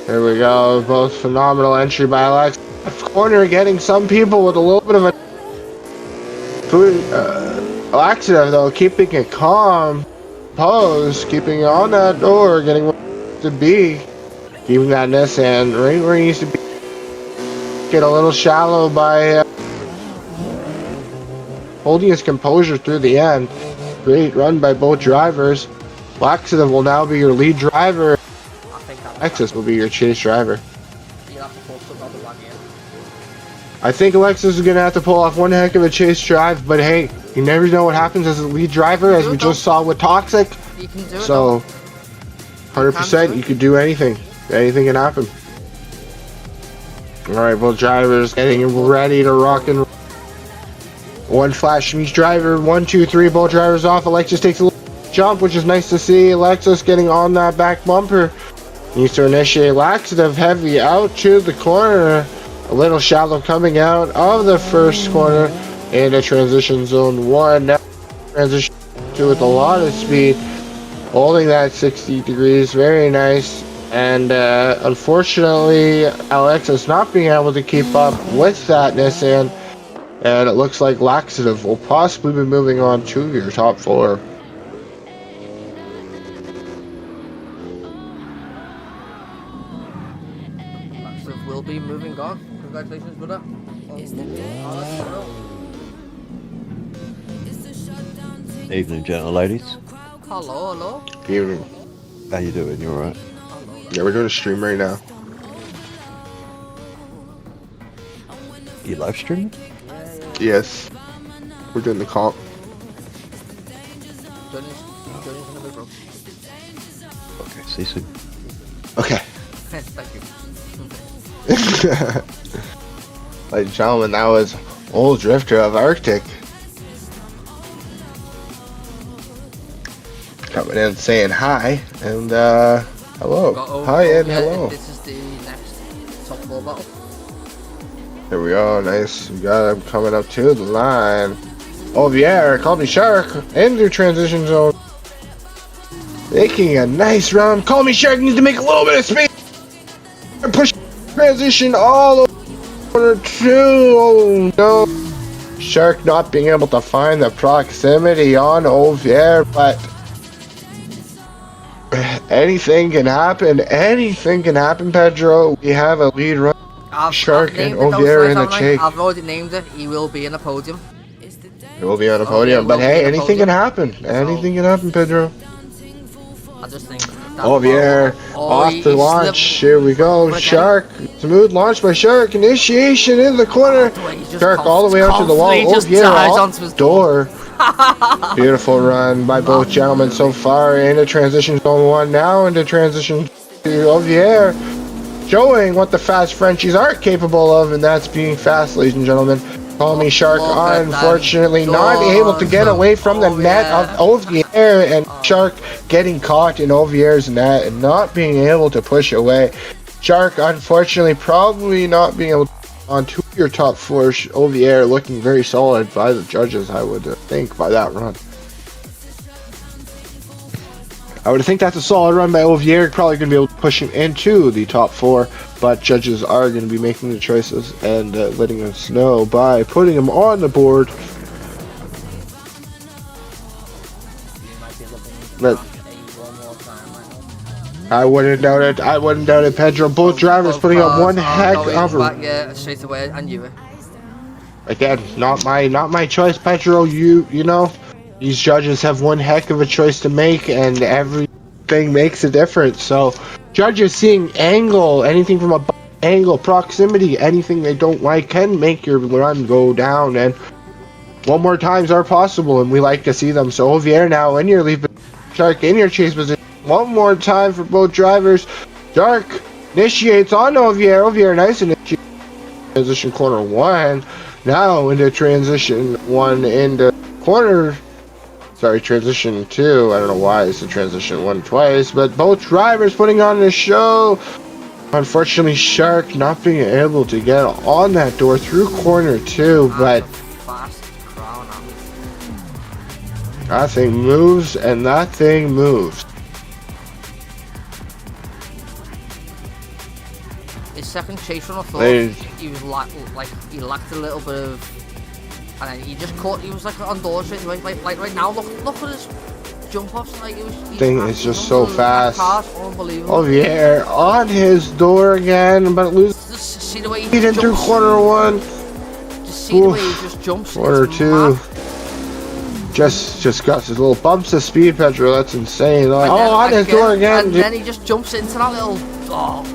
There we go. Both phenomenal entry by Alex. Corner getting some people with a little bit of a laxative though, keeping it calm, pose, keeping it on that door, getting where it to be, keeping that Nissan right where it needs to be. Get a little shallow by holding his composure through the end. Great run by both drivers. Laxative will now be your lead driver. Alexis will be your chase driver. I think Alexis is going to have to pull off one heck of a chase drive, but hey, you never know what happens as a lead driver, as we just saw with Toxic. You can do it. So, 100%, you could do anything. Anything can happen. Alright, both drivers getting ready to rock and roll. One flash from each driver. 1, 2, 3, both drivers off. Alexis takes a little jump, which is nice to see. Alexis getting on that back bumper. Needs to initiate Laxative heavy out to the corner. A little shallow coming out of the first corner into transition zone 1. Now transition 2 with a lot of speed. Holding that 60 degrees. Very nice. And unfortunately, Alexis not being able to keep up with that Nissan. And it looks like Laxative will possibly be moving on to your top 4. Laxative will be moving on. Congratulations, brother. Evening, gentle ladies. Hello. Evening. How you doing? You alright? Yeah, we're doing a stream right now. You live streaming? Yes. We're doing the comp. Okay, see you soon. Okay. Thank you. Ladies and gentlemen, that was Old Drifter of Arctic. Coming in saying hi and hello. Hi and hello. This is the next top 4 battle. There we go, nice. We got him coming up to the line. Oh yeah, call me Shark into transition zone. Making a nice run. Call me Shark needs to make a little bit of speed. Push transition all over 2. Oh no. Shark not being able to find the proximity on Ovier, but anything can happen. Anything can happen, Pedro. We have a lead run. Shark and named it, Ovier in the haven't I? Jake. I've already named it. He will be in the podium. It will be on a Oh, podium, yeah, but will hey, be on a anything can podium. happen. Anything can happen, Pedro. I just think that Ovier off the he launch. slipped. Here we go. But again- Shark. Smooth launch by Shark. Initiation in the corner. The way he just Shark all the way out to the wall. confidently just Ovier dives off onto his door. Beautiful run by both gentlemen so far into transition zone 1. Now into transition to Ovier. Showing what the fast Frenchies are capable of, and that's being fast, ladies and gentlemen. Call me Shark, Look at unfortunately them not able to get doors. away from the Oh, net yeah. of Ovier, and Shark getting caught in Ovier's net and not being able to push away. Shark, unfortunately, probably not being able to on to your top 4. Ovier looking very solid by the judges, I would think, by that run. I would think that's a solid run by Ovier, probably going to be able to push him into the top 4, but judges are going to be making the choices and letting us know by putting him on the board. But I wouldn't doubt it. I wouldn't doubt it, Pedro. Both drivers putting up one heck of a... back, yeah, straight away. I knew it. Again, not my choice, Pedro. You know, these judges have one heck of a choice to make, and everything makes a difference. So, judges seeing angle, anything from a angle, proximity, anything they don't like can make your run go down. And one more times are possible, and we like to see them. So, Ovier now in your lead, Shark in your chase position. One more time for both drivers. Shark initiates on Ovier. Ovier nice initiation. Transition corner 1. Now into transition 1 into corner. Sorry, transition 2. I don't know why it's a transition 1 twice, but both drivers putting on the show. Unfortunately, Shark not being able to get on that door through corner 2, but that thing moves, and that thing moves. His second chase run, I thought he was like he lacked a little bit of, and then he just caught. He was like on doors straight away. Like right now, look at his jump offs. Like it was. Thing is just so fast. Unbelievable. Oh yeah, on his door again, but loses. Just see the way he Get into jumps. corner 1. Just see the way he just jumps. Corner It's 2. mad. Just got his little bumps of speed, Pedro. That's insane. And Oh, then on his door again. And then he just jumps into that little. Oh.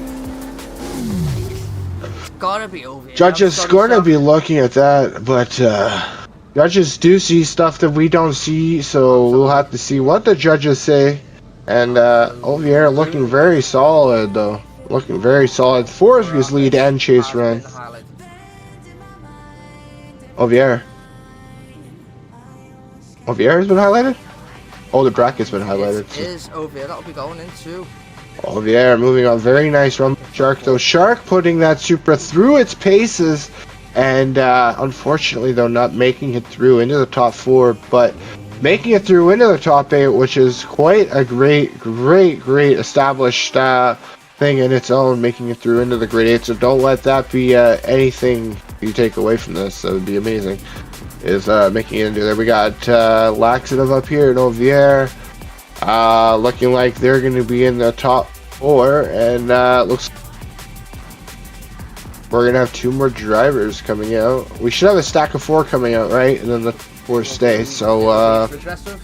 Gotta be over. Judges gonna be looking at that, but judges do see stuff that we don't see, so we'll have to see what the judges say. And Ovier looking very solid, though. Looking very solid for his lead and chase run. Ovier. Ovier has been highlighted? Oh, the bracket's been highlighted. It is over. That'll be going into. Ovier moving on. Very nice run by Shark, though. Shark putting that Supra through its paces, and unfortunately, though, not making it through into the top 4, but making it through into the top 8, which is quite a great established thing in its own, making it through into the grade 8. So don't let that be anything you take away from this. That would be amazing. Is making it into there. We got Laxative up here and Ovier. Looking like they're going to be in the top 4, and looks we're going to have 2 more drivers coming out. We should have a stack of 4 coming out, right? And then the 4 stay. So Progressive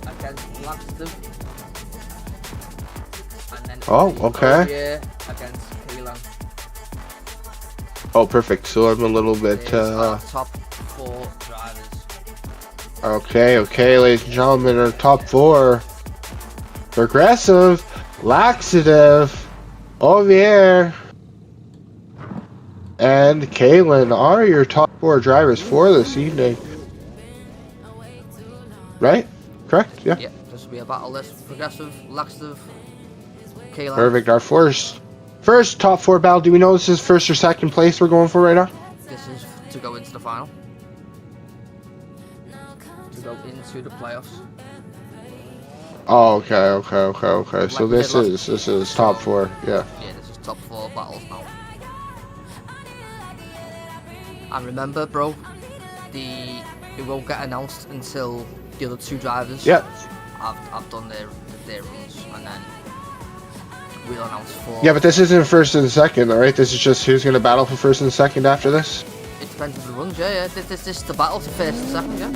against Laxative. And then oh, okay. Ovier against Keelan. Oh, perfect. So I'm a little bit Is our top 4 drivers. okay, ladies and gentlemen, our top 4. Progressive, Laxative, Ovier, and Kaylin are your top 4 drivers for this evening. Right? Correct? Yeah. Yeah, this will be a battle list. Progressive, Laxative, Keelan. Perfect. Our first top 4 battle. Do we know this is first or second place we're going for right now? This is to go into the final. To go into the playoffs. Oh, okay. So Like we this did last- is top 4. Yeah. Yeah, this is top 4 battles now. And remember, bro, it won't get announced until the other 2 drivers. Yeah. I've done their runs, and then we'll announce for. Yeah, but this isn't first and second, though, right? This is just who's going to battle for first and second after this? It depends on the runs, yeah. This is the battle to first and second, yeah.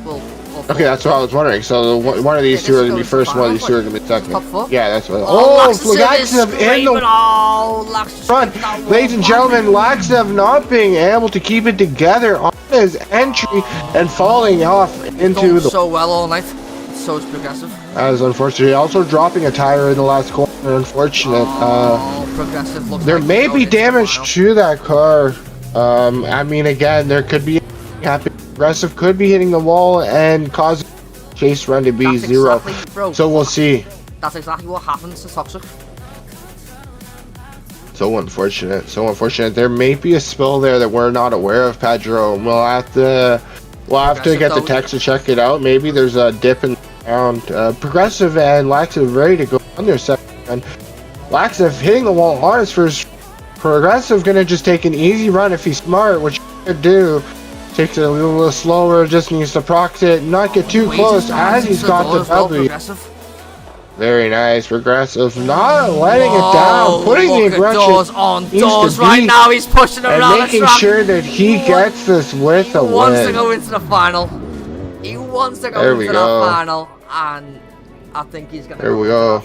Well, Okay, that's what I was wondering. So one of these two are going to be first, one of these two are going to be second. Top four? Yeah, that's what. Oh, Laxative in the front. Ladies and gentlemen, Laxative not being able to keep it together on his entry and falling off into the... so well all night. So it's Progressive. That is unfortunate. Also dropping a tire in the last corner. Unfortunate. Progressive looks there like may be into the damage final. to that car. I mean, again, there could be Progressive could be hitting the wall and causing chase run to be That's zero. exactly, bro. So we'll see. That's exactly what happens to Toxic. So unfortunate. So unfortunate. There may be a spill there that we're not aware of, Pedro. We'll have to get the text to check it out. Maybe there's a dip in the ground. Progressive and Laxative ready to go on their second run. Laxative hitting the wall on his first. Progressive gonna just take an easy run if he's smart, which he could do. Takes it a little slower, just needs to prox it, not get too close as he's got the W. Very nice, Progressive, not letting it down, putting the aggression doors right now. He's pushing around and making sure that he gets this with a win. He wants to go into the final. He wants to go into the final, and I think he's gonna. There we go.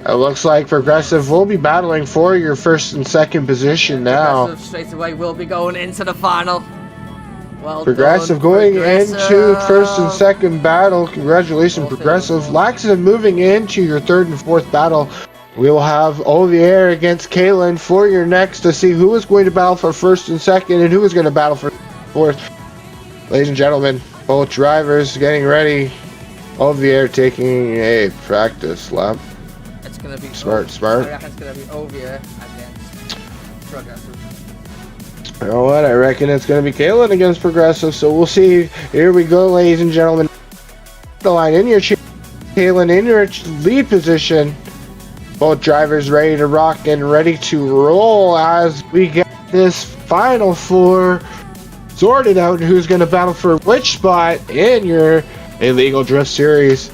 It looks like Progressive will be battling for your first and second position now. Progressive straight away will be going into the final. Well Progressive done, going Progressive. into first and second battle. Congratulations, Progressive. Laxative moving into your third and fourth battle. We will have Ovier against Kalen for your next to see who is going to battle for first and second and who is going to battle for fourth. Ladies and gentlemen, both drivers getting ready. Ovier taking a practice lap. It's going to be smart. I reckon it's going to be Ovier against Progressive. You know what? I reckon it's going to be Kalen against Progressive, so we'll see. Here we go, ladies and gentlemen. The line in your Kalen in your lead position. Both drivers ready to rock and ready to roll as we get this final four sorted out. Who's going to battle for which spot in your Illegal Drift Series?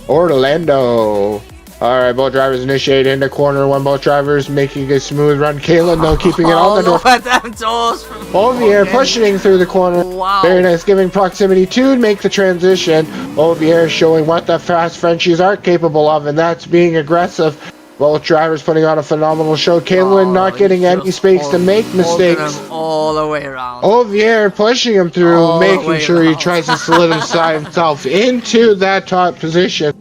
Orlando. Alright, both drivers initiate into corner one. Both drivers making a smooth run. Kalen, though, keeping it on the door. Look at them doors. Ovier pushing through the corner. Wow. Very nice, giving proximity to make the transition. Ovier showing what the fast Frenchies are capable of, and that's being aggressive. Both drivers putting on a phenomenal show. Kalen not getting any space to make mistakes. All the way around. Ovier pushing him through, All the making way sure he around. tries to solidify himself into that top position.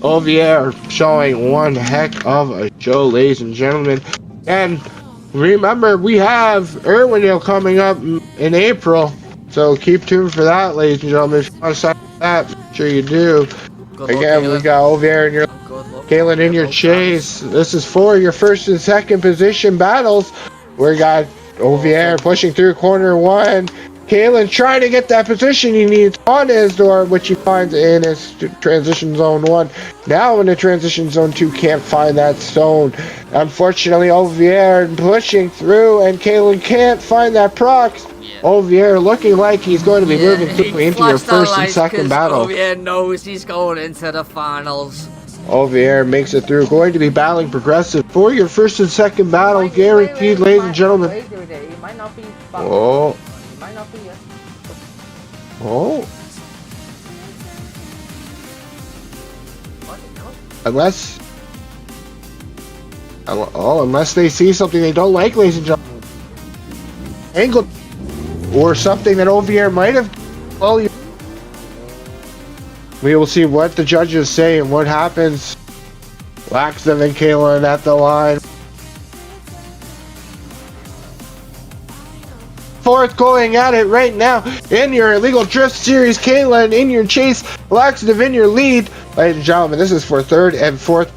Ovier showing one heck of a show, ladies and gentlemen. And remember, we have Irwindale coming up in April, so keep tuned for that, ladies and gentlemen. If you want to sign up for that, make sure you do. Again, we got Ovier in your Kalen in your chase. This is for your first and second position battles. We got Ovier pushing through corner one. Kalen trying to get that position he needs on his door, which he finds in his transition zone 1. Now in the transition zone 2, can't find that zone. Unfortunately, Ovier pushing through, and Kalen can't find that prox. Ovier looking like he's going to be moving quickly into your first and second battle. Ovier knows he's going into the finals. Ovier makes it through, going to be battling Progressive for your first and second battle, guaranteed, ladies and gentlemen. He might not be. Oh. He might not be yet. Oh. Unless they see something they don't like, ladies and gentlemen. Angle or something that Ovier might have. Well, we will see what the judges say and what happens. Laxative and Kalen at the line. Fourth going at it right now in your Illegal Drift Series. Kalen in your chase, Laxative in your lead. Ladies and gentlemen, this is for third and fourth.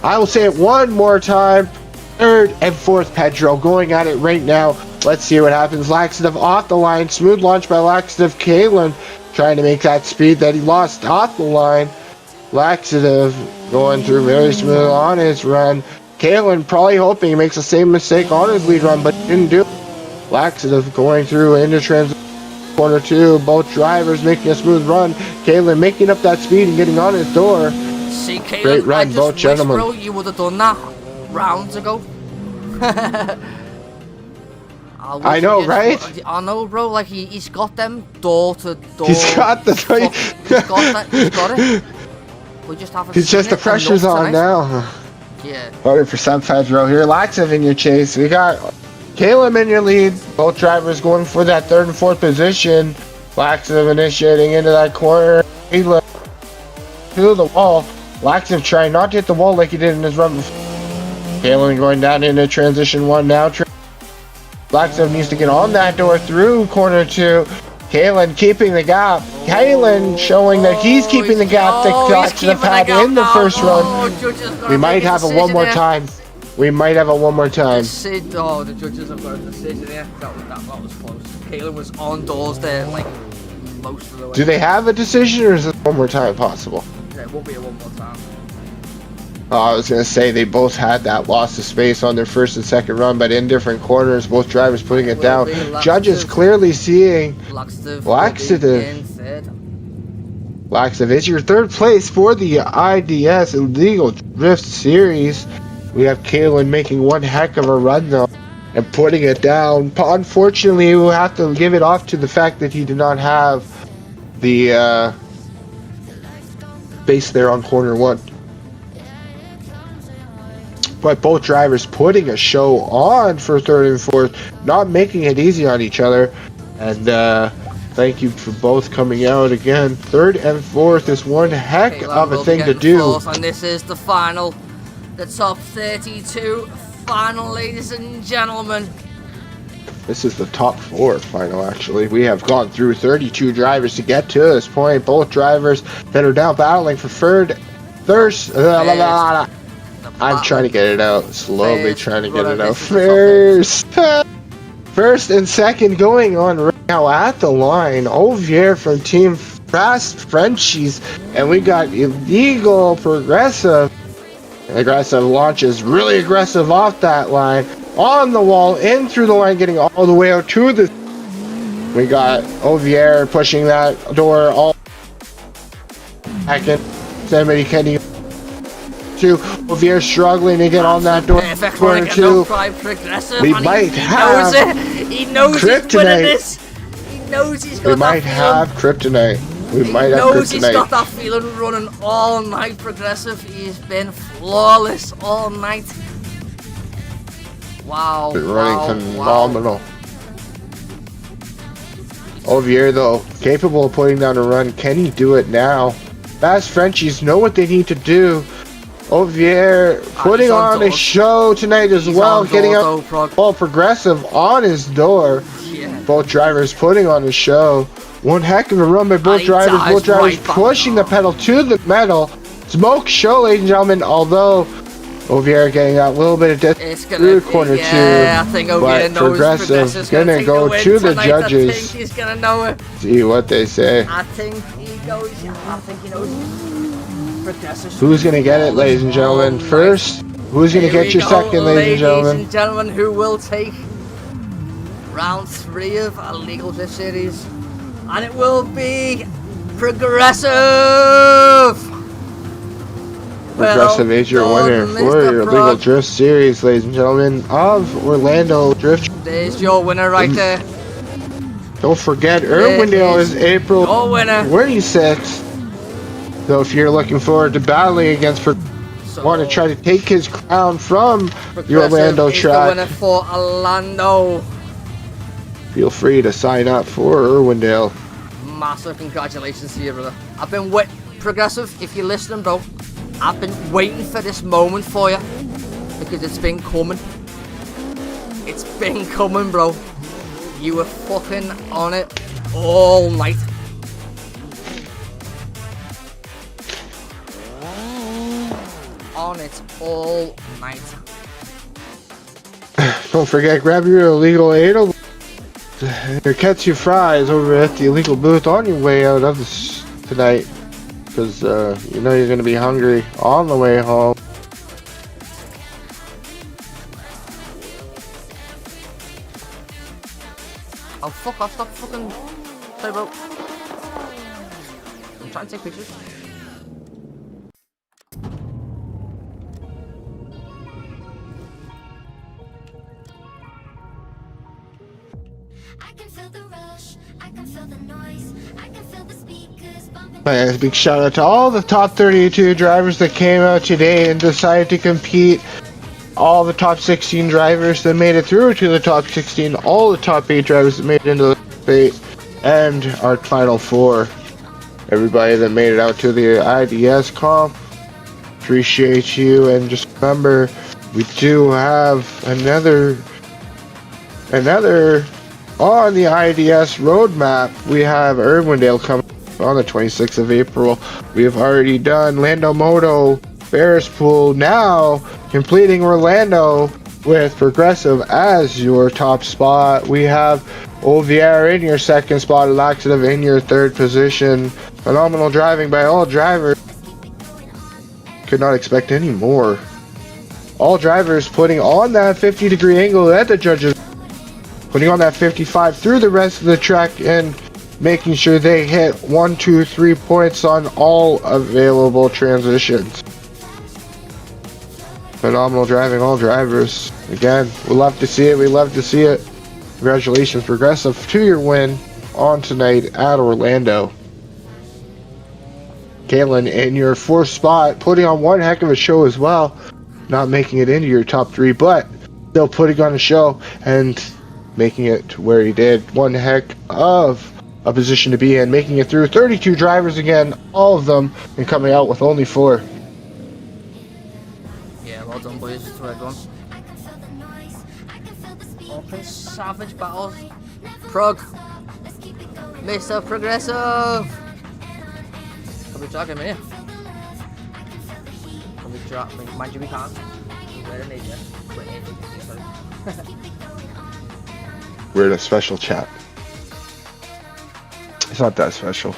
I will say it one more time. Third and fourth, Pedro going at it right now. Let's see what happens. Laxative off the line. Smooth launch by Laxative. Kalen trying to make that speed that he lost off the line. Laxative going through very smooth on his run. Kalen probably hoping he makes the same mistake on his lead run, but didn't do it. Laxative going through into transition corner 2. Both drivers making a smooth run. Kalen making up that speed and getting on his door. See, Caleb, Great run, I just both wish, gentlemen. bro, you would have done that rounds ago. I know, right? I know, bro. Like he's got them door to door. He's got the. He's got that. He's got it. We just haven't. It's seen just the it pressure's enough on tonight. now. Yeah. 100% feds row here. Laxative in your chase. We got Caleb in your lead. Both drivers going for that third and fourth position. Laxative initiating into that corner. Caleb to the wall. Laxative trying not to hit the wall like he did in his run before. Caleb going down into transition one now. Laxative needs to get on that door through corner two. Kalen keeping the gap. Kalen showing that he's keeping the gap that Laxative had in the first run. We might have it one more time. We might have it one more time. Oh, the judges have got a decision here. That was close. Kalen was on doors there, like most of the way. Do they have a decision, or is this one more time possible? Yeah, it won't be a one more time. I was going to say they both had that loss of space on their first and second run, but in different corners, both drivers putting it down. Judges clearly seeing Laxative. Laxative is your third place for the IDS Illegal Drift Series. We have Kalen making one heck of a run though and putting it down. Unfortunately, we'll have to give it off to the fact that he did not have the base there on corner one. But both drivers putting a show on for third and fourth, not making it easy on each other. And thank you for both coming out again. Third and fourth is one heck of a thing to do. And this is the final, the top 32 final, ladies and gentlemen. This is the top four final, actually. We have gone through 32 drivers to get to this point. Both drivers that are now battling for third. I'm trying to get it out. Slowly trying to get it out. First and second going on right now at the line. Ovier from Team Fast Frenchies. And we got Illegal Progressive. Aggressive launches. Really aggressive off that line. On the wall. In through the line. Getting all the way out to the... We got Ovier pushing that door all back in. Somebody can... Two. Ovier struggling to get on that door. Corner two. We might have He knows he's winning this. He knows he's got We might have kryptonite. We might have knows he's got kryptonite. that feeling running all night. Progressive. He's been flawless all night. Wow. Running phenomenal. Ovier though, capable of putting down a run. Can he do it now? Fast Frenchies know what they need to do. Ovier putting on a show tonight as well, getting out all Progressive on his door. Yeah. Both drivers putting on a show. One heck of a run by both drivers. Both drivers pushing the pedal to the metal. Smoke show, ladies and gentlemen. Although Ovier getting out a little bit of distance through corner two. I think Ovier knows Progressive's gonna go to the judges. I think he's gonna know it. See what they say. I think he knows. I think he knows. Who's gonna get it, ladies and gentlemen? First, who's gonna get your second, ladies and gentlemen? Ladies and gentlemen, who will take round 3 of our Legal Drift Series? And it will be Progressive! Progressive is your winner for your Legal Drift Series, ladies and gentlemen, of Orlando Drift. There's your winner right there. Don't forget, Irwindale is April Your winner. 26th. So if you're looking forward to battling against want to try to take his crown from the Orlando track, the winner for Orlando. Feel free to sign up for Irwindale. Massive congratulations to you, brother. I've been Progressive, if you're listening, bro, I've been waiting for this moment for you because it's been coming. It's been coming, bro. You were fucking on it all night. On it all night. Don't forget, grab your illegal aid. Your Ketsu fries over at the illegal booth on your way out of this tonight, because you know you're gonna be hungry on the way home. Oh fuck off! Stop fucking. Sorry, bro. I'm trying to take pictures. A big shout out to all the top 32 drivers that came out today and decided to compete. All the top 16 drivers that made it through to the top 16. All the top 8 drivers that made it into the top 8. And our final 4. Everybody that made it out to the IDS comp. Appreciate you. And just remember, we do have another on the IDS roadmap. We have Irwindale coming on the 26th of April. We have already done Lando Moto, Ferris Pool, now completing Orlando with Progressive as your top spot. We have OVR in your second spot, Laxative in your third position. Phenomenal driving by all drivers. Could not expect any more. All drivers putting on that 50-degree angle that the judges putting on that 55 through the rest of the track and making sure they hit 1, 2, 3 points on all available transitions. Phenomenal driving, all drivers. Again, we love to see it. We love to see it. Congratulations, Progressive, to your win on tonight at Orlando. Kalen in your 4th spot, putting on one heck of a show as well. Not making it into your top 3, but still putting on a show and making it to where he did. One heck of a position to be in, making it through 32 drivers again, all of them, and coming out with only 4. Yeah, well done, boys, to everyone. Open savage battles. Prog. Mr. Progressive. Can we drag him in here? Can we drag? Mind you, we can't. We're in here. We're in here. Sorry. We're in a special chat. It's not that special.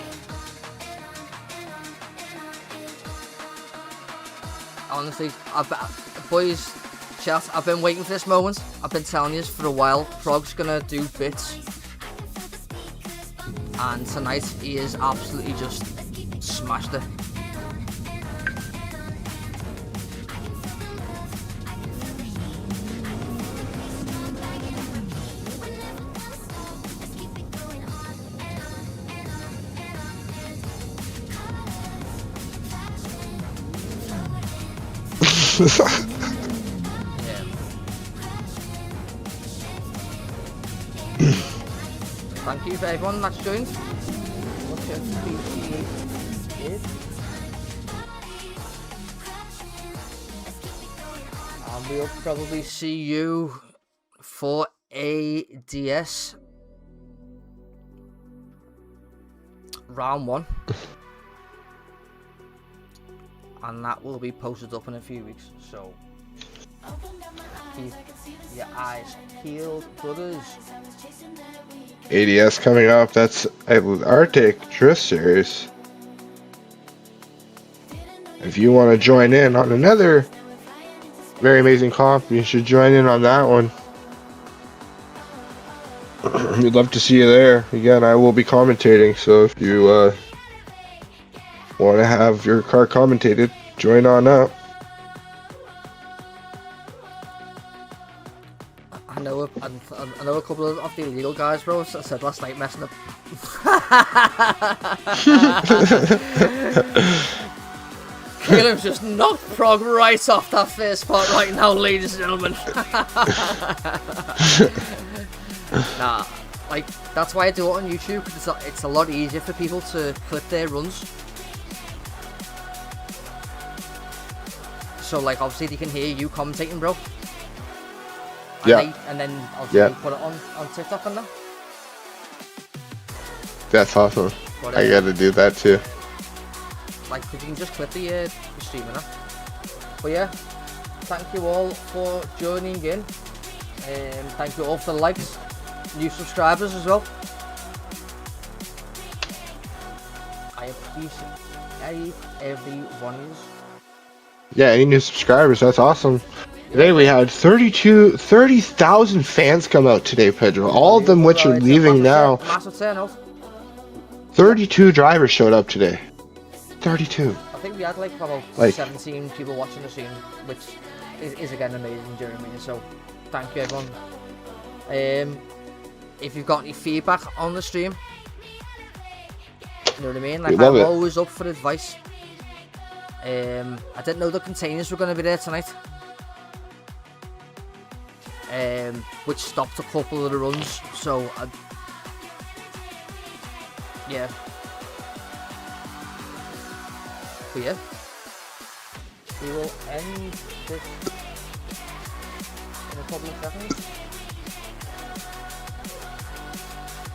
Honestly, boys, chat, I've been waiting for this moment. I've been telling you for a while. Prog's gonna do bits. And tonight, he is absolutely just smashed it. Thank you for everyone that's joined. Much appreciated. And we'll probably see you for ADS round 1. And that will be posted up in a few weeks, so keep your eyes peeled, brothers. ADS coming up, that's Arctic Drift Series. If you want to join in on another very amazing comp, you should join in on that one. We'd love to see you there. Again, I will be commentating, so if you want to have your car commentated, join on up. I know a couple of the illegal guys, bro. I said last night, messing up. Caleb's just knocked Prog right off that first spot right now, ladies and gentlemen. Nah, like, that's why I do it on YouTube, because it's a lot easier for people to clip their runs. So, like, obviously they can hear you commentating, bro. And and then obviously put it on TikTok and that. That's awesome. But, I gotta do that too. Like, you can just clip the stream and that. But yeah, thank you all for joining in. Thank you all for the likes, new subscribers as well. I appreciate everyone. Yeah, any new subscribers, that's awesome. Today we had 30,000 fans come out today, Pedro. All of them which are leaving now. Massive turnout. 32 drivers showed up today. 32. I think we had like about 17 people watching the stream, which is again amazing during me. So thank you everyone. if you've got any feedback on the stream, you know what I mean? We Like, love I'm it. always up for advice. I didn't know the containers were going to be there tonight. Which stopped a couple of the runs, so yeah. But yeah, we will end this in a couple of seconds.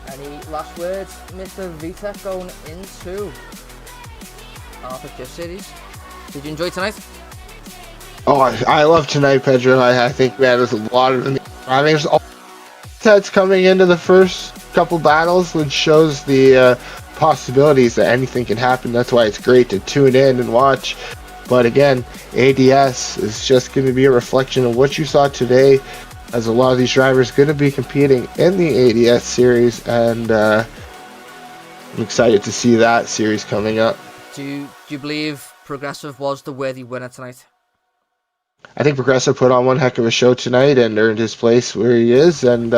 Any last words, Mr. Vitek, going into Arthur Drift Series? Did you enjoy tonight? Oh, I love tonight, Pedro. I think, man, there's a lot of driving. There's all sets coming into the first couple battles, which shows the possibilities that anything can happen. That's why it's great to tune in and watch. But again, ADS is just going to be a reflection of what you saw today, as a lot of these drivers going to be competing in the ADS series, and I'm excited to see that series coming up. Do you believe Progressive was the worthy winner tonight? I think Progressive put on one heck of a show tonight and earned his place where he is. And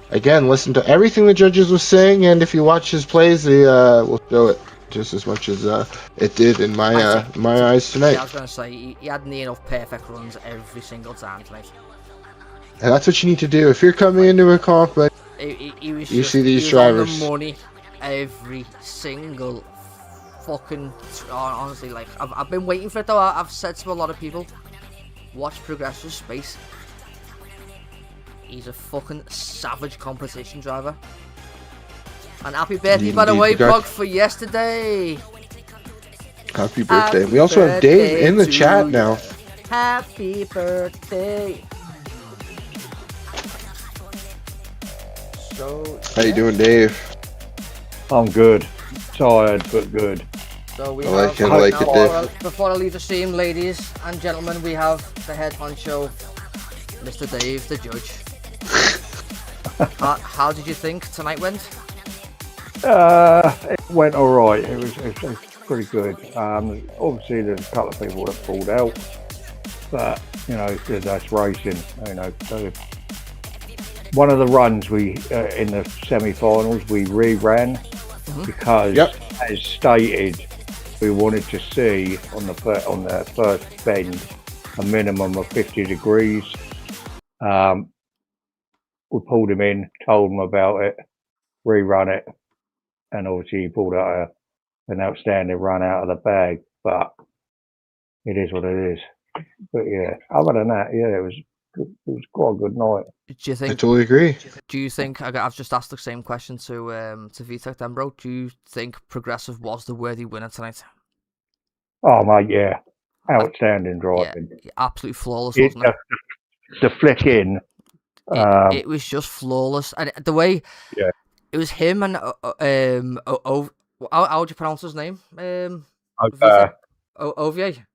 again, listen to everything the judges were saying, and if you watch his plays, they will show it just as much as it did in my my eyes tonight. Yeah, I was going to say, he had near enough perfect runs every single time tonight. And that's what you need to do. If you're coming into a comp, but you see these drivers on the money every single fucking. Honestly, like, I've been waiting for it though. I've said to a lot of people, watch Progressive Space. He's a fucking savage competition driver. And happy birthday, by the way, Prog, for yesterday. Happy birthday. We also have Dave in the chat now. Happy birthday. So, How you doing, Dave? I'm good. Tired, but good. So we I like have it, I like it, Dave. Before I leave the stream, ladies and gentlemen, we have the head honcho, Mr. Dave, the judge. How did you think tonight went? It went all right. It was pretty good. Obviously, there's a couple of people that pulled out, but you know that's racing. You know, so one of the runs we in the semi-finals we re-ran because, as stated, we wanted to see on the first bend a minimum of 50 degrees. We pulled him in, told him about it, rerun it, and obviously he pulled out an outstanding run out of the bag. But it is what it is. But yeah, other than that, yeah, it was quite a good night. Do you think? I totally agree. Do you think? I've just asked the same question to Vitek then, bro. Do you think Progressive was the worthy winner tonight? Oh mate, yeah, outstanding driving. Yeah, absolutely flawless, wasn't it? The flick in. It was just flawless, and the way it was him and how would you pronounce his name? Ovier. Ovier.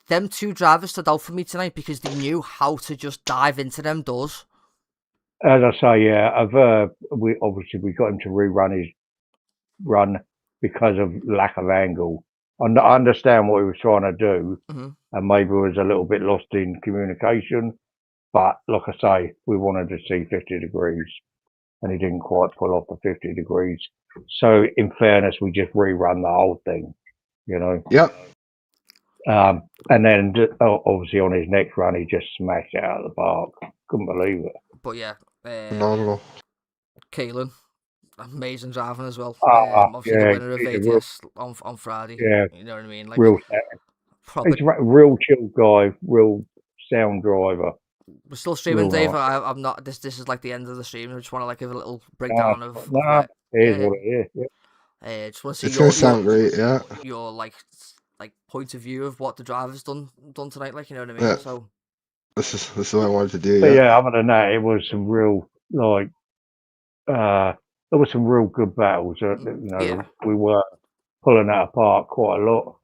Them two drivers stood out for me tonight because they knew how to just dive into them doors. As I say, yeah, we got him to rerun his run because of lack of angle. I understand what he was trying to do, and maybe was a little bit lost in communication. But like I say, we wanted to see 50 degrees, and he didn't quite pull off the 50 degrees. So, in fairness, we just rerun the whole thing, you know. Yep. And then obviously on his next run, he just smashed it out of the park. Couldn't believe it. But yeah, Phenomenal. Kalen, amazing driving as well. Obviously the winner of ATS on Friday. Yeah, you know what I mean. Like, real chill guy, real sound driver. We're still streaming, Dave. I'm not. This is like the end of the stream. I just want to like give a little breakdown of. It is what it is. Yeah. Just want to see It's gonna sound great. Yeah. Your like point of view of what the driver's done tonight. Like, you know what I mean. Yeah. So this is what I wanted to do. But yeah, other than that, it was some real there were some real good battles. You know, we were pulling that apart quite a lot.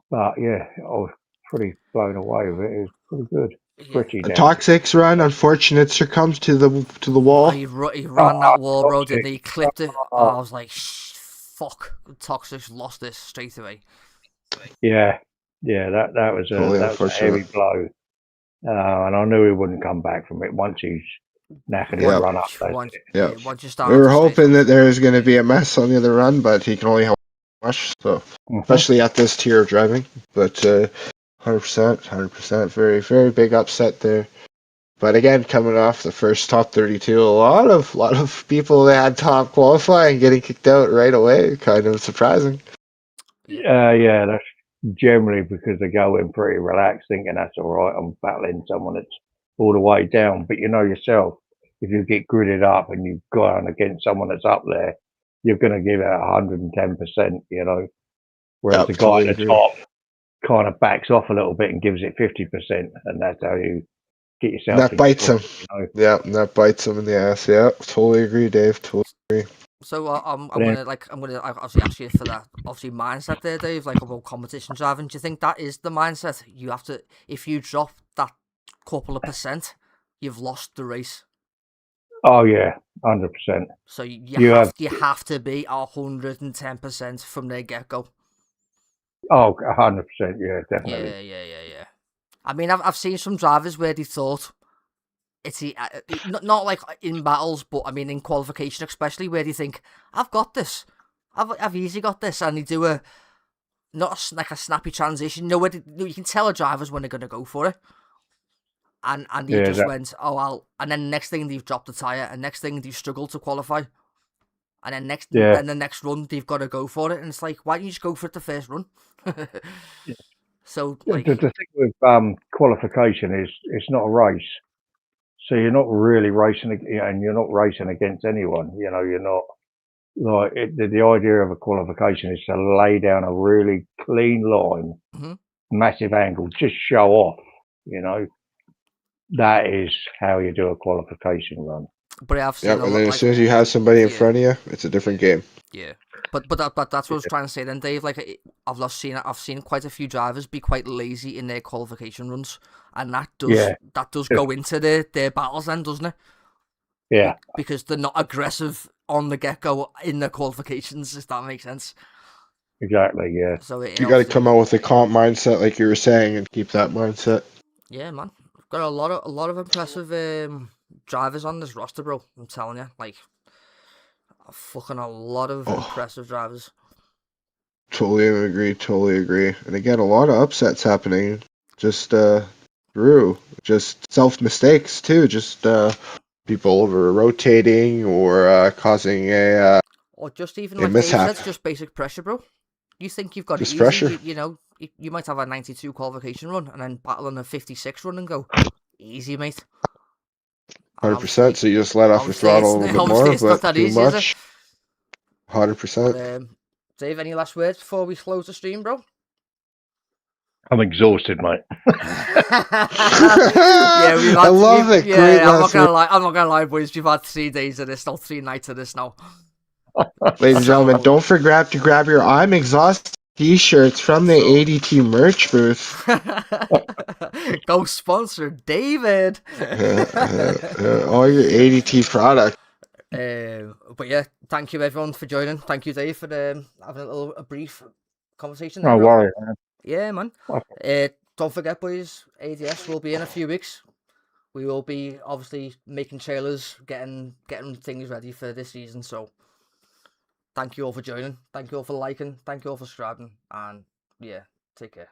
But yeah, I was pretty blown away with it. It was pretty good. Pretty. A Toxic's run, unfortunate, succumbs to the wall. He ran that wall, bro. Did he clipped it? I was like, fuck. Toxic's lost this straight away. Yeah, that was a heavy blow. and I knew he wouldn't come back from it once he's knackered his Yeah. run up. That's Once, it. Yeah. once you We start were to say hoping something. that there was going to be a mess on the other run, but he can only help much. So, especially at this tier of driving. But 100%, very, very big upset there. But again, coming off the first top 32, a lot of people that had top qualifying getting kicked out right away. Kind of surprising. Yeah, that's generally because they go in pretty relaxed, thinking that's all right. I'm battling someone that's all the way down. But you know yourself, if you get gridded up and you've gone against someone that's up there, you're going to give it 110%. You know, whereas Yep, the guy totally at the agree. top kind of backs off a little bit and gives it 50%, and that's how you get yourself. That bites him. You know? Yeah, that bites him in the ass. Yeah, totally agree, Dave. Totally agree. So I'm then- gonna obviously ask you for that obviously mindset there, Dave. Like about competition driving, do you think that is the mindset? You have to, if you drop that couple of percent, you've lost the race. Oh yeah, 100%. So You you have to be 110% from the get go. Oh, 100%. Yeah, definitely. Yeah. I mean, I've seen some drivers where they thought it's not like in battles, but I mean in qualification especially, where they think I've got this, I've easily got this, and they do a not like a snappy transition. You know, you can tell a driver's when they're gonna go for it, and they Yeah, just went, oh well, and then next thing they've dropped the tire, and next thing they've struggled to qualify, and then then the next run they've got to go for it, and it's like, why don't you just go for it the first run? So like, the thing with qualification is it's not a race, so you're not really racing, and you're not racing against anyone. You know, you're not like the idea of a qualification is to lay down a really clean line, massive angle, just show off. You know, that is how you do a qualification run. but I've seen Yep, a and lot, then like, as soon as you have somebody in yeah. front of you, it's a different game. Yeah, but that's what I was trying to say then, Dave. Like, I've seen quite a few drivers be quite lazy in their qualification runs, and that does go into their battles then, doesn't it? Yeah, Because they're not aggressive on the get go in their qualifications. If that makes sense. exactly. Yeah. So You got to come out with a comp mindset, like you were saying, and keep that mindset. Yeah, man. We've got a lot of impressive drivers on this roster, bro. I'm telling you, like, fucking a lot of impressive drivers. Totally agree. And again, a lot of upsets happening. Just through just self mistakes too. Just people over rotating or causing a Or just even a like mishap. Dave said, just basic pressure, bro. You think you've got Just it easy, pressure. you know, you might have a 92 qualification run and then battle on a 56 run and go, easy, mate. 100%. So you just let off your throttle a little bit more, It's not but that too easy, is it? much. 100%. But, Dave, any last words before we close the stream, bro? I'm exhausted, mate. Yeah, we've had, I love it. Yeah, Great I'm not last gonna lie. I'm not gonna lie, boys. We've had 3 days of this now, 3 nights of this now. Ladies and gentlemen, don't forget to grab your I'm Exhausted t-shirts from the ADT merch booth. Go sponsor David. All your ADT product. But yeah, thank you everyone for joining. Thank you, Dave, for having a brief conversation. No worry, man. Yeah, man. Don't forget, boys, ADS will be in a few weeks. We will be obviously making trailers, getting things ready for this season. So thank you all for joining. Thank you all for liking. Thank you all for subscribing. And yeah, take care.